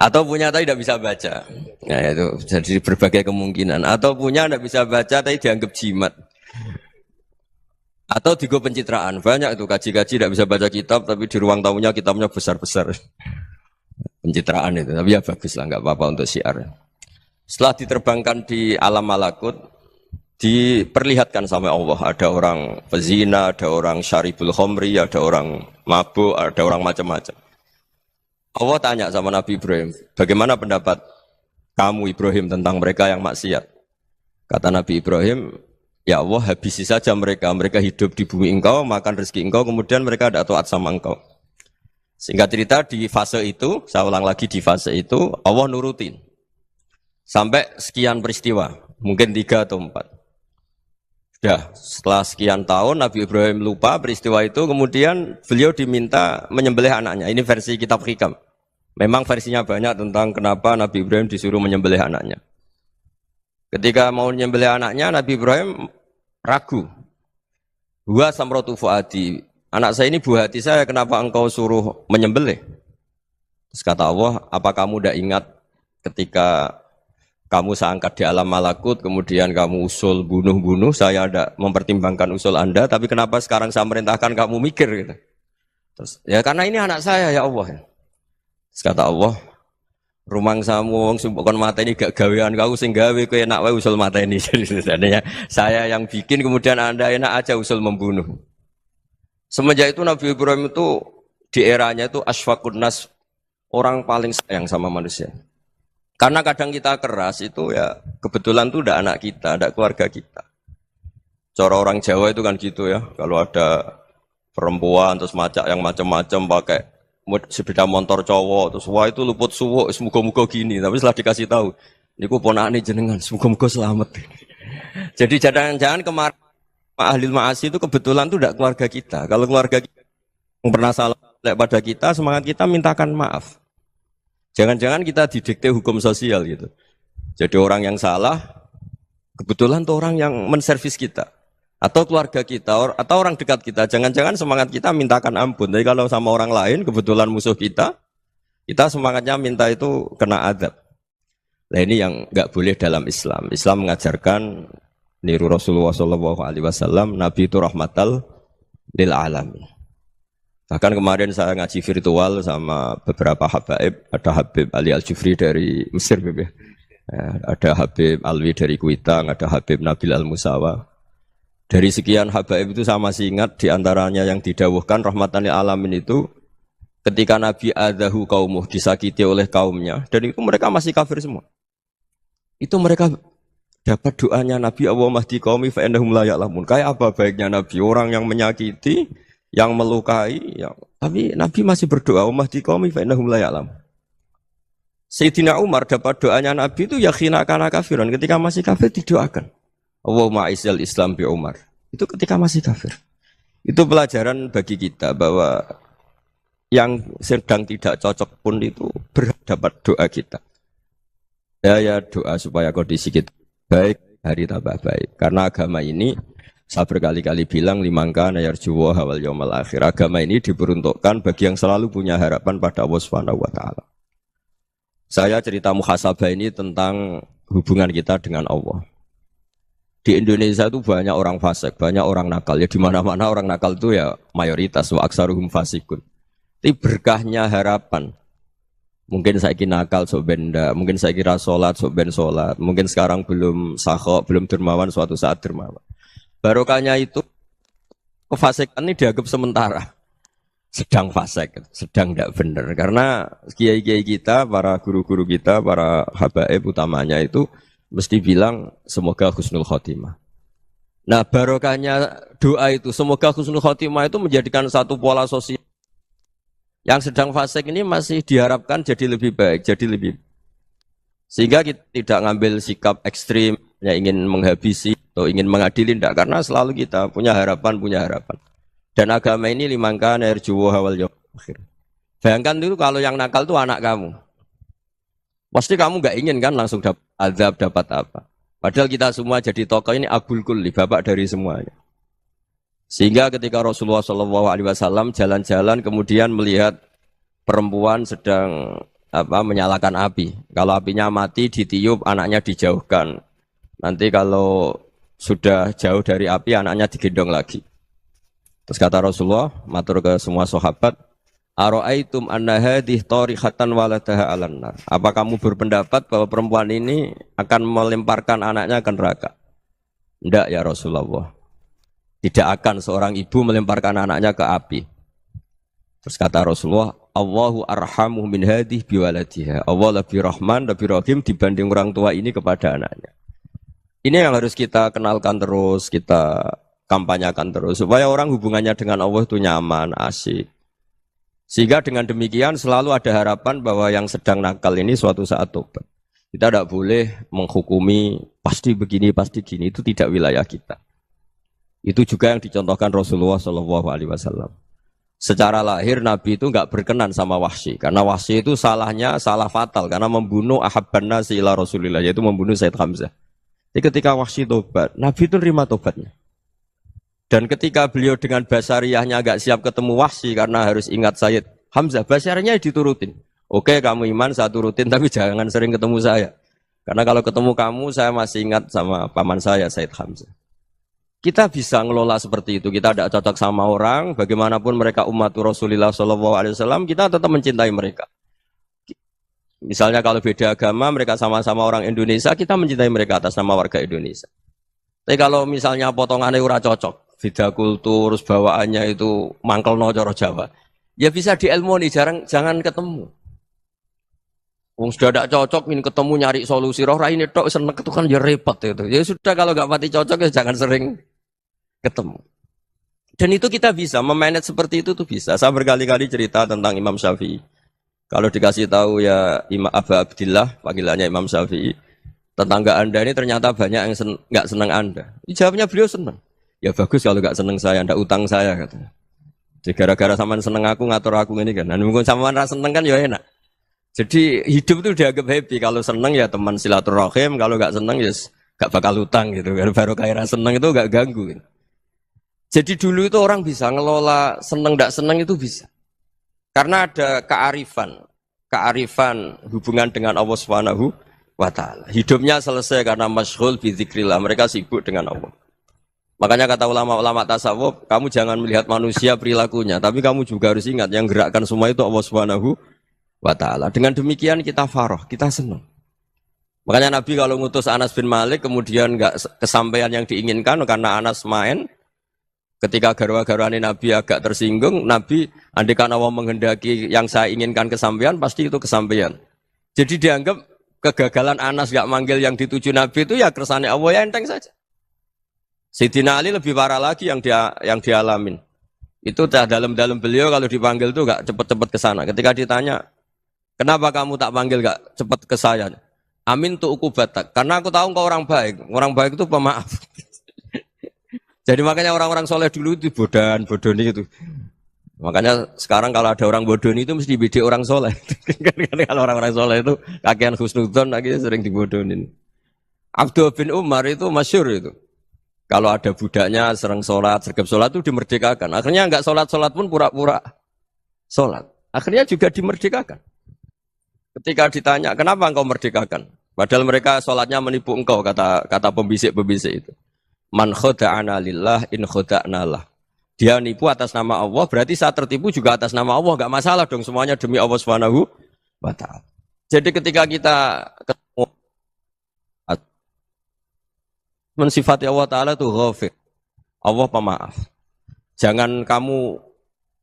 Atau punya tapi tidak bisa baca. Nah itu jadi berbagai kemungkinan. Atau punya tidak bisa baca tapi dianggap jimat. Atau digo pencitraan. Banyak itu kaji-kaji tidak bisa baca kitab tapi di ruang tamunya kitabnya besar-besar. Pencitraan itu. Tapi ya bagus lah, enggak apa-apa untuk syiar. Setelah diterbangkan di alam malakut, diperlihatkan sama Allah, ada orang pezina, ada orang syaribul khomri, ada orang mabuk, ada orang macam-macam. Allah tanya sama Nabi Ibrahim, bagaimana pendapat kamu Ibrahim tentang mereka yang maksiat? Kata Nabi Ibrahim, ya Allah habisi saja mereka, mereka hidup di bumi engkau, makan rezeki engkau, kemudian mereka tidak taat sama engkau. Singkat cerita di fase itu, saya ulang lagi di fase itu, Allah nurutin. Sampai sekian peristiwa, mungkin 3 atau 4. Ya, setelah sekian tahun Nabi Ibrahim lupa peristiwa itu, kemudian beliau diminta menyembelih anaknya. Ini versi kitab Hikam. Memang versinya banyak tentang kenapa Nabi Ibrahim disuruh menyembelih anaknya. Ketika mau menyembelih anaknya, Nabi Ibrahim ragu. Huwa samratu fuadi. Anak saya ini buah hati saya, kenapa engkau suruh menyembelih? Terus kata Allah, apa kamu tidak ingat ketika kamu saya angkat di alam malakut, kemudian kamu usul bunuh-bunuh, saya ada mempertimbangkan usul Anda, tapi kenapa sekarang saya merintahkan kamu mikir gitu. Terus, ya karena ini anak saya ya Allah. Terus kata Allah, rumang samu wong sumpukon mata ini gak gawean kau sing gawe kowe enak wae usul mata ini. Jadi sebenarnya saya yang bikin, kemudian Anda enak aja usul membunuh. Semenjak itu Nabi Ibrahim itu di eranya itu asfaqun nas, orang paling sayang sama manusia. Karena kadang kita keras itu ya kebetulan itu udah anak kita, ada keluarga kita. Cara orang Jawa itu kan gitu ya, kalau ada perempuan terus macak yang macam-macam pakai sepeda motor cowok terus wah itu luput suwuk, semoga-moga gini. Tapi setelah dikasih tahu, niku ponakane jenengan, semoga-moga selamat. Jadi jangan-jangan kemarin ahli ma'asi itu kebetulan itu udah keluarga kita. Kalau keluarga kita yang pernah salah pada kita, semangat kita mintakan maaf. Jangan-jangan kita didikte hukum sosial gitu. Jadi orang yang salah, kebetulan tuh orang yang menservis kita. Atau keluarga kita, atau orang dekat kita. Jangan-jangan semangat kita mintakan ampun. Tapi kalau sama orang lain, kebetulan musuh kita semangatnya minta itu kena adab. Nah ini yang nggak boleh dalam Islam. Islam mengajarkan niru Rasulullah SAW, Nabi itu rahmatal lil alamin. Bahkan kemarin saya ngaji virtual sama beberapa habaib, ada Habib Ali Al-Jufri dari Mesir, ada Habib Alwi dari Kuitang, ada Habib Nabil Al-Musawa. Dari sekian habaib itu saya masih ingat diantaranya yang didawuhkan rahmatan lil alamin itu ketika Nabi adahu kaumuh disakiti oleh kaumnya dan itu mereka masih kafir semua. Itu mereka dapat doanya Nabi Allahumma hdi qaumi fa innahum la ya'lamun. Kayak apa baiknya Nabi, orang yang menyakiti, yang melukai, tapi Nabi masih berdoa Allahumma hdi qaumi fa innahum la ya'lamun. Sayyidina Umar dapat doanya Nabi itu yakhina kana kafiran, ketika masih kafir didoakan. Allahumma aizzal Islam bi Umar. Itu ketika masih kafir. Itu pelajaran bagi kita bahwa yang sedang tidak cocok pun itu berdapat doa kita. Ya doa supaya kondisi kita baik, hari tambah baik. Karena agama ini saya berkali-kali bilang limangka nayarjuwa hawal yaumal akhir. Agama ini diperuntukkan bagi yang selalu punya harapan pada Allah Subhanahu wa taala. Saya cerita muhasabah ini tentang hubungan kita dengan Allah. Di Indonesia itu banyak orang fasik, banyak orang nakal. Ya di mana-mana orang nakal itu ya mayoritas wa aksaruhum fasikun. Tapi berkahnya harapan. Mungkin saya kira nakal sok benda, mungkin saya kira sholat sok ben sholat, mungkin sekarang belum sakhok, belum dermawan, suatu saat dermawan. Barokahnya itu kefasikan ini dianggap sementara. Sedang fasik, sedang tidak benar. Karena kiai-kiai kita, para guru-guru kita, para habaib utamanya itu mesti bilang semoga husnul khotimah. Nah barokahnya doa itu semoga husnul khotimah itu menjadikan satu pola sosial. Yang sedang fasik ini masih diharapkan jadi lebih baik, jadi lebih. Sehingga kita tidak ngambil sikap ekstrim, ya ingin menghabisi atau ingin mengadili, tidak. Karena selalu kita punya harapan. Dan agama ini limangka nerjuwa hawal yaumil akhir. Bayangkan itu kalau yang nakal itu anak kamu. Pasti kamu nggak ingin kan langsung dapat azab, dapat apa. Padahal kita semua jadi tokoh ini abul kulli, bapak dari semuanya. Sehingga ketika Rasulullah SAW jalan-jalan kemudian melihat perempuan sedang menyalakan api. Kalau apinya mati ditiup, anaknya dijauhkan. Nanti kalau sudah jauh dari api, anaknya digendong lagi. Terus kata Rasulullah, matur ke semua sahabat, Aro'aitum anna hadih tarihatan waladaha alan nar. Apa kamu berpendapat bahwa perempuan ini akan melemparkan anaknya ke neraka? Tidak ya Rasulullah. Tidak akan seorang ibu melemparkan anaknya ke api. Terus kata Rasulullah, Allahu arhamu min hadih biwaladiha. Allah lebih rahman, lebih rahim dibanding orang tua ini kepada anaknya. Ini yang harus kita kenalkan terus, kita kampanyakan terus. Supaya orang hubungannya dengan Allah itu nyaman, asik. Sehingga dengan demikian selalu ada harapan bahwa yang sedang nakal ini suatu saat tobat. Kita tidak boleh menghukumi pasti begini, pasti gini. Itu tidak wilayah kita. Itu juga yang dicontohkan Rasulullah SAW. Secara lahir Nabi itu nggak berkenan sama Wahsy. Karena Wahsy itu salahnya salah fatal. Karena membunuh ahabban nasi ila Rasulillah. Yaitu membunuh Sayyid Hamzah. Jadi ketika Wahsy tobat, Nabi itu nerima tobatnya. Dan ketika beliau dengan basariyahnya agak siap ketemu Wahsy karena harus ingat Sayyid Hamzah, basariyahnya diturutin. Oke, kamu iman, saya turutin, tapi jangan sering ketemu saya. Karena kalau ketemu kamu, saya masih ingat sama paman saya, Sayyid Hamzah. Kita bisa ngelola seperti itu. Kita tidak cocok sama orang, bagaimanapun mereka umat Rasulullah SAW, kita tetap mencintai mereka. Misalnya kalau beda agama, mereka sama-sama orang Indonesia, kita mencintai mereka atas nama warga Indonesia. Tapi kalau misalnya potongannya ora cocok, beda kultur, bawaannya itu mangkelno cara Jawa, ya bisa diilmoni, jangan ketemu. Wong sudah tidak cocok, ingin ketemu nyari solusi. Roh ini tok seneng itu kan ya repot itu. Ya sudah kalau nggak pati cocok ya jangan sering ketemu. Dan itu kita bisa memanage seperti itu tuh bisa. Saya berkali-kali cerita tentang Imam Syafi'i. Kalau dikasih tahu ya Imam Aba Abdillah, panggilannya Imam Syafi'i, tetangga Anda ini ternyata banyak yang nggak senang Anda. Jawabnya beliau senang. Ya bagus kalau nggak seneng saya, ndak utang saya katanya. Jadi gara-gara sampean seneng aku ngatur aku ini kan. Dan mungkin sampean ra seneng kan ya enak. Jadi hidup itu dianggap happy. Kalau seneng ya teman silaturahim, kalau nggak seneng ya nggak bakal utang gitu. Baru kayak ra seneng itu nggak ganggu. Gitu. Jadi dulu itu orang bisa ngelola seneng tidak seneng itu bisa. Karena ada kearifan hubungan dengan Allah Subhanahu wa taala. Hidupnya selesai karena masyghul bi dzikrillah, mereka sibuk dengan Allah. Makanya kata ulama-ulama tasawuf, kamu jangan melihat manusia perilakunya, tapi kamu juga harus ingat yang gerakkan semua itu Allah Subhanahu wa taala. Dengan demikian kita farah, kita senang. Makanya Nabi kalau ngutus Anas bin Malik kemudian enggak kesampaian yang diinginkan karena Anas main, ketika garwa-garwane Nabi agak tersinggung, Nabi andaikan Allah menghendaki yang saya inginkan kesampaian, pasti itu kesampaian. Jadi dianggap kegagalan Anas enggak manggil yang dituju Nabi itu ya kersane Allah, ya enteng saja. Sayyidina Ali lebih parah lagi yang dialamin. Itu dalam beliau kalau dipanggil itu enggak cepat-cepat ke sana. Ketika ditanya, "Kenapa kamu tak panggil enggak cepat ke saya?" "Amin tu ukubatak." Karena aku tahu engkau orang baik. Orang baik itu pemaaf. Jadi makanya orang-orang soleh dulu itu bodoni itu. Makanya sekarang kalau ada orang bodoni itu mesti bidik orang soleh. Kalau orang-orang soleh itu kakean husnudzon lagi sering dibodonin. Abdul bin Umar itu masyhur itu. Kalau ada budaknya sering sholat, sergap sholat itu dimerdekakan. Akhirnya enggak sholat pun pura-pura sholat. Akhirnya juga dimerdekakan. Ketika ditanya, kenapa engkau merdekakan? Padahal mereka sholatnya menipu engkau, kata pembisik-pembisik itu. Man khoda'ana lillah in khoda'na lah. Dia nipu atas nama Allah, berarti saat tertipu juga atas nama Allah. Enggak masalah dong, semuanya demi Allah Subhanahu wa ta'ala. Jadi ketika kita ketemu mensifati Allah Ta'ala itu ghafir. Allah pemaaf. Jangan kamu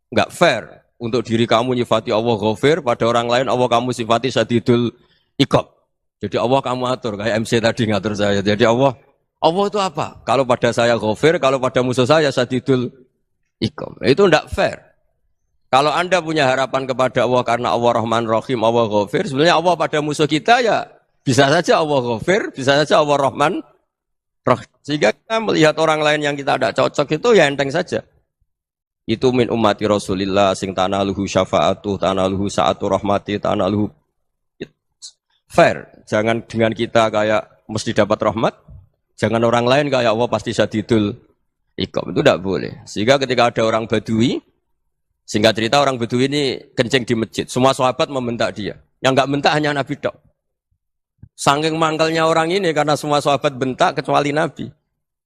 enggak fair untuk diri kamu nyifati Allah ghafir, pada orang lain Allah kamu sifati syadidul iqab. Jadi Allah kamu atur, kayak MC tadi ngatur saya. Jadi Allah itu apa? Kalau pada saya ghafir, kalau pada musuh saya syadidul iqab. Itu tidak fair. Kalau Anda punya harapan kepada Allah karena Allah Rahman Rahim, Allah ghafir, sebenarnya Allah pada musuh kita ya bisa saja Allah ghafir, bisa saja Allah Rahman Rahim. Sehingga kita melihat orang lain yang kita tidak cocok itu ya enteng saja. Itu min ummati Rasulillah sing tanaluhu syafa'atuh, tanaluhu sa'atu rahmati, tanaluhu fair. Jangan dengan kita kayak mesti dapat rahmat. Jangan orang lain kayak Allah pasti syadidul iqab. Itu tidak boleh. Sehingga ketika ada orang Badui, singkat cerita orang Badui ini kencing di masjid. Semua sahabat membentak dia. Yang enggak bentak hanya Nabi tok. Saking mangkalnya orang ini karena semua sahabat bentak kecuali Nabi.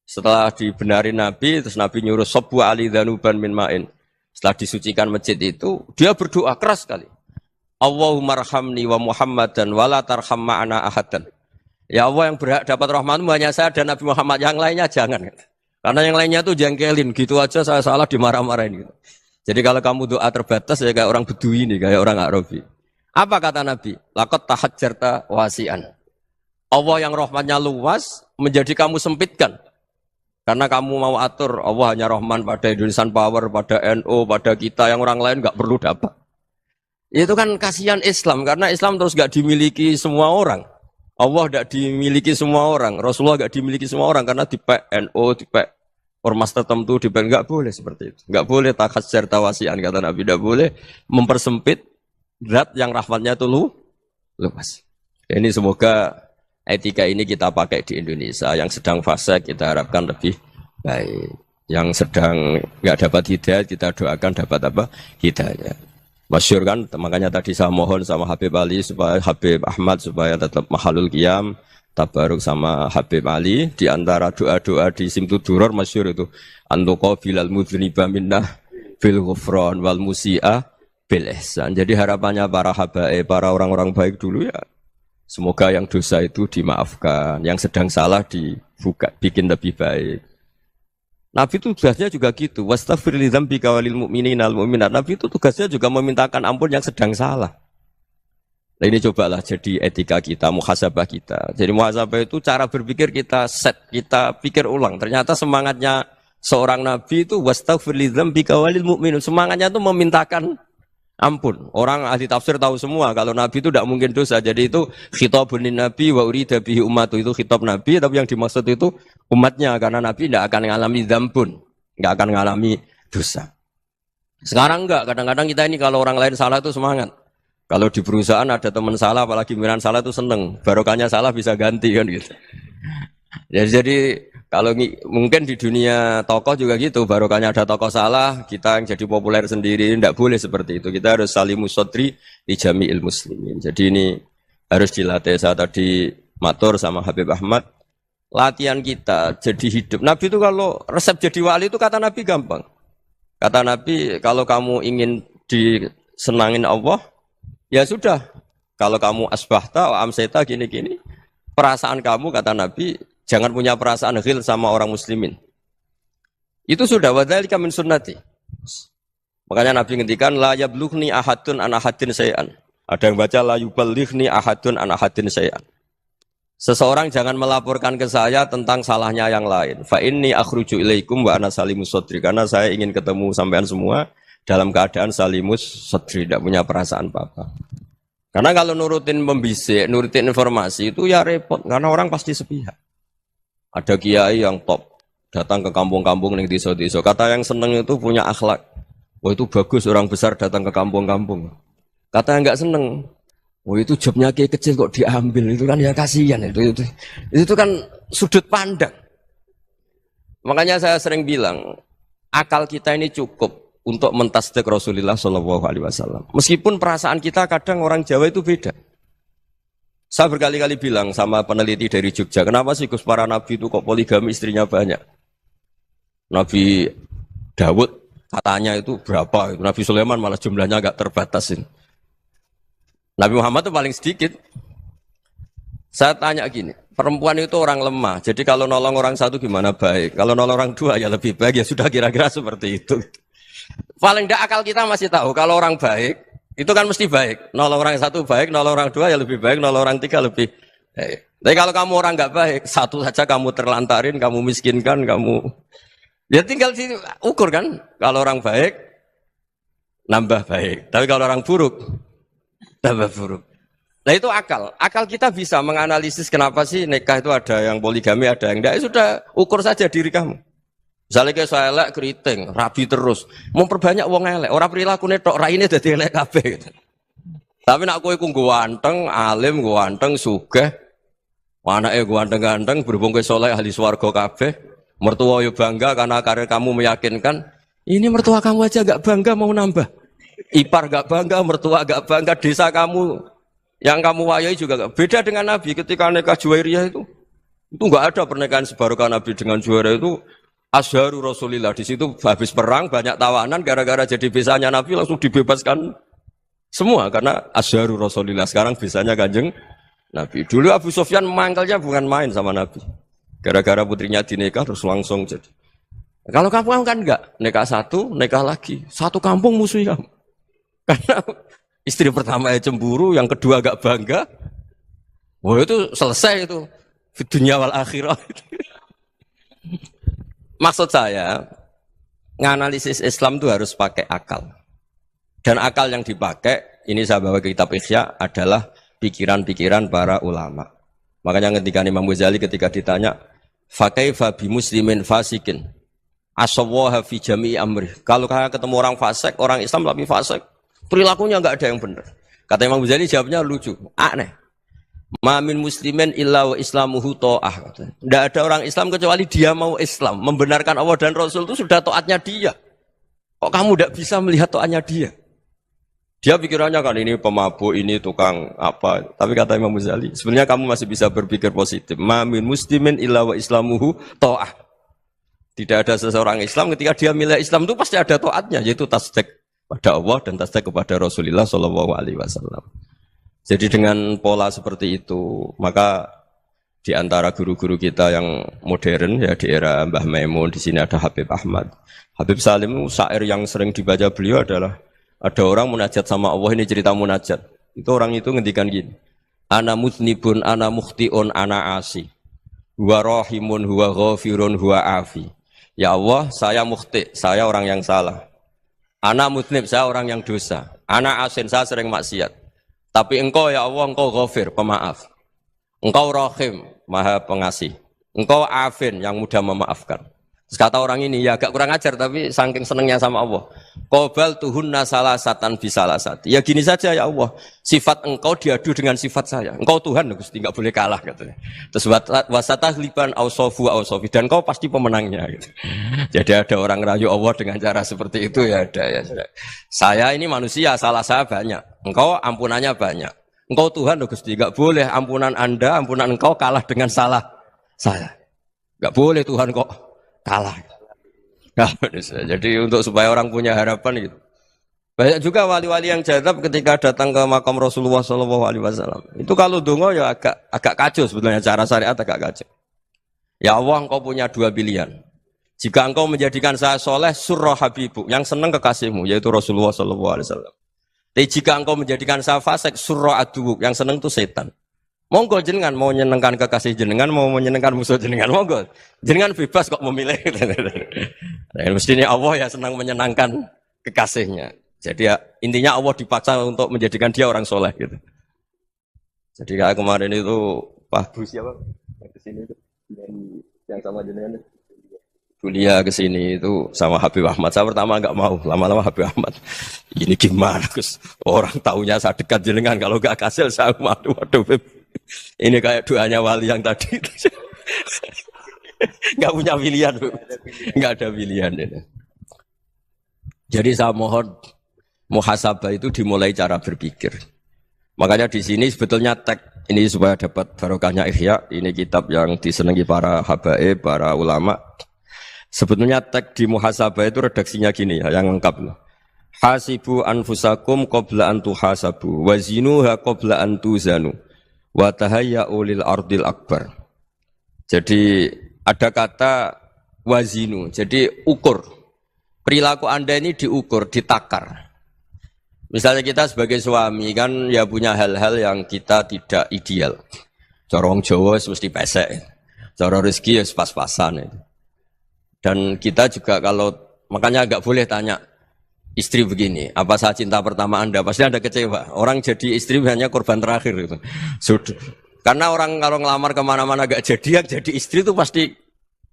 Setelah dibenarin Nabi, terus Nabi nyuruh Sobbu ali dhanuban min ma'in. Setelah disucikan masjid itu, dia berdoa keras sekali. Allahumma arhamni wa Muhammadan wa la tarham ma'ana ahadan. Ya Allah, yang berhak dapat rahmatmu hanya saya dan Nabi Muhammad, yang lainnya jangan. Karena yang lainnya tuh jengkelin, gitu aja saya salah dimarah-marahin. Gitu. Jadi kalau kamu doa terbatas ya kayak orang Bedui ini, kayak orang Arabi. Apa kata Nabi? Laqad tahajjarta wasi'an. Allah yang rahmatnya luas menjadi kamu sempitkan. Karena kamu mau atur Allah hanya Rahman pada Indonesian Power, pada NU, pada kita yang orang lain nggak perlu dapat. Itu kan kasihan Islam karena Islam terus nggak dimiliki semua orang. Allah tidak dimiliki semua orang, Rasulullah nggak dimiliki semua orang karena di NU, di ormas tertentu, di nggak boleh seperti itu. Nggak boleh takhasyar tawasian kata Nabi, tidak boleh mempersempit zat yang rahmatnya itu luas. Ini semoga etika ini kita pakai di Indonesia. Yang sedang fase kita harapkan lebih baik. Yang sedang nggak dapat hidayah kita doakan dapat apa? Hidayah. Masyhur kan, makanya tadi saya mohon sama Habib Ali supaya Habib Ahmad supaya tetap mahalul qiyam, tabaruk sama Habib Ali di antara doa-doa di Simtuduror masyhur itu antuqabilal mudhniba minnah bil ghufran wal musi'a bil ihsan. Jadi harapannya para habaib, para orang-orang baik dulu ya semoga yang dosa itu dimaafkan, yang sedang salah dibuka, bikin lebih baik. Nabi itu tugasnya juga gitu. Wastaghfir li dzambika walil mu'minina wal mu'minat. Nabi itu tugasnya juga memintakan ampun yang sedang salah. Nah ini cobalah jadi etika kita, muhasabah kita. Jadi muhasabah itu cara berpikir kita set, kita pikir ulang. Ternyata semangatnya seorang nabi itu wastaghfir li dzambika walil mu'minun. Semangatnya itu memintakan ampun. Orang ahli tafsir tahu semua kalau Nabi itu tidak mungkin dosa. Jadi itu khitabun Nabi wa urida bihi ummatu, itu khitab Nabi, tapi yang dimaksud itu umatnya karena Nabi tidak akan mengalami dzambun, tidak akan mengalami dosa. Sekarang enggak, kadang-kadang kita ini kalau orang lain salah itu semangat. Kalau di perusahaan ada teman salah, apalagi pimpinan salah itu seneng. Barokahnya salah bisa ganti kan gitu. Jadi Mungkin di dunia tokoh juga gitu, barokahnya ada tokoh salah, kita yang jadi populer sendiri, tidak boleh seperti itu. Kita harus salimus sodri di jami'il muslimin. Jadi ini harus dilatih. Saya tadi matur sama Habib Ahmad, latihan kita jadi hidup. Nabi itu kalau resep jadi wali itu kata Nabi gampang. Kata Nabi, kalau kamu ingin disenangin Allah, ya sudah. Kalau kamu asbahta, amseta, gini-gini, perasaan kamu, kata Nabi, jangan punya perasaan ghil sama orang muslimin. Itu sudah wadzalika min sunnati. Makanya Nabi ngendikan la yablughni ahadun an ahadin syai'an. Ada yang baca la yuballighni ahadun an ahadin syai'an. Seseorang jangan melaporkan ke saya tentang salahnya yang lain. Fa inni akhruju ilaikum wa ana salimus sadri. Karena saya ingin ketemu sampean semua dalam keadaan salimus sadri, tidak punya perasaan apa-apa. Karena kalau nurutin pembisik, nurutin informasi itu ya repot karena orang pasti sepihak. Ada kiai yang top, datang ke kampung-kampung ning desa-desa. Kata yang seneng itu punya akhlak. Wah itu bagus orang besar datang ke kampung-kampung. Kata yang enggak seneng, wah itu jobnya kiai kecil kok diambil, itu kan ya kasihan itu kan sudut pandang. Makanya saya sering bilang, akal kita ini cukup untuk mentasdik Rasulullah Shallallahu Alaihi Wasallam. Meskipun perasaan kita kadang orang Jawa itu beda. Saya berkali-kali bilang sama peneliti dari Jogja, kenapa sih Gus para nabi itu kok poligami istrinya banyak? Nabi Dawud katanya itu berapa? Nabi Sulaiman malah jumlahnya agak terbatasin. Nabi Muhammad itu paling sedikit. Saya tanya gini, perempuan itu orang lemah, jadi kalau nolong orang satu gimana baik? Kalau nolong orang dua ya lebih baik, ya sudah kira-kira seperti itu. Paling tidak akal kita masih tahu, kalau orang baik, itu kan mesti baik. Nolong orang satu baik, nolong orang dua ya lebih baik, nolong orang tiga lebih baik. Tapi kalau kamu orang nggak baik, satu saja kamu terlantarin, kamu miskinkan, kamu ya tinggal diukur kan. Kalau orang baik, nambah baik. Tapi kalau orang buruk, tambah buruk. Nah itu akal. Akal kita bisa menganalisis kenapa sih nikah itu ada yang poligami, ada yang enggak. Ya sudah, ukur saja diri kamu. Misalnya kayak saya elek keriting, rabi terus, mau perbanyak wong elek, orang perilaku netok, raine dadi elek kabeh gitu. Tapi nak kowe ku ganteng, alim, ganteng, sugih, anake ganteng-ganteng, berhubung kowe saleh ahli swarga kabeh, mertua yo bangga karena karir kamu meyakinkan, ini mertua kamu aja enggak bangga mau nambah. Ipar enggak bangga, mertua enggak bangga, desa kamu yang kamu wayahi juga enggak. Beda dengan Nabi ketika nikah Juwairiyah itu enggak ada pernikahan sebarokah Nabi dengan Juwairiyah itu. Azharu Rasulillah, di situ habis perang banyak tawanan gara-gara jadi besanya Nabi langsung dibebaskan semua karena Azharu Rasulillah. Sekarang besanya Kanjeng Nabi. Dulu Abu Sufyan mangkalnya bukan main sama Nabi. Gara-gara putrinya dinikah terus langsung jadi. Kalau kamu kan enggak, nikah satu, nikah lagi. Satu kampung musuhi kamu. Karena istri pertama ya cemburu, yang kedua agak bangga. Wah itu selesai itu. Di dunia wal akhirah. Maksud saya, nganalisis Islam itu harus pakai akal. Dan akal yang dipakai, ini saya bawa ke kitab Ihya, adalah pikiran-pikiran para ulama. Makanya ketika Imam Ghazali ketika ditanya, fakaifa bi muslimin fasikin, asawwaha fi jami'i amri. Kalau kalian ketemu orang fasik, orang Islam tapi fasik, perilakunya enggak ada yang benar. Kata Imam Ghazali jawabnya lucu, aneh. Ma min muslimin illa wa islamuhu ta'ah. Tidak ada orang Islam kecuali dia mau Islam, membenarkan Allah dan Rasul itu sudah taatnya dia. Kok kamu tidak bisa melihat taatnya dia? Dia pikirannya kan ini pemabuk, ini tukang apa. Tapi kata Imam Ghazali, sebenarnya kamu masih bisa berpikir positif. Ma min muslimin illa wa islamuhu ta'ah. Tidak ada seseorang Islam ketika dia milih Islam itu pasti ada taatnya, yaitu tasdik pada Allah dan tasdik kepada Rasulullah sallallahu alaihi wasallam. Jadi dengan pola seperti itu, maka di antara guru-guru kita yang modern ya di era Mbah Maimun, di sini ada Habib Ahmad. Habib Salim syair yang sering dibaca beliau adalah ada orang munajat sama Allah, ini cerita munajat. Itu orang itu ngendikan gini. Ana mutnibun, ana mukhtiun, ana asi. Huwa rahimun, huwa ghafirun, huwa afi. Ya Allah, saya mukhti, saya orang yang salah. Ana mutnib, saya orang yang dosa. Ana asin, saya sering maksiat. Tapi engkau ya Allah, engkau ghafir, pemaaf. Engkau rahim, maha pengasih. Engkau afin, yang mudah memaafkan. Terus kata orang ini, ya agak kurang ajar, tapi saking senengnya sama Allah. Qobal tuhunna salasatan bisalasati. Ya gini saja ya Allah, sifat engkau diadu dengan sifat saya. Engkau Tuhan Gusti, enggak boleh kalah katanya. Terus wasatahliban ausofu ausofi, dan kau pasti pemenangnya gitu. Jadi ada orang rayu Allah dengan cara seperti itu ya ada ya. Saya ini manusia, salah saya banyak. Engkau ampunannya banyak. Engkau Tuhan Gusti, enggak boleh ampunan Anda, ampunan engkau kalah dengan salah saya. Enggak boleh Tuhan kok kalah. Nah, jadi untuk supaya orang punya harapan gitu. Banyak juga wali-wali yang jadab ketika datang ke makam Rasulullah SAW. Itu kalau dongo ya agak kacau sebetulnya, cara syariat agak kacau. Ya Allah, engkau punya dua pilihan. Jika engkau menjadikan saya soleh, surah habibu, yang senang kekasihmu, yaitu Rasulullah SAW. Tapi jika engkau menjadikan saya fasik, surah aduuk, yang senang itu setan. Monggo jenengan mau menyenangkan kekasih jenengan, mau menyenangkan musuh jenengan, monggo. Jenengan bebas kok memilih. Nah, mestinya Allah ya senang menyenangkan kekasihnya. Jadi ya, intinya Allah dipaksa untuk menjadikan dia orang soleh gitu. Jadi kayak kemarin itu Pak Bu siapa? Yang kesini itu yang sama jenengan. Kuliah kesini itu sama Habib Ahmad. Saya pertama nggak mau, lama-lama Habib Ahmad. Ini gimana Gus? Orang taunya saya dekat jenengan, kalau nggak kasil saya waduh. Ini kayak doanya wali yang tadi. Nggak punya pilihan, nggak ada pilihan. Jadi saya mohon muhasabah itu dimulai cara berpikir. Makanya di sini sebetulnya tag ini supaya dapat barokahnya Ihya. Ini kitab yang disenangi para habaib, para ulama. Sebetulnya tag di muhasabah itu redaksinya gini ya, yang lengkap. Hasibu anfusakum qabla an tuhasabu, wazinuha qabla an tuzanu, wa tahayya'u lil ardil akbar. Jadi ada kata wazinu, jadi ukur. Perilaku Anda ini diukur, ditakar. Misalnya kita sebagai suami kan ya punya hal-hal yang kita tidak ideal. Corong Jawa mesti pesek. Cara rezeki ya pas-pasan. Dan kita juga kalau, makanya nggak boleh tanya istri begini, apa saya cinta pertama Anda? Pasti Anda kecewa. Orang jadi istri hanya korban terakhir gitu. Sudah. Karena orang kalau ngelamar kemana-mana gak jadi, yang jadi istri itu pasti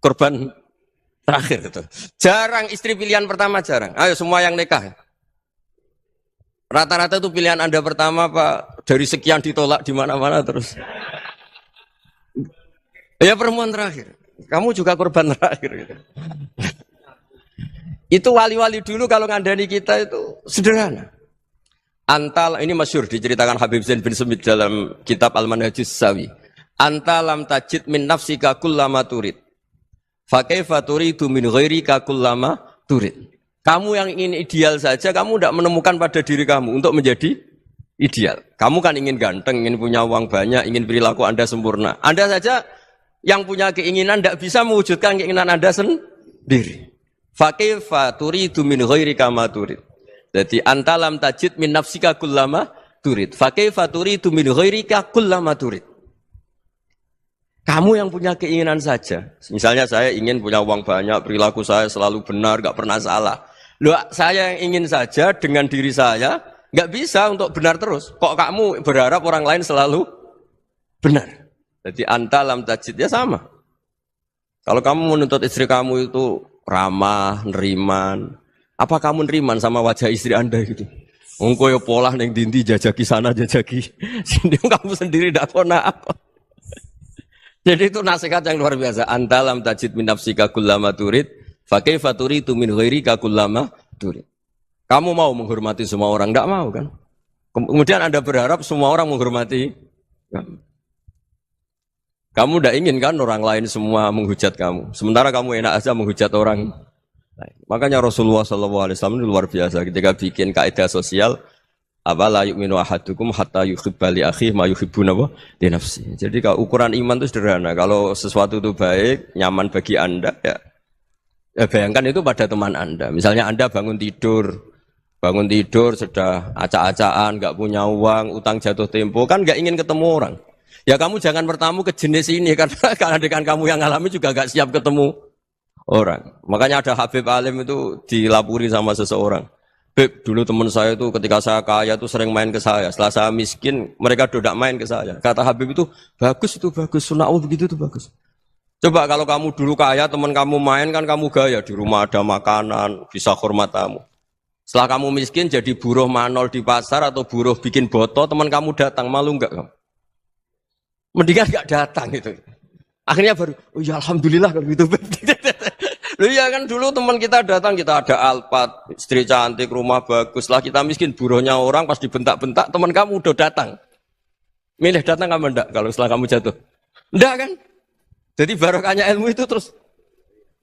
korban terakhir gitu. Jarang istri pilihan pertama, jarang. Ayo semua yang nikah. Rata-rata itu pilihan Anda pertama Pak, dari sekian ditolak di mana-mana terus. Ya perempuan terakhir. Kamu juga korban terakhir gitu. Itu wali-wali dulu kalau ngandani kita itu sederhana. Antal, ini masyhur diceritakan Habib Zain bin Semit dalam kitab Al-Manhajus Sawi. Anta lam tajid min nafsika kullama turid. Fa kaifa turidu min ghairika kullama turid. Kamu yang ingin ideal saja, kamu tidak menemukan pada diri kamu untuk menjadi ideal. Kamu kan ingin ganteng, ingin punya uang banyak, ingin perilaku Anda sempurna. Anda saja yang punya keinginan tidak bisa mewujudkan keinginan Anda sendiri. Fa kaifa turidu min ghairika ma turid. Jadi anta lam tajid min nafsika kullama turid. Fa kaifa turidu min ghairika kullama turid. Kamu yang punya keinginan saja. Misalnya saya ingin punya uang banyak, perilaku saya selalu benar, enggak pernah salah. Loh, saya yang ingin saja dengan diri saya enggak bisa untuk benar terus. Kok kamu berharap orang lain selalu benar? Jadi anta lam tajid ya sama. Kalau kamu menuntut istri kamu itu ramah, neriman, apa kamu neriman sama wajah istri Anda gitu? Engko yo pola ning dindi jajaki sana jajaki sini, kamu sendiri ndak kona apa. Jadi itu nasihat yang luar biasa. Anta lam tajid min nafsika kullama turid, fa kaifa turidu min ghairika kullama turid. Kamu mau menghormati semua orang, ndak mau kan? Kemudian Anda berharap semua orang menghormati kamu. Kamu tidak ingin kan orang lain semua menghujat kamu. Sementara kamu enak aja menghujat orang lain. Makanya Rasulullah SAW ini luar biasa ketika bikin kaidah sosial. Apa la yu'minu ahadukum hatta yuhibba li akhihi ma yuhibbu li nafsihi. Jadi kalau ukuran iman itu sederhana. Kalau sesuatu itu baik, nyaman bagi Anda, ya bayangkan itu pada teman Anda. Misalnya Anda bangun tidur sudah acak-acakan, nggak punya uang, utang jatuh tempo, kan nggak ingin ketemu orang. Ya kamu jangan bertamu ke jenis ini, karena dengan kamu yang alami juga gak siap ketemu orang. Makanya ada Habib Alim itu dilapuri sama seseorang. Beb, dulu teman saya itu ketika saya kaya itu sering main ke saya. Setelah saya miskin, mereka tidak main ke saya. Kata Habib itu bagus, sunnah Allah begitu itu bagus. Coba kalau kamu dulu kaya, teman kamu main kan kamu gaya. Di rumah ada makanan, bisa hormat tamu. Setelah kamu miskin jadi buruh manol di pasar atau buruh bikin boto, teman kamu datang, malu enggak kamu? Mendingan enggak datang gitu. Akhirnya baru, oh ya alhamdulillah kalau gitu. Loh iya kan dulu teman kita datang, kita ada Alphard, istri cantik, rumah bagus. Lah kita miskin, buruhnya orang pas dibentak-bentak, teman kamu udah datang. Milih datang kamu enggak kalau setelah kamu jatuh? Enggak kan? Jadi barokahnya ilmu itu terus.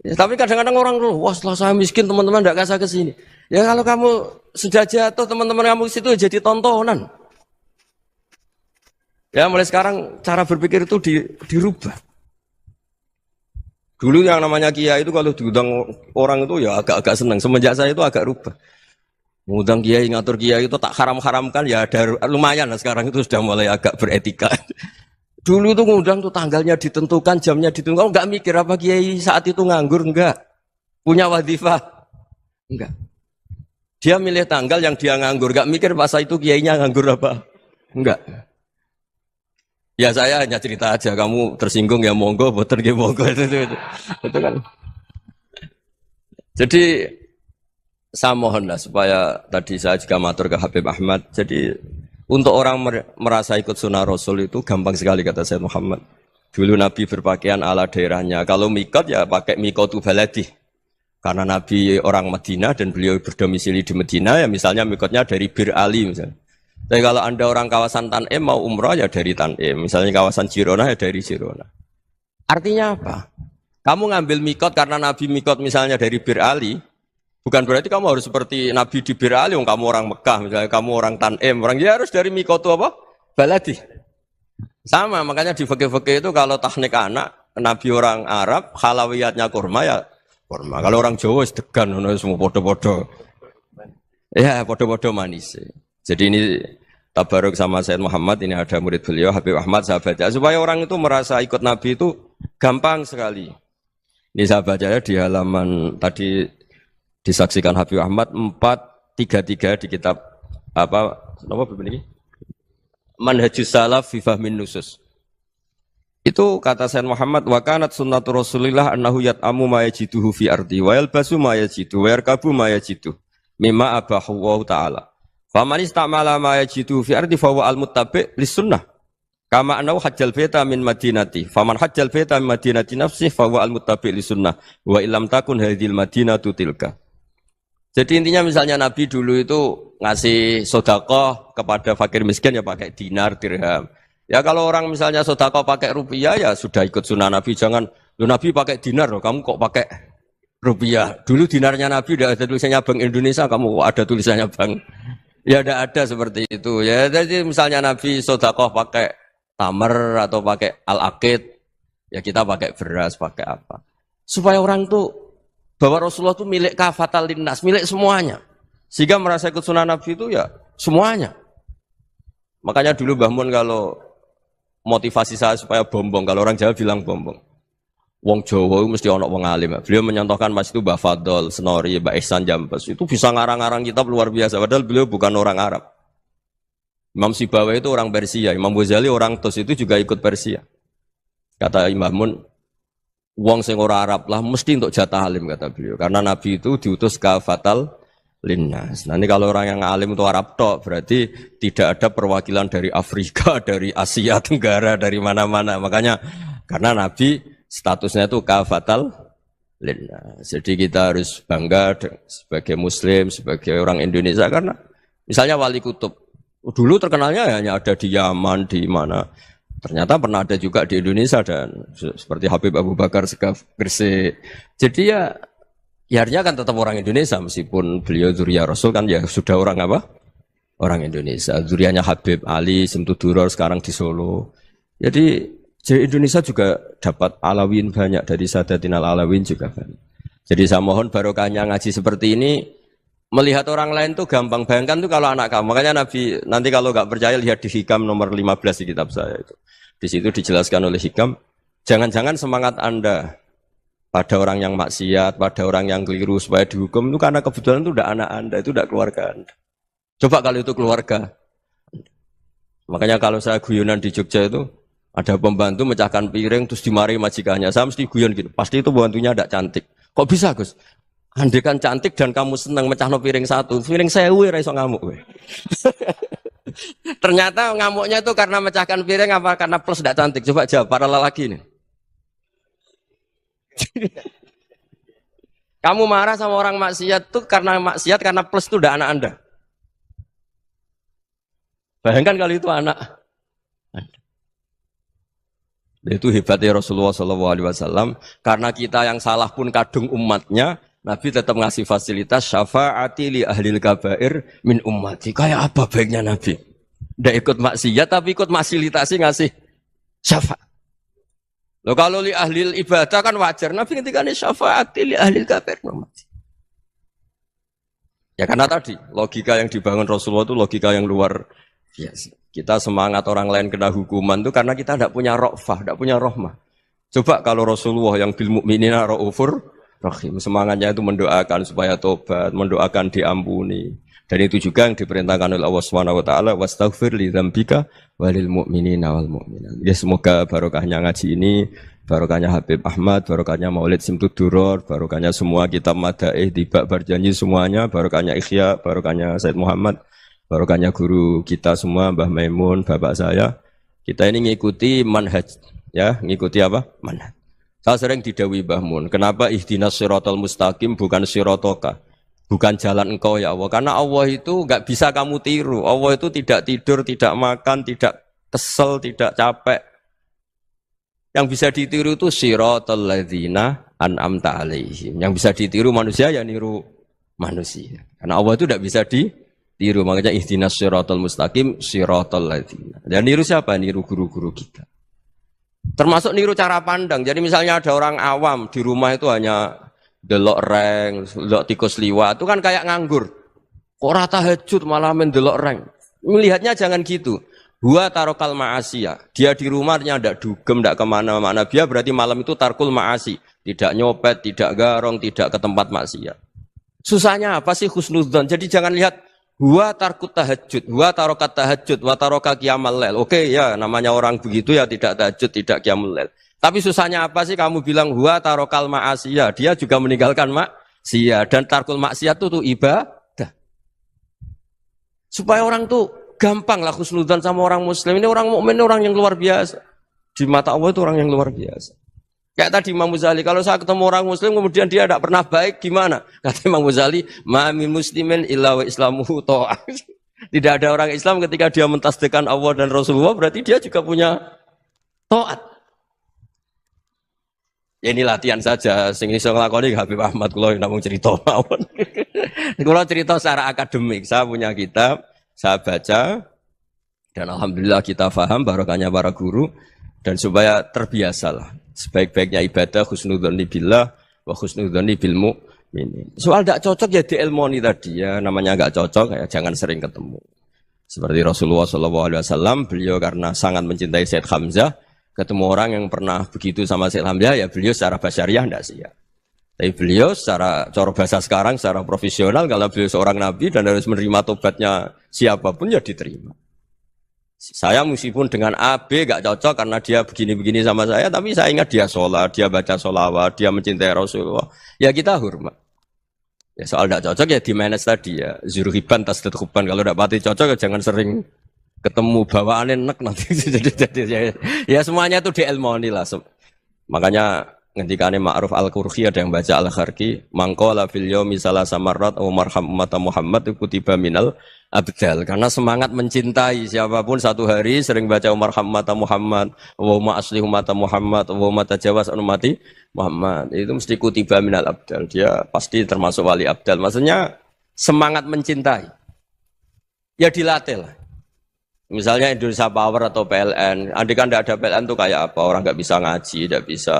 Ya, tapi kadang-kadang orang tuh, wah setelah saya miskin teman-teman enggak kasih ke sini. Ya kalau kamu sudah jatuh, teman-teman kamu situ jadi tontonan. Ya mulai sekarang cara berpikir itu dirubah. Dulu yang namanya kiai itu kalau diundang orang itu ya agak-agak senang. Semenjak saya itu agak rubah. Mengundang kiai, ngatur kiai itu tak haram-haramkan ya ada lumayan lah sekarang itu sudah mulai agak beretika. Dulu itu ngundang tuh tanggalnya ditentukan, jamnya ditentukan. Oh, enggak mikir apa kiai saat itu nganggur, enggak. Punya wadifah, enggak. Dia milih tanggal yang dia nganggur, enggak mikir masa itu kiainya nganggur apa. Enggak. Ya saya hanya cerita aja, kamu tersinggung ya monggo, boten ya monggo itu kan. Jadi saya mohonlah supaya tadi saya juga matur ke Habib Ahmad. Jadi untuk orang merasa ikut sunnah Rasul itu gampang sekali kata Sayyid Muhammad. Dulu Nabi berpakaian ala daerahnya. Kalau mikot ya pakai mikotu baladi. Karena Nabi orang Madinah dan beliau berdomisili di Madinah ya misalnya mikotnya dari Bir Ali misalnya. Tapi kalau Anda orang kawasan Tanim mau umrah ya dari Tanim. Misalnya kawasan Jirona ya dari Jirona. Artinya apa? Kamu ngambil mikot karena Nabi mikot misalnya dari Bir Ali. Bukan berarti kamu harus seperti Nabi di Bir Ali. Kamu orang Mekah misalnya kamu orang Tanim. Orang dia harus dari mikot itu apa? Baladi. Sama makanya di fikih-fikih itu kalau teknik anak. Nabi orang Arab halawiyatnya kurma ya kurma. Kalau orang Jawa sedegan. Semua podo-podo. Ya podo-podo manis. Jadi ini tabaruk sama Sayyid Muhammad, ini ada murid beliau, Habib Ahmad, sahabatnya. Supaya orang itu merasa ikut Nabi itu gampang sekali. Ini sahabatnya di halaman tadi disaksikan Habib Ahmad 433 di kitab apa ini? Manhajus Salaf fi Fahmin Nusus. Itu kata Sayyid Muhammad, wa kanat sunnatu Rasulillah annahu yat'amu ma yajiduhu fi ardi wa yalbasu ma yajidu wa yarkabu ma yajidu mimma abahu wa ta'ala. Faman istamala ma yajidu fi ardi fa huwa al-muttabi' lis-sunnah. Kama annahu hajjal baita min madinati. Faman hajjal baita min madinati nafsihi fa huwa al-muttabi' lis-sunnah. Wa illam takun hadhil madinatu tilka. Jadi intinya misalnya Nabi dulu itu ngasih sedekah kepada fakir miskin ya pakai dinar, dirham. Ya kalau orang misalnya sedekah pakai rupiah ya sudah ikut sunnah Nabi. Jangan, lu Nabi pakai dinar loh, kamu kok pakai rupiah. Dulu dinarnya Nabi udah ada tulisannya Bank Indonesia, kamu kok ada tulisannya Bank. Ya tidak ada seperti itu. Ya jadi misalnya Nabi sedekah pakai tamar atau pakai al-aqid, ya kita pakai beras, pakai apa. Supaya orang tuh bahwa Rasulullah itu milik kafatal linnas, milik semuanya. Sehingga merasa ikut sunnah Nabi itu ya semuanya. Makanya dulu Mbah Mun kalau motivasi saya supaya bombong, kalau orang Jawa bilang bombong. Wong Jawa itu mesti ono wong alim. Beliau menyontohkan mas itu Mbah Fadol, Senori, Mbah Ihsan Jambes. Itu bisa ngarang-ngarang kitab luar biasa. Padahal beliau bukan orang Arab. Imam Sibawa itu orang Persia. Imam Ghazali orang Tus itu juga ikut Persia. Kata Imam Mun, wong sing ora Arab lah mesti untuk jatah alim kata beliau. Karena Nabi itu diutus ke fatal linnas. Nanti kalau orang yang alim itu Arab tok, berarti tidak ada perwakilan dari Afrika, dari Asia Tenggara, dari mana-mana. Makanya karena Nabi statusnya itu kafatal linnas. Jadi kita harus bangga sebagai Muslim, sebagai orang Indonesia karena misalnya Wali Kutub dulu terkenalnya hanya ada di Yaman, di mana. Ternyata pernah ada juga di Indonesia dan seperti Habib Abu Bakar Segaf Gresik. Jadi ya artinya kan tetap orang Indonesia meskipun beliau dzurriyyah Rasul kan ya sudah orang apa? Orang Indonesia. Dzurriyyahnya Habib Ali Simtuduror sekarang di Solo. Jadi Indonesia juga dapat alawin banyak dari Sadatinal Alawin juga banyak. Jadi saya mohon barokahnya ngaji seperti ini melihat orang lain tuh gampang. Bayangkan tuh kalau anak kamu. Makanya Nabi nanti kalau nggak percaya lihat di Hikam nomor 15 di kitab saya itu. Di situ dijelaskan oleh Hikam. Jangan-jangan semangat Anda pada orang yang maksiat, pada orang yang keliru supaya dihukum itu karena kebetulan itu udah anak Anda, itu udah keluarga Anda. Coba kalau itu keluarga. Makanya kalau saya guyonan di Jogja itu ada pembantu mecahkan piring terus dimarahi majikannya. Saya mesti guyon gitu. Pasti itu pembantunya tidak cantik. Kok bisa Gus? Andekan cantik dan kamu senang mecahno piring satu, piring 1000 ora iso ngamuk kowe. Ternyata ngamuknya itu karena mecahkan piring apa karena plus tidak cantik? Coba jawab para lelaki ini. Kamu marah sama orang maksiat tuh karena maksiat karena plus itu udah anak Anda. Bayangkan kalau itu anak Anda. Itu hebatnya Rasulullah SAW. Karena kita yang salah pun kadung umatnya, Nabi tetap ngasih fasilitas syafaati li ahlil kabair min ummati. Kayak apa baiknya Nabi? Nggak ikut maksiat tapi ikut fasilitasi ngasih syafaat. Loh kalau li ahlil ibadah kan wajar. Nabi ketika ini syafaati li ahlil kabair min ummati. Ya karena tadi logika yang dibangun Rasulullah itu logika yang luar biasa. Kita semangat orang lain kena hukuman itu karena kita tidak punya ra'fah, tidak punya rahmah. Coba kalau Rasulullah yang bil mu'minina ra'ufur rahim, semangatnya itu mendoakan supaya tobat, mendoakan diampuni. Dan itu juga yang diperintahkan oleh Allah Subhanahu wa taala, wastaghfir li dzambika walil mu'minina wal mu'minat. Ya semoga barokahnya ngaji ini, barokahnya Habib Ahmad, barokahnya Maulid Simtud Duror, barokahnya semua kitab madaih Tibak Berjanji semuanya, barokahnya Ikhya, barokahnya Said Muhammad, barokahnya guru kita semua Mbah Maimun, bapak saya. Kita ini ngikuti manhaj, ya, ngikuti apa? Manhaj. Saya sering didhawuhi Mbah Mun, kenapa ihdinas siratal mustaqim bukan siratoka? Bukan jalan engkau ya Allah. Karena Allah itu enggak bisa kamu tiru. Allah itu tidak tidur, tidak makan, tidak kesel, tidak capek. Yang bisa ditiru itu siratal ladzina an'amta alaihim. Yang bisa ditiru manusia ya niru manusia. Karena Allah itu tidak bisa ditiru. Makanya ihdinas siratal mustaqim siratal ladzina. Dan niru siapa? Niru guru-guru kita. Termasuk niru cara pandang. Jadi misalnya ada orang awam di rumah itu hanya delok reng, delok tikus liwat, itu kan kayak nganggur. Kok ora tahajud malah main delok reng. Melihatnya jangan gitu. Huwa tarokal ma'asiyah. Dia di rumahnya tidak dugem, tidak kemana-mana. Dia berarti malam itu tarkul ma'asi. Tidak nyopet, tidak garong, tidak ke tempat maksiat. Susahnya apa sih husnudzon? Jadi jangan lihat huwa tarkut tahajud, huwa tarokat tahajud, wa taroka qiyamal lail. Oke ya, namanya orang begitu ya tidak tahajud, tidak qiyamul lail. Tapi susahnya apa sih kamu bilang huwa tarokal ma'asiyah, dia juga meninggalkan maksiat dan tarkul maksiat itu tuh ibadah. Supaya orang tuh gampang lah husnudzon sama orang muslim. Ini orang mukmin, orang yang luar biasa. Di mata Allah itu orang yang luar biasa. Kayak tadi Imam Ghazali, kalau saya ketemu orang muslim kemudian dia tidak pernah baik, gimana? Kata Imam Ghazali, ma min muslimin illa wa islamuhu ta'ah. Tidak ada orang Islam ketika dia mentasdihkan Allah dan Rasulullah, berarti dia juga punya taat. Ya ini latihan saja, sing iso nglakoni Habib Ahmad kula namung cerita mawon. Kula cerita secara akademik, saya punya kitab, saya baca dan alhamdulillah kita paham barokahnya para guru dan supaya terbiasalah. Sebaik-baiknya ibadah husnudzon billah wa husnudzon bil mu'minin. Soal tidak cocok ya diilmoni tadi ya, namanya enggak cocok ya jangan sering ketemu. Seperti Rasulullah SAW, beliau karena sangat mencintai Said Hamzah, ketemu orang yang pernah begitu sama Said Hamzah ya beliau secara basyariah tidak siap. Tapi beliau secara cara bahasa sekarang, secara profesional, kalau beliau seorang nabi dan harus menerima tobatnya siapapun ya diterima. Saya meskipun dengan A, B gak cocok karena dia begini-begini sama saya, tapi saya ingat dia sholat, dia baca sholawat, dia mencintai Rasulullah. Ya kita hormat. Ya soal gak cocok ya di manage tadi ya. Zurhiban tasdid huban. Kalau gak pati cocok ya jangan sering ketemu bawaannya enak nanti. Ya semuanya itu diilmoni lah. Makanya ngendikane Ma'ruf Al-Qurhi ada yang baca Al-Kharqi, mangqala fil yaumi salasa marrat wa marham ummata Muhammad kutiba minal abdal. Karena semangat mencintai siapapun satu hari sering baca Umar Hammata Muhammad, wa asli ummata Muhammad, wa tajawaz an ummati Muhammad. Itu mesti kutiba minal abdal. Dia pasti termasuk wali abdal. Maksudnya semangat mencintai. Ya dilatih lah. Misalnya Indonesia Power atau PLN. Andai kan tidak ada PLN itu kayak apa? Orang nggak bisa ngaji, tidak bisa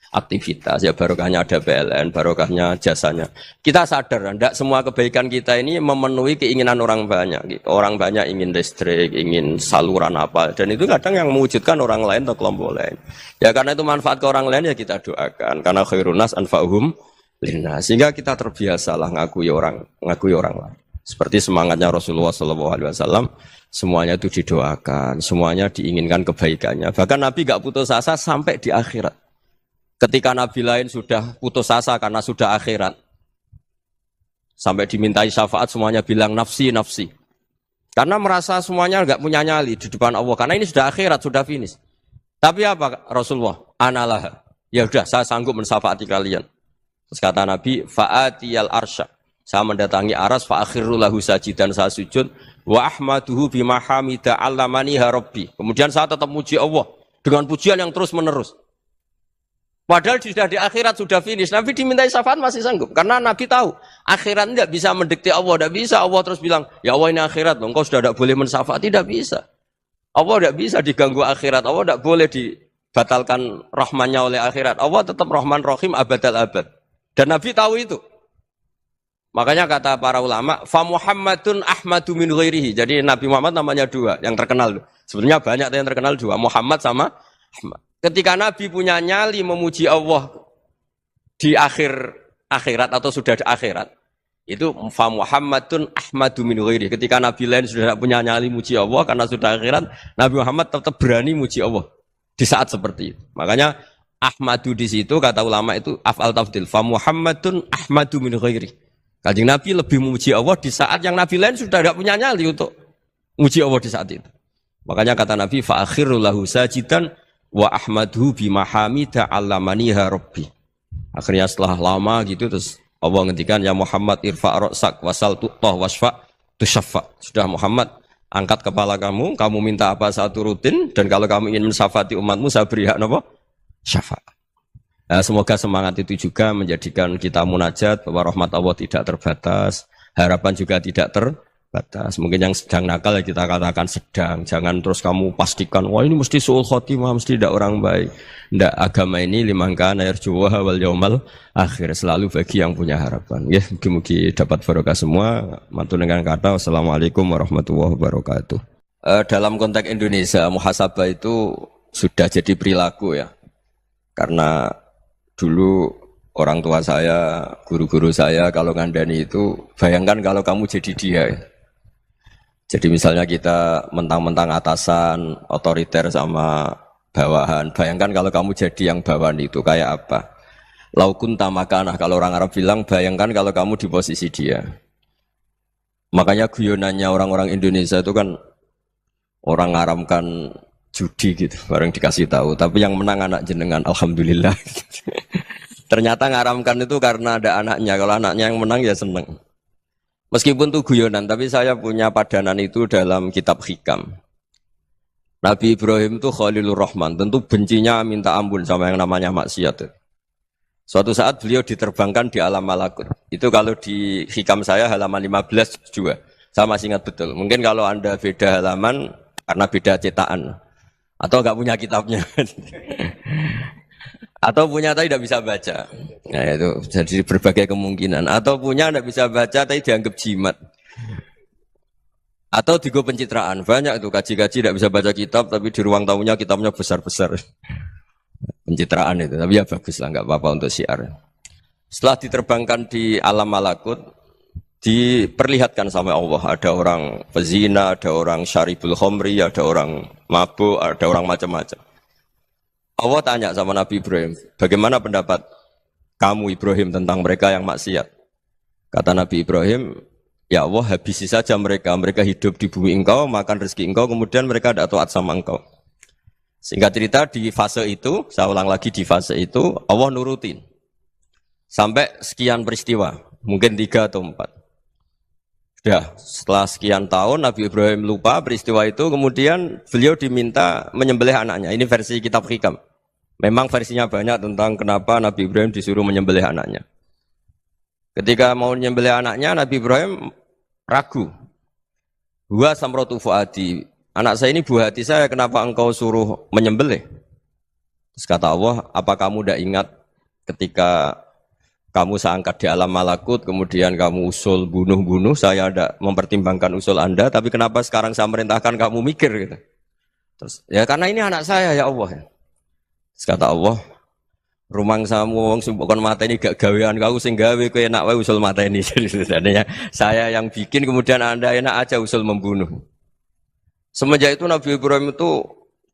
aktivitas, ya barokahnya ada PLN, barokahnya jasanya. Kita sadar, tidak semua kebaikan kita ini memenuhi keinginan orang banyak. Orang banyak ingin listrik, ingin saluran apa, dan itu kadang yang mewujudkan orang lain atau kelompok lain. Ya karena itu manfaat ke orang lain ya kita doakan. Karena khairun nas anfa'uhum linnas. Sehingga kita terbiasalah ngakui orang lain. Seperti semangatnya Rasulullah SAW, semuanya itu didoakan, semuanya diinginkan kebaikannya. Bahkan Nabi gak putus asa sampai di akhirat. Ketika Nabi lain sudah putus asa karena sudah akhirat, Sampai dimintai syafaat semuanya bilang nafsi, nafsi. Karena merasa semuanya enggak punya nyali di depan Allah. Karena ini sudah akhirat, sudah finish. Tapi apa Rasulullah? Analah. Ya udah, saya sanggup mensyafaati kalian. Terus kata Nabi, fa'atiyal arsya. Saya mendatangi aras, fa'akhiru lahu sajidan, saya sujud. Wa ahmaduhu bimahamida allamaniha rabbi. Kemudian saya tetap muji Allah. Dengan pujian yang terus menerus. Padahal sudah di akhirat, sudah finish. Nabi dimintai syafaat masih sanggup. Karena Nabi tahu, akhirat tidak bisa mendikte Allah. Tidak bisa. Allah terus bilang, ya Allah ini akhirat. Engkau sudah tidak boleh mensyafaat. Tidak bisa. Allah tidak bisa diganggu akhirat. Allah tidak boleh dibatalkan rahmannya oleh akhirat. Allah tetap rahman rahim abadal abad. Dan Nabi tahu itu. Makanya kata para ulama, fa Muhammadun Ahmadu min ghairihi. Jadi Nabi Muhammad namanya dua, yang terkenal. Sebenarnya banyak yang terkenal dua, Muhammad sama Ahmad. Ketika Nabi punya nyali memuji Allah di akhirat atau sudah di akhirat, itu fa Muhammadun Ahmadu min ghairihi. Ketika Nabi lain sudah tidak punya nyali muji Allah karena sudah akhirat, Nabi Muhammad tetap berani muji Allah di saat seperti itu. Makanya Ahmadu di situ kata ulama itu af'al tafdil, fa Muhammadun Ahmadu min ghairihi. Kanjeng Nabi lebih memuji Allah di saat yang Nabi lain sudah tidak punya nyali untuk memuji Allah di saat itu. Makanya kata Nabi, fa akhiru lahu sajidan wa ahmadhu bimahamida allamaniha rabbi. Akhirnya setelah lama gitu terus Allah ngendikan, ya Muhammad irfa' ra'sak wasal tu'tah wasfa' tusyaffa. Sudah Muhammad, angkat kepala kamu minta apa saya turutin, dan kalau kamu ingin mensyafaati umatmu saya beri hak apa? Syafaat. Nah, semoga semangat itu juga menjadikan kita munajat bahwa rahmat Allah tidak terbatas, harapan juga tidak terbatas. Mungkin yang sedang nakal ya kita katakan sedang, jangan terus kamu pastikan wah ini mesti suul khotimah, mesti tidak orang baik. Tidak, agama ini liman kana yarjuwa wal yaumal akhir, selalu bagi yang punya harapan. Ya, mugi-mugi dapat barokah semua. Mantul dengan kata wassalamualaikum warahmatullahi wabarakatuh. Dalam konteks Indonesia, muhasabah itu sudah jadi perilaku ya. Karena dulu orang tua saya, guru-guru saya kalau ngandani itu, bayangkan kalau kamu jadi dia. Jadi misalnya kita mentang-mentang atasan, otoriter sama bawahan. Bayangkan kalau kamu jadi yang bawahan itu kayak apa? Laukun tamakanah, kalau orang Arab bilang, bayangkan kalau kamu di posisi dia. Makanya guyonannya orang-orang Indonesia itu kan orang ngaramkan judi gitu, bareng dikasih tahu. Tapi yang menang anak jenengan, alhamdulillah. Ternyata ngaramkan itu karena ada anaknya. Kalau anaknya yang menang ya seneng. Meskipun itu guyonan, tapi saya punya padanan itu dalam kitab Hikam. Nabi Ibrahim itu Khalilur Rahman, tentu bencinya minta ampun sama yang namanya maksiat. Suatu saat beliau diterbangkan di alam malakut. Itu kalau di Hikam saya halaman 15 juga. Saya masih ingat betul. Mungkin kalau Anda beda halaman karena beda cetakan. Atau enggak punya kitabnya. Atau punya tapi tidak bisa baca. Nah itu jadi berbagai kemungkinan. Atau punya tidak bisa baca tapi dianggap jimat. Atau digo pencitraan. Banyak itu kaji-kaji tidak bisa baca kitab tapi di ruang tamunya kitabnya besar-besar. Pencitraan itu. Tapi ya bagus lah, nggak apa-apa untuk syiar. Setelah diterbangkan di alam malakut, diperlihatkan sama Allah. Ada orang pezina, ada orang syaribul khomri, ada orang mabuk, ada orang macam-macam. Allah tanya sama Nabi Ibrahim, bagaimana pendapat kamu Ibrahim tentang mereka yang maksiat? Kata Nabi Ibrahim, ya Allah habisi saja mereka. Mereka hidup di bumi engkau, makan rezeki engkau, kemudian mereka tidak taat sama engkau. Singkat cerita di fase itu, saya ulang lagi di fase itu, Allah nurutin. Sampai sekian peristiwa, mungkin 3 atau 4. Sudah, setelah sekian tahun Nabi Ibrahim lupa peristiwa itu, kemudian beliau diminta menyembelih anaknya. Ini versi kitab Hikam. Memang versinya banyak tentang kenapa Nabi Ibrahim disuruh menyembelih anaknya. Ketika mau menyembelih anaknya, Nabi Ibrahim ragu. Huwa samratu fuadi. Anak saya ini buah hati saya, kenapa engkau suruh menyembelih? Terus kata Allah, apa kamu tidak ingat ketika kamu saya angkat di alam malakut, kemudian kamu usul bunuh-bunuh, saya tidak mempertimbangkan usul Anda, tapi kenapa sekarang saya merintahkan kamu mikir gitu. Terus, ya karena ini anak saya ya Allah. Terus kata Allah, rumang samu wong sumpukon mata ini gak gawean kau sing gawe kowe enak wae usul mata ini. Jadi saya yang bikin, kemudian Anda enak aja usul membunuh. Semenjak itu Nabi Ibrahim itu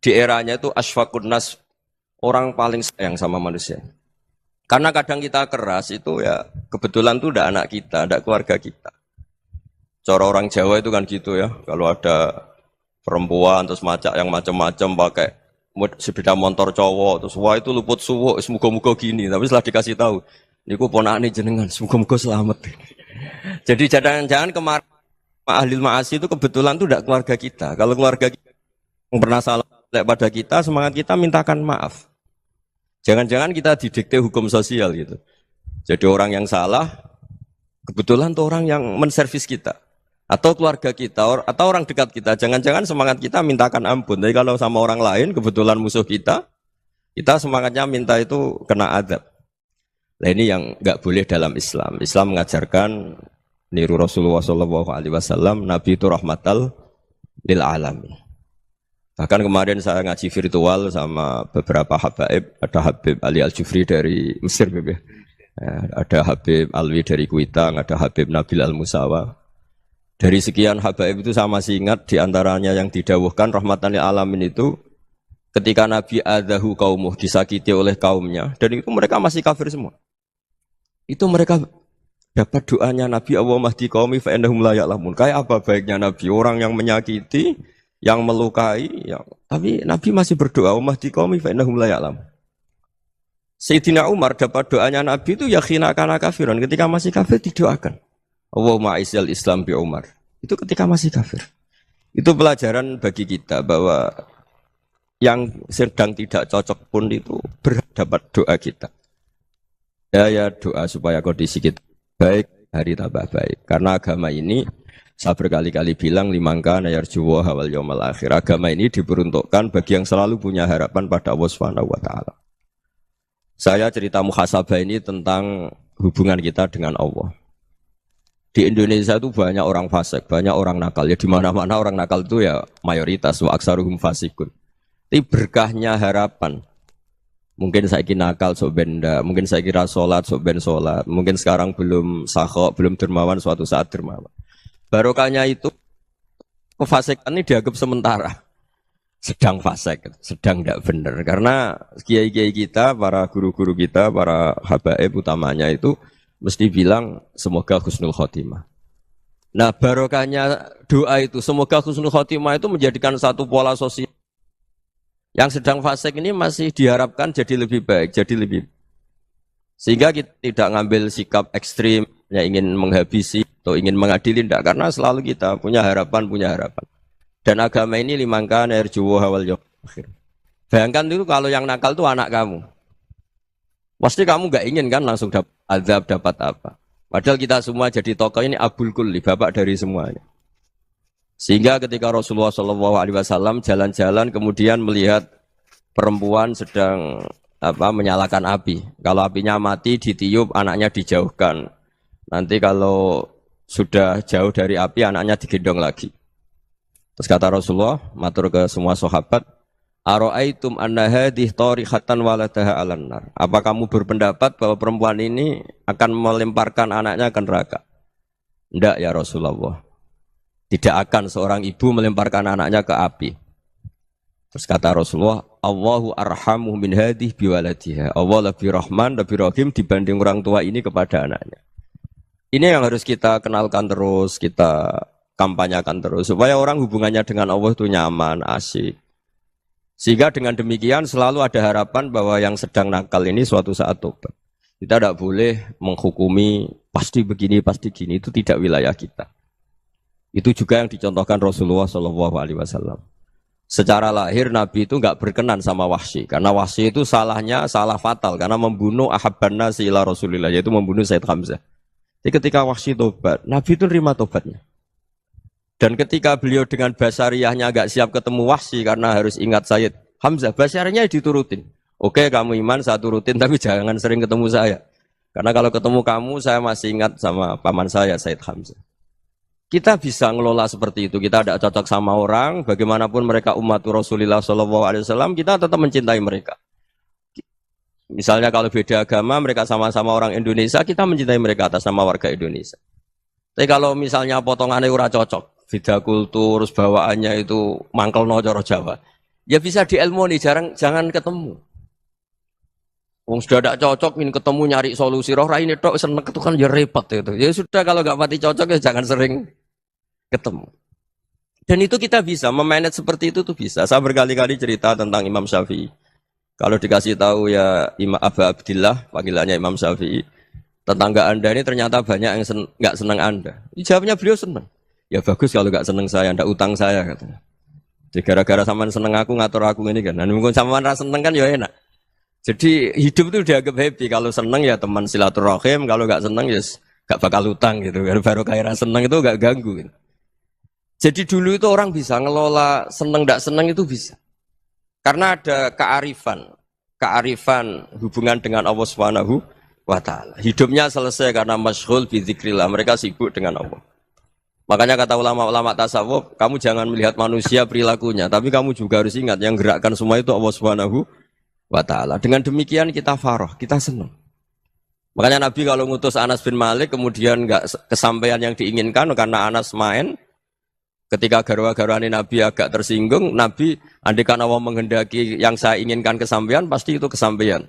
di eranya itu asfaqun nas, orang paling sayang sama manusia. Karena kadang kita keras itu ya kebetulan tuh udah anak kita, ada keluarga kita. Cara orang Jawa itu kan gitu ya. Kalau ada perempuan terus macak yang macam-macam pakai sepeda motor cowok terus wah itu luput suwo, semoga-moga gini. Tapi setelah dikasih tahu, niku ponakane jenengan, semoga-moga selamat. Jadi jangan-jangan kemarin ahli ma'asi itu kebetulan tuh tidak keluarga kita. Kalau keluarga kita yang pernah salah pada kita, semangat kita mintakan maaf. Jangan-jangan kita didikte hukum sosial gitu. Jadi orang yang salah, kebetulan tuh orang yang menservis kita. Atau keluarga kita, atau orang dekat kita. Jangan-jangan semangat kita mintakan ampun. Tapi kalau sama orang lain, kebetulan musuh kita semangatnya minta itu kena adab. Nah ini yang nggak boleh dalam Islam. Islam mengajarkan niru Rasulullah SAW, Nabi itu rahmatal lil alamin. Bahkan kemarin saya ngaji virtual sama beberapa habaib, ada Habib Ali Al-Jufri dari Mesir, ada Habib Alwi dari Kuitang, ada Habib Nabil Al-Musawa. Dari sekian habaib itu saya masih ingat diantaranya yang didawuhkan rahmatan lil alamin itu ketika Nabi adahu kaumuh, disakiti oleh kaumnya, dan itu mereka masih kafir semua. Itu mereka dapat doanya Nabi Allah mahdi qaumi fa innahum la ya'lamun. Kayak apa baiknya Nabi, orang yang menyakiti, yang melukai, tapi Nabi masih berdoa mahdi qaumi fa innahum la ya'lamun. Sayyidina Umar dapat doanya Nabi itu yakhina kana kafiran, ketika masih kafir didoakan. Allahumma aisyal Islam bi Umar. Itu ketika masih kafir. Itu pelajaran bagi kita bahwa yang sedang tidak cocok pun itu berdapat doa kita. Ya doa supaya kondisi kita baik, hari tambah baik. Karena agama ini, saya berkali-kali bilang, limangka nayarjuwa hawal yawmal akhir. Agama ini diperuntukkan bagi yang selalu punya harapan pada Allah Subhanahu wa Ta'ala. Saya cerita muhasabah ini tentang hubungan kita dengan Allah. Di Indonesia itu banyak orang fasik, banyak orang nakal. Ya di mana-mana orang nakal itu ya mayoritas, wa aksaruhum fasikun. Tapi berkahnya harapan. Mungkin saya kira nakal sok benda, mungkin saya kira sholat sok ben sholat, mungkin sekarang belum sakhok, belum dermawan, suatu saat dermawan. Barokahnya itu kefasikan ini dianggap sementara, sedang fasik, sedang tidak benar. Karena kiai-kiai kita, para guru-guru kita, para habaib utamanya itu mesti bilang semoga husnul khotimah. Nah barokahnya doa itu semoga husnul khotimah itu menjadikan satu pola sosial. Yang sedang fasik ini masih diharapkan jadi lebih baik, jadi lebih. Sehingga kita tidak ngambil sikap ekstrim, yang ingin menghabisi atau ingin mengadili, tidak. Karena selalu kita punya harapan. Dan agama ini limangka nerjuwo hawal yawmal akhir. Bayangkan itu kalau yang nakal itu anak kamu. Pasti kamu nggak ingin kan langsung dapat azab, dapat apa. Padahal kita semua jadi tokoh ini abul kulli, bapak dari semuanya. Sehingga ketika Rasulullah SAW jalan-jalan kemudian melihat perempuan sedang menyalakan api. Kalau apinya mati ditiup, anaknya dijauhkan. Nanti kalau sudah jauh dari api, anaknya digendong lagi. Terus kata Rasulullah, matur ke semua sahabat, Aro'aitum anna hadih tarihatan waladaha alan nar. Apa kamu berpendapat bahwa perempuan ini akan melemparkan anaknya ke neraka? Tidak ya Rasulullah. Tidak akan seorang ibu melemparkan anaknya ke api. Terus kata Rasulullah, Allahu arhamu min hadih biwaladiha. Allah lebih rahman, lebih rahim dibanding orang tua ini kepada anaknya. Ini yang harus kita kenalkan terus, kita kampanyakan terus. Supaya orang hubungannya dengan Allah itu nyaman, asik. Sehingga dengan demikian selalu ada harapan bahwa yang sedang nakal ini suatu saat tobat. Kita tidak boleh menghukumi pasti begini, pasti gini. Itu tidak wilayah kita. Itu juga yang dicontohkan Rasulullah SAW. Secara lahir Nabi itu nggak berkenan sama Wahsy, karena Wahsy itu salahnya salah fatal karena membunuh ahabban nasi ila Rasulillah, yaitu membunuh Sayyid Hamzah. Jadi ketika Wahsy tobat, Nabi itu nerima tobatnya. Dan ketika beliau dengan basariyahnya nggak siap ketemu Wahsy karena harus ingat Sayyid Hamzah, basariyahnya diturutin. Oke, kamu iman, saya turutin, tapi jangan sering ketemu saya. Karena kalau ketemu kamu, saya masih ingat sama paman saya, Sayyid Hamzah. Kita bisa ngelola seperti itu. Kita tidak cocok sama orang, bagaimanapun mereka umat Rasulullah SAW, kita tetap mencintai mereka. Misalnya kalau beda agama, mereka sama-sama orang Indonesia, kita mencintai mereka atas nama warga Indonesia. Tapi kalau misalnya potongannya ora cocok, beda kultur, bawaannya itu mangkel no coro Jawa, ya bisa diilmoni, jangan ketemu. Wong sudah tidak cocok, ingin ketemu nyari solusi. Roh ini tok seneng itu kan ya repot itu. Ya sudah kalau nggak pati cocok ya jangan sering ketemu. Dan itu kita bisa memanage seperti itu tuh bisa. Saya berkali-kali cerita tentang Imam Syafi'i. Kalau dikasih tahu ya Imam Aba Abdillah, panggilannya Imam Syafi'i, tetangga Anda ini ternyata banyak yang nggak senang Anda. Jawabnya beliau senang. Ya bagus kalau nggak senang saya, ndak utang saya katanya. Jadi gara-gara sampean seneng aku ngatur aku ini kan. Nah, mungkin sampean rasa seneng kan ya enak. Jadi hidup itu dianggap happy. Kalau seneng ya teman silaturahim, kalau nggak seneng ya nggak bakal utang gitu. Baru kayak seneng itu nggak ganggu. Gitu. Jadi dulu itu orang bisa ngelola seneng nggak seneng itu bisa. Karena ada kearifan hubungan dengan Allah Subhanahu wa Ta'ala. Hidupnya selesai karena masyghul bi dzikrillah. Mereka sibuk dengan Allah. Makanya kata ulama-ulama tasawuf, kamu jangan melihat manusia perilakunya, tapi kamu juga harus ingat yang gerakkan semua itu Allah Subhanahu wa Ta'ala. Dengan demikian kita farah, kita senang. Makanya Nabi kalau ngutus Anas bin Malik kemudian nggak kesampaian yang diinginkan karena Anas main, ketika garwa-garwani Nabi agak tersinggung, Nabi andaikan Allah menghendaki yang saya inginkan kesampaian, pasti itu kesampaian.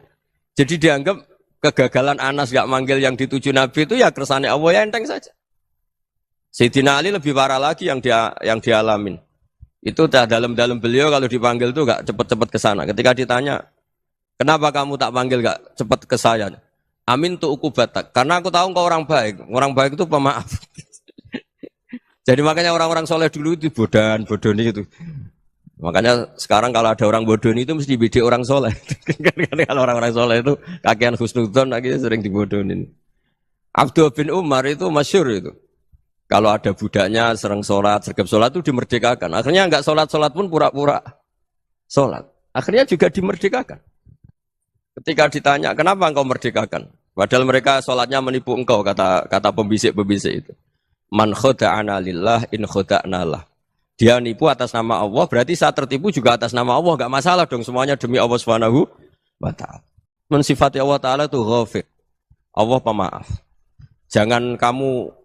Jadi dianggap kegagalan Anas nggak manggil yang dituju Nabi itu ya kersane Allah ya enteng saja. Sayyidina Ali lebih parah lagi yang dialamin. Itu dalam beliau kalau dipanggil itu nggak cepet-cepet ke sana. Ketika ditanya, kenapa kamu tak panggil nggak cepet ke saya? Amin tu ukubatak. Karena aku tahu engkau orang baik. Orang baik itu pemaaf. Jadi makanya orang-orang soleh dulu itu bodoni itu. Makanya sekarang kalau ada orang bodoni itu mesti bidik orang soleh. Kalau orang-orang soleh itu kakean husnudzon akhirnya sering dibodonin. Abdul bin Umar itu masyhur itu. Kalau ada budaknya sering sholat, sergap sholat itu dimerdekakan. Akhirnya enggak sholat pun pura-pura sholat. Akhirnya juga dimerdekakan. Ketika ditanya, kenapa engkau merdekakan? Padahal mereka sholatnya menipu engkau, kata pembisik-pembisik itu. Man khoda'ana lillah in khoda'na lah. Dia nipu atas nama Allah, berarti saat tertipu juga atas nama Allah. Enggak masalah dong, semuanya demi Allah Subhanahu wa Ta'ala. Mensifati Allah Ta'ala itu ghafir. Allah pemaaf. Jangan kamu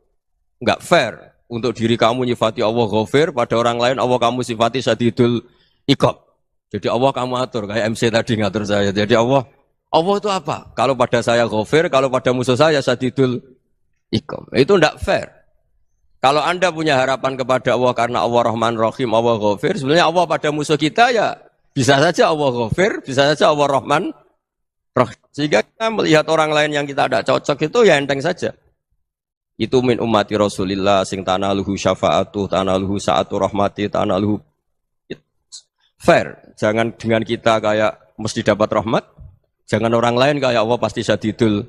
enggak fair untuk diri kamu nyifati Allah ghafir, pada orang lain Allah kamu sifati syadidul iqab. Jadi Allah kamu atur, kayak MC tadi ngatur saya. Jadi Allah itu apa? Kalau pada saya ghafir, kalau pada musuh saya syadidul iqab. Itu enggak fair. Kalau Anda punya harapan kepada Allah karena Allah Rahman Rahim, Allah ghafir, sebenarnya Allah pada musuh kita ya bisa saja Allah ghafir, bisa saja Allah Rahman Rahim. Sehingga kita melihat orang lain yang kita tidak cocok itu ya enteng saja. Itu min ummati Rasulillah sing tanaluhu syafa'atuh, tanaluhu sa'atu rahmati, tanaluhu fair. Jangan dengan kita kayak mesti dapat rahmat, jangan orang lain kayak Allah pasti syadidul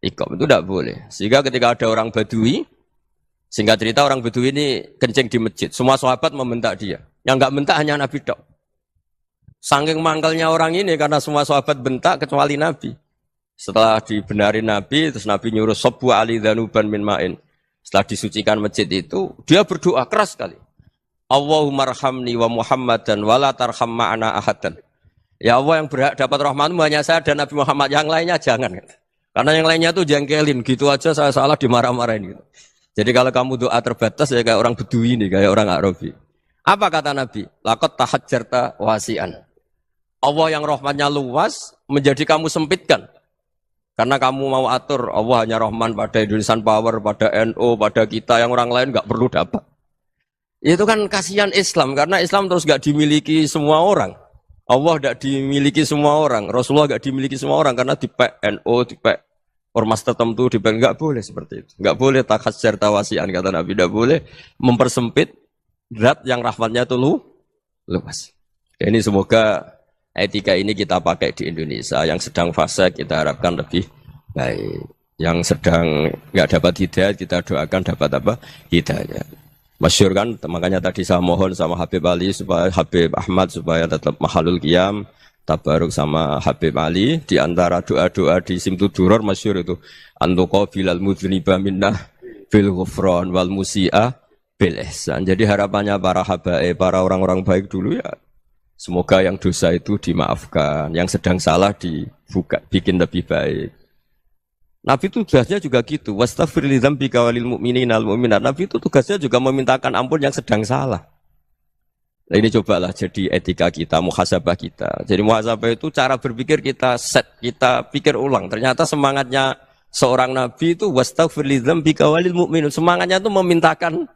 iqab. Itu tidak boleh. Sehingga ketika ada orang Badui, singkat cerita orang Badui ini kencing di masjid, semua sahabat membentak dia. Yang enggak bentak hanya Nabi tok. Saking mangkalnya orang ini karena semua sahabat bentak kecuali Nabi. Setelah dibenarin Nabi, terus Nabi nyuruh Sobu Ali Dhanuban min ma'in. Setelah disucikan masjid itu, dia berdoa keras sekali. Allahumma arhamni wa Muhammadan wa la tarham ma'ana ahadan. Ya Allah, yang berhak dapat rahmatmu hanya saya dan Nabi Muhammad, yang lainnya jangan. Karena yang lainnya tuh jengkelin, gitu aja saya salah dimarah-marahin. Gitu. Jadi kalau kamu doa terbatas ya kayak orang Bedui ini, kayak orang Arabi. Apa kata Nabi? Laqad tahajjarta wasi'an. Allah yang rahmatnya luas menjadi kamu sempitkan. Karena kamu mau atur Allah hanya Rahman pada Indonesian Power, pada NU, pada kita yang orang lain nggak perlu dapat. Itu kan kasihan Islam karena Islam terus nggak dimiliki semua orang. Allah nggak dimiliki semua orang, Rasulullah nggak dimiliki semua orang karena dipek NU, dipek ormas tertentu, dipek nggak boleh seperti itu. Nggak boleh takhasyar tawasian kata Nabi, nggak boleh mempersempit zat yang rahmatnya itu luas. Ini semoga etika ini kita pakai di Indonesia. Yang sedang fase kita harapkan lebih baik. Yang sedang nggak dapat hidayah kita doakan dapat apa? Hidayah. Masyhur kan, makanya tadi saya mohon sama Habib Ali supaya Habib Ahmad supaya tetap mahalul qiyam, tabaruk sama Habib Ali di antara doa-doa di Simtuduror masyhur itu antuqabilal mudhniba minnah bil ghufran wal musi'a bil ihsan. Jadi harapannya para habaib, para orang-orang baik dulu ya semoga yang dosa itu dimaafkan, yang sedang salah dibuka, bikin lebih baik. Nabi itu tugasnya juga gitu. Wastaghfir li dzambika walil mu'minina wal mu'minat. Nabi itu tugasnya juga memintakan ampun yang sedang salah. Nah, ini cobalah jadi etika kita, muhasabah kita. Jadi muhasabah itu cara berpikir kita set, kita pikir ulang. Ternyata semangatnya seorang nabi itu wastaghfir lidzambika walil mu'minun. Semangatnya itu memintakan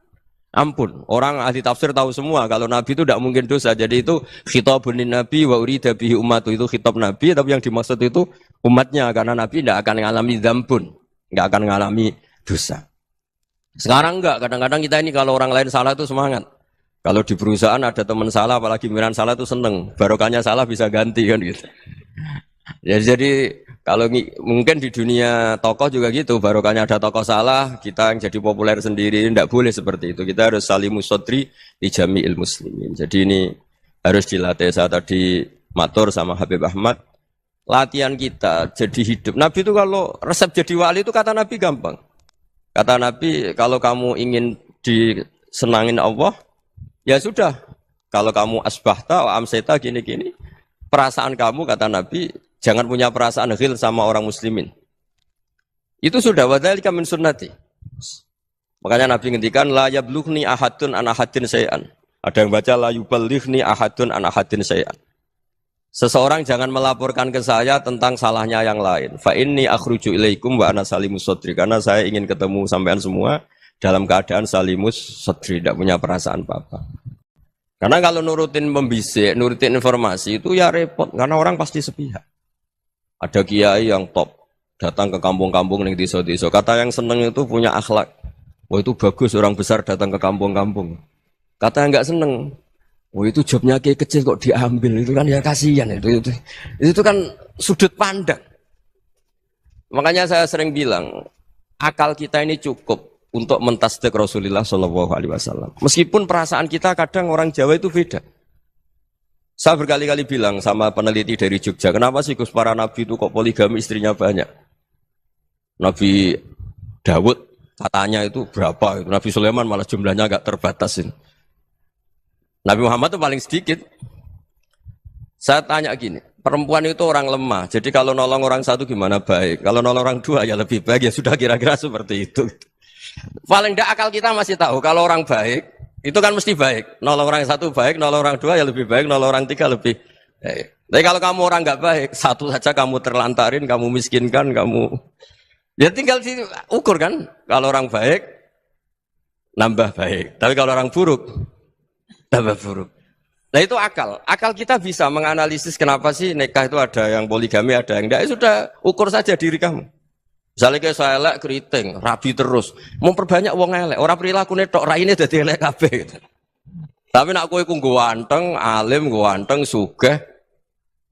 ampun. Orang ahli tafsir tahu semua kalau nabi itu tidak mungkin dosa. Jadi itu khitabun nabi wa urida bihi ummatu, itu khitab nabi, tapi yang dimaksud itu umatnya, karena nabi tidak akan mengalami dzambun, tidak akan mengalami dosa. Sekarang enggak, kadang-kadang kita ini kalau orang lain salah itu semangat. Kalau di perusahaan ada teman salah, apalagi miran salah itu seneng. Barokahnya salah bisa ganti kan gitu. Ya, jadi kalau mungkin di dunia tokoh juga gitu, barokahnya ada tokoh salah, kita yang jadi populer sendiri, tidak boleh seperti itu. Kita harus salimus sodri di jami'il muslimin. Jadi ini harus dilatih. Saya tadi matur sama Habib Ahmad, latihan kita jadi hidup. Nabi itu kalau resep jadi wali itu kata Nabi gampang. Kata Nabi, kalau kamu ingin disenangin Allah, ya sudah, kalau kamu asbahta wa amseta gini-gini, perasaan kamu, kata Nabi, jangan punya perasaan ghil sama orang muslimin. Itu sudah, wadzalika min sunnati. Makanya Nabi ngendikan la yablughni ahadun an ahadin syai'an. Ada yang baca la yuballighni ahadun an ahadin syai'an. Seseorang jangan melaporkan ke saya tentang salahnya yang lain. Fa inni akhruju ilaikum wa ana salimus sodri. Karena saya ingin ketemu sampean semua dalam keadaan salimus sodri, tidak punya perasaan apa-apa. Karena kalau nurutin membisik, nurutin informasi itu ya repot, karena orang pasti sepihak. Ada kiai yang top, datang ke kampung-kampung ning desa-desa. Kata yang seneng itu punya akhlak. Wah, itu bagus orang besar datang ke kampung-kampung. Kata yang enggak seneng, wah itu jobnya kiai kecil kok diambil, itu kan ya kasihan itu kan sudut pandang. Makanya saya sering bilang, akal kita ini cukup untuk mentasdik Rasulullah Shallallahu Alaihi Wasallam. Meskipun perasaan kita kadang orang Jawa itu beda. Saya berkali-kali bilang sama peneliti dari Jogja, kenapa sih Gus para nabi itu kok poligami istrinya banyak? Nabi Dawud katanya itu berapa? Nabi Sulaiman malah jumlahnya agak terbatasin. Nabi Muhammad itu paling sedikit. Saya tanya gini, perempuan itu orang lemah, jadi kalau nolong orang satu gimana baik? Kalau nolong orang dua ya lebih baik, ya sudah kira-kira seperti itu. Paling tidak akal kita masih tahu kalau orang baik itu kan mesti baik. Nolong orang satu baik, nolong orang dua ya lebih baik, nolong orang tiga lebih baik. Tapi kalau kamu orang nggak baik, satu saja kamu terlantarin, kamu miskinkan, kamu ya tinggal ukur kan. Kalau orang baik nambah baik, tapi kalau orang buruk tambah buruk. Nah itu akal. Akal kita bisa menganalisis kenapa sih nikah itu ada yang poligami, ada yang enggak. Ya sudah, ukur saja diri kamu. Misalnya kayak saya elek keriting, rabi terus, memperbanyak wong elek, orang perilaku netok, raine dadi elek kabeh gitu. Tapi nak kowe ku ganteng, alim, ganteng, sugih,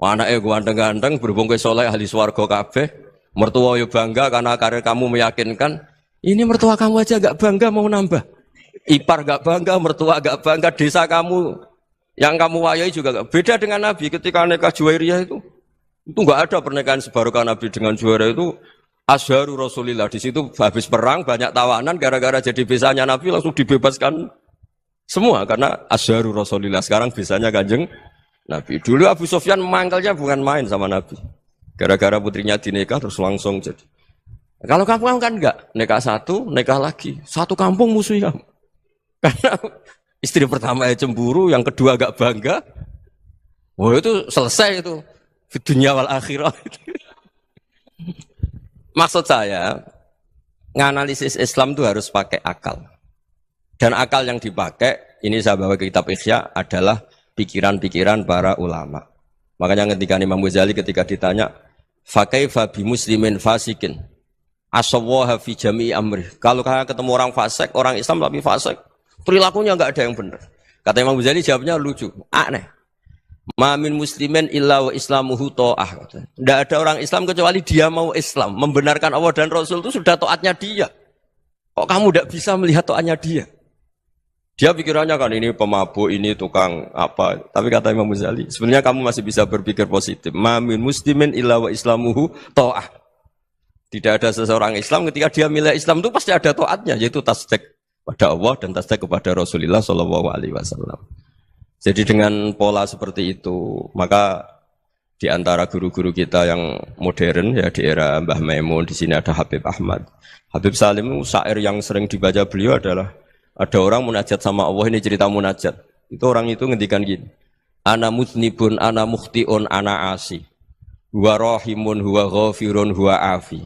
anake ganteng-ganteng, berhubung kowe saleh ahli swarga kabeh, mertua yo bangga karena karir kamu meyakinkan, ini mertua kamu aja enggak bangga mau nambah. Ipar enggak bangga, mertua enggak bangga, desa kamu yang kamu wayai juga enggak. Beda dengan Nabi ketika nikah Juwairiyah itu enggak ada pernikahan sebarokah Nabi dengan Juwairiyah itu. Azharu Rasulillah, di situ habis perang banyak tawanan, gara-gara jadi besanya Nabi langsung dibebaskan semua karena Azharu Rasulillah. Sekarang besanya Kanjeng Nabi. Dulu Abu Sufyan mangkalnya bukan main sama Nabi, gara-gara putrinya dinikah terus langsung jadi. Kalau kamu kan enggak, nikah satu, nikah lagi, satu kampung musuh kamu. Karena istri pertama cemburu, yang kedua agak bangga. Wah itu selesai itu, di dunia wal akhirah. Maksud saya, nganalisis Islam itu harus pakai akal. Dan akal yang dipakai, ini saya bawa ke kitab Ihya, adalah pikiran-pikiran para ulama. Makanya ketika Imam Ghazali ketika ditanya, fakaifa bi muslimin fasikin, asawwaha fi jami'i amri. Kalau ketemu orang fasik, orang Islam tapi fasik, perilakunya enggak ada yang benar. Kata Imam Ghazali jawabnya lucu, aneh. Ma min muslimin illa wa islamuhu ta'ah. Tidak ada orang Islam kecuali dia mau Islam, membenarkan Allah dan Rasul itu sudah taatnya dia. Kok kamu tidak bisa melihat taatnya dia? Dia pikirannya kan ini pemabuk, ini tukang apa. Tapi kata Imam Ghazali, sebenarnya kamu masih bisa berpikir positif. Ma min muslimin illa wa islamuhu ta'ah. Tidak ada seseorang Islam ketika dia milih Islam itu pasti ada taatnya, yaitu tasdik pada Allah dan tasdik kepada Rasulullah sallallahu alaihi wasallam. Jadi dengan pola seperti itu, maka di antara guru-guru kita yang modern ya di era Mbah Maimun, di sini ada Habib Ahmad. Habib Salim, syair yang sering dibaca beliau adalah ada orang munajat sama Allah, ini cerita munajat. Itu orang itu ngendikan gini. Ana muznibun, ana mukhtiun, ana asi. Huwa rahimun, huwa ghafirun, huwa afi.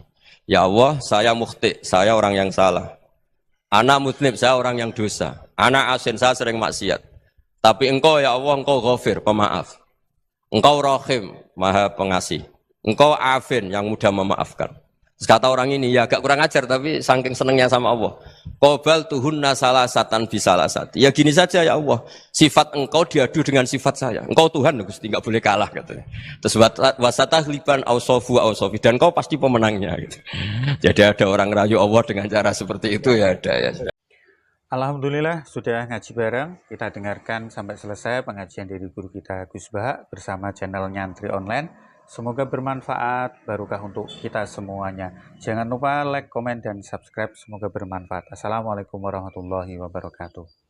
Ya Allah, saya mukhti, saya orang yang salah. Ana muznib, saya orang yang dosa. Ana asin, saya sering maksiat. Tapi engkau ya Allah, engkau ghafir, pemaaf. Engkau rahim, maha pengasih. Engkau afin, yang mudah memaafkan. Terus kata orang ini, ya agak kurang ajar, tapi saking senengnya sama Allah. Qobal tuhunna salasatan bisalasati. Ya gini saja ya Allah, sifat engkau diadu dengan sifat saya. Engkau Tuhan, Gusti, enggak boleh kalah katanya. Terus wasatahliban ausofu ausofi, dan engkau pasti pemenangnya. Gitu. Jadi ada orang rayu Allah dengan cara seperti itu ya ada ya. Alhamdulillah sudah ngaji bareng. Kita dengarkan sampai selesai pengajian dari guru kita Gus Bahak bersama channel Nyantri Online. Semoga bermanfaat, barokah untuk kita semuanya. Jangan lupa like, komen, dan subscribe. Semoga bermanfaat. Assalamualaikum warahmatullahi wabarakatuh.